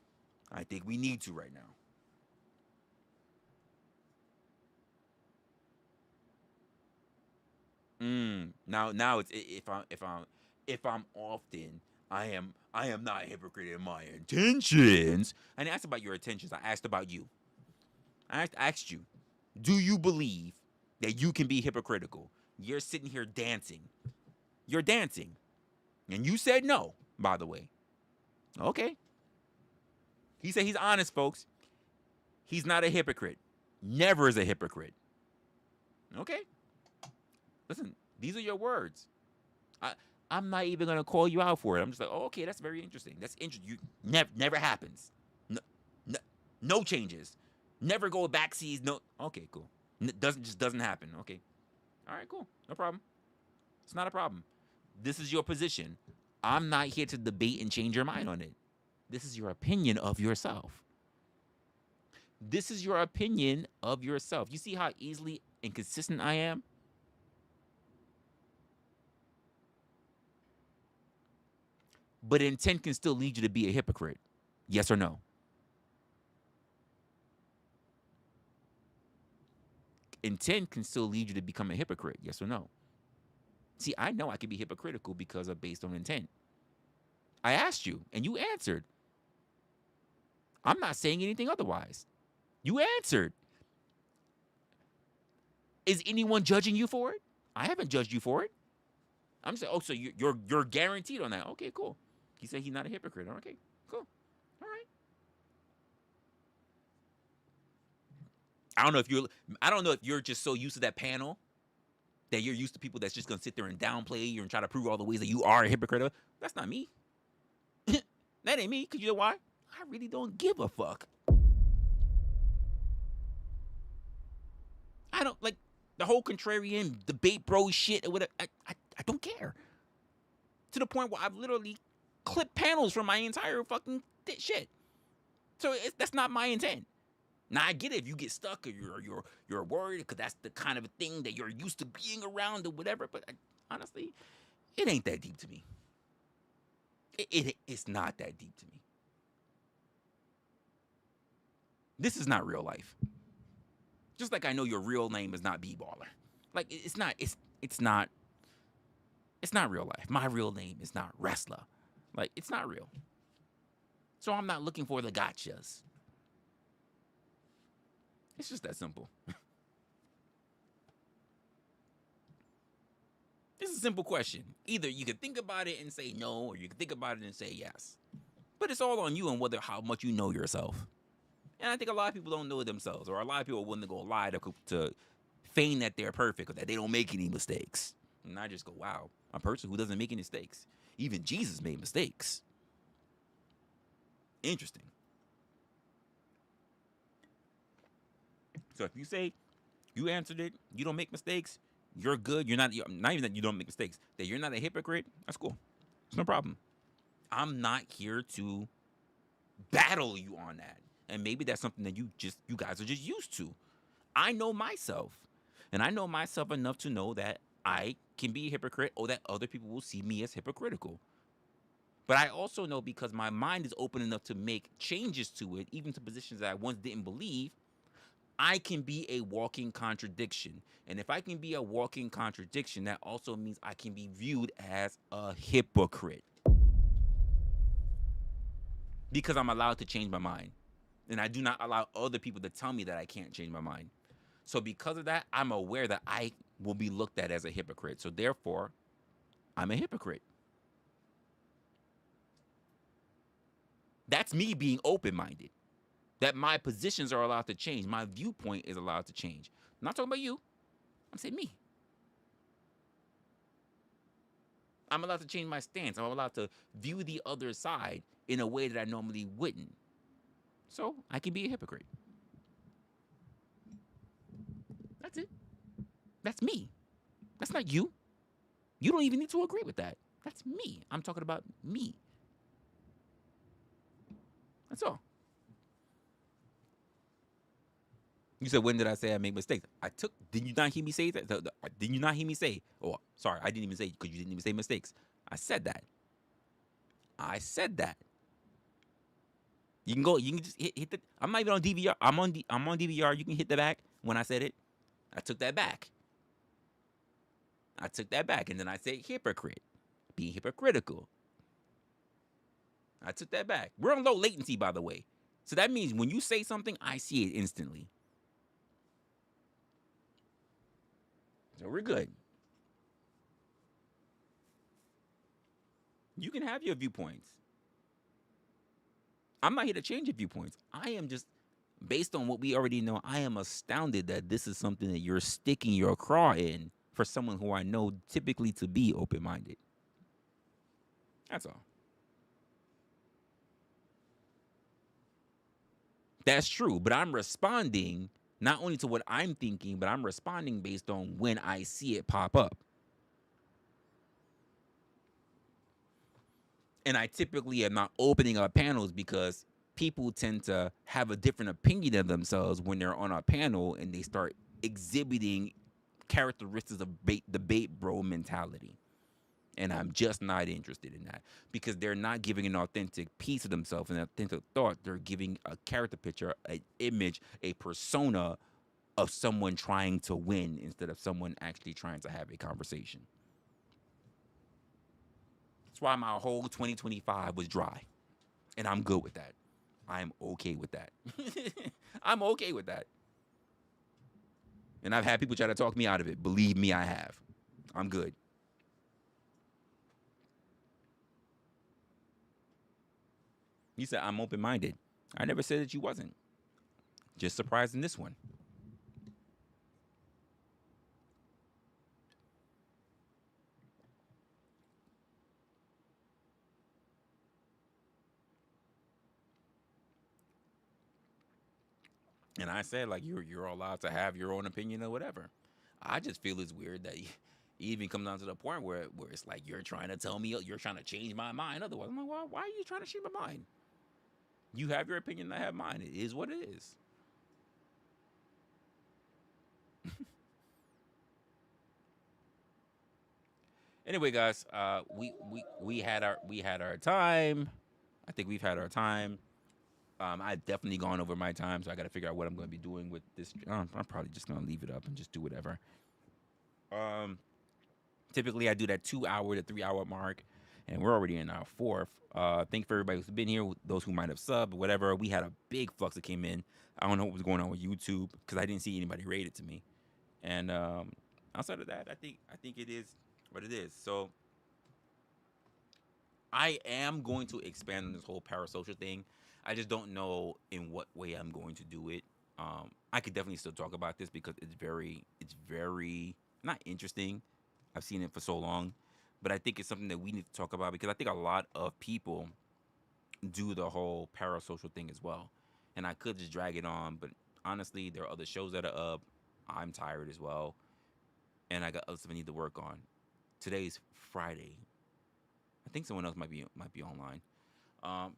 I think we need to right now. Now it's if I'm often I am not a hypocrite in my intentions. I didn't ask about your intentions. I asked about you. I asked you, do you believe that you can be hypocritical? You're sitting here dancing. You're dancing. And you said no, by the way. Okay. He said he's honest, folks. He's not a hypocrite. Never is a hypocrite. Okay. Listen, these are your words. I'm not even going to call you out for it. I'm just like, oh, okay, that's very interesting. That's interesting. You never happens. No changes. Never go backseas. No. Okay, cool. Doesn't happen. Okay. All right, cool. No problem. It's not a problem. This is your position. I'm not here to debate and change your mind on it. This is your opinion of yourself. This is your opinion of yourself. You see how easily inconsistent I am? But intent can still lead you to be a hypocrite. Yes or no? Intent can still lead you to become a hypocrite. Yes or no? See, I know I can be hypocritical because of based on intent. I asked you, and you answered. I'm not saying anything otherwise. You answered. Is anyone judging you for it? I haven't judged you for it. I'm saying, oh, so you're guaranteed on that. Okay, cool. He said he's not a hypocrite. Okay, cool. All right. I don't know if you're just so used to that panel that you're used to people that's just gonna sit there and downplay you and try to prove all the ways that you are a hypocrite. That's not me. That ain't me. Cause you know why? I really don't give a fuck. I don't like the whole contrarian debate bro shit or whatever. I don't care. To the point where I've literally clipped panels from my entire fucking shit. So that's not my intent. Now I get it if you get stuck or you're worried because that's the kind of thing that you're used to being around or whatever. But honestly, it ain't that deep to me. It's not that deep to me. This is not real life. Just like I know your real name is not B-Baller. Like it's not real life. My real name is not Resla. Like it's not real. So I'm not looking for the gotchas. It's just that simple. It's a simple question. Either you can think about it and say no, or you can think about it and say yes. But it's all on you and how much you know yourself. And I think a lot of people don't know themselves, or a lot of people are willing to go lie to feign that they're perfect or that they don't make any mistakes. And I just go, wow, a person who doesn't make any mistakes. Even Jesus made mistakes. Interesting. So if you say you answered it, you don't make mistakes, you're good. You're not even that you don't make mistakes, that you're not a hypocrite, that's cool. It's no problem. I'm not here to battle you on that. And maybe that's something that you guys are just used to. I know myself. And I know myself enough to know that I can be a hypocrite or that other people will see me as hypocritical. But I also know, because my mind is open enough to make changes to it, even to positions that I once didn't believe, I can be a walking contradiction. And if I can be a walking contradiction, that also means I can be viewed as a hypocrite. Because I'm allowed to change my mind. And I do not allow other people to tell me that I can't change my mind. So because of that, I'm aware that I will be looked at as a hypocrite. So therefore, I'm a hypocrite. That's me being open-minded. That my positions are allowed to change. My viewpoint is allowed to change. I'm not talking about you. I'm saying me. I'm allowed to change my stance. I'm allowed to view the other side in a way that I normally wouldn't. So I can be a hypocrite. That's it. That's me. That's not you. You don't even need to agree with that. That's me. I'm talking about me. That's all. You said, when did I say I make mistakes? Did you not hear me say that? Did you not hear me say? Oh, sorry, I didn't even say, because you didn't even say mistakes. I said that. You can just hit the, I'm not even on DVR. I'm on DVR. You can hit the back when I said it. I took that back. And then I said hypocrite. Being hypocritical. I took that back. We're on low latency, by the way. So that means when you say something, I see it instantly. So we're good. You can have your viewpoints. I'm not here to change your viewpoints. I am just, based on what we already know, I am astounded that this is something that you're sticking your craw in for someone who I know typically to be open-minded. That's all. That's true, but I'm responding not only to what I'm thinking, but I'm responding based on when I see it pop up. And I typically am not opening up panels because people tend to have a different opinion of themselves when they're on a panel and they start exhibiting characteristics of debate bro mentality. And I'm just not interested in that, because they're not giving an authentic piece of themselves, an authentic thought. They're giving a character picture, an image, a persona of someone trying to win instead of someone actually trying to have a conversation. That's why my whole 2025 was dry. And I'm good with that. I'm okay with that. I'm okay with that. And I've had people try to talk me out of it. Believe me, I have. I'm good. You said I'm open-minded. I never said that you wasn't. Just surprised in this one. And I said, like, you're allowed to have your own opinion or whatever. I just feel it's weird that you even come down to the point where it's like you're trying to tell me, you're trying to change my mind. Otherwise, I'm like, well, why are you trying to change my mind? You have your opinion, I have mine. It is what it is. Anyway, guys, we had our time. I think we've had our time. I've definitely gone over my time, so I got to figure out what I'm going to be doing with this. I'm probably just going to leave it up and just do whatever. Typically, I do that 2 hour to 3 hour mark, and we're already in our fourth. Thank for everybody who's been here, those who might have subbed, whatever. We had a big flux that came in. I don't know what was going on with YouTube because I didn't see anybody rate it to me. And outside of that, I think it is what it is. So I am going to expand on this whole parasocial thing. I just don't know in what way I'm going to do it. I could definitely still talk about this because it's very not interesting. I've seen it for so long, but I think it's something that we need to talk about because I think a lot of people do the whole parasocial thing as well. And I could just drag it on, but honestly, there are other shows that are up. I'm tired as well, and I got other stuff I need to work on. Today's Friday. I think someone else might be online. Um,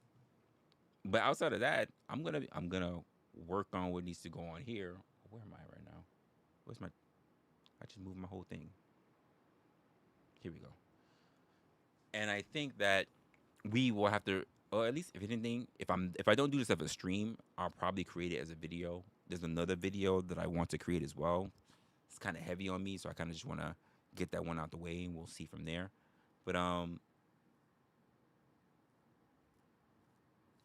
but outside of that, I'm gonna work on what needs to go on here. Where am I right now? Where's my? I just moved my whole thing. Here we go. And I think that we will have to, or at least if anything, if I don't do this as a stream, I'll probably create it as a video. There's another video that I want to create as well. It's kind of heavy on me, so I kind of just want to get that one out the way, and we'll see from there. But I'm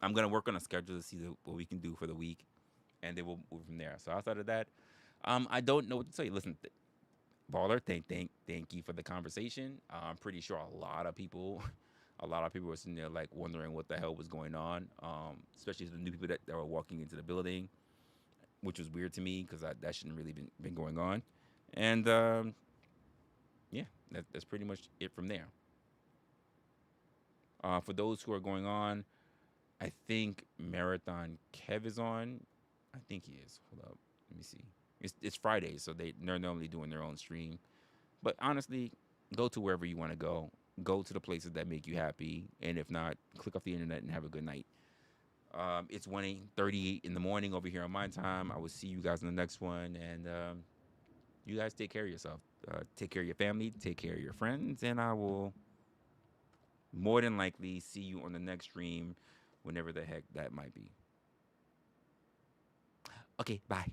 gonna work on a schedule to see what we can do for the week, and then we'll move from there. So outside of that, I don't know what to tell you. Listen, Baller, thank you for the conversation. I'm pretty sure a lot of people, a lot of people were sitting there like wondering what the hell was going on. Especially the new people that were walking into the building, which was weird to me because that shouldn't really been going on. And yeah, that's pretty much it from there. For those who are going on, I think Marathon Kev is on. I think he is. Hold up, let me see. It's Friday, so they're normally doing their own stream. But honestly, go to wherever you want to go. Go to the places that make you happy, and if not, click off the internet and have a good night. It's 1:38 in the morning over here on my time. I will see you guys in the next one, and you guys take care of yourself. Take care of your family. Take care of your friends, and I will more than likely see you on the next stream, whenever the heck that might be. Okay, bye.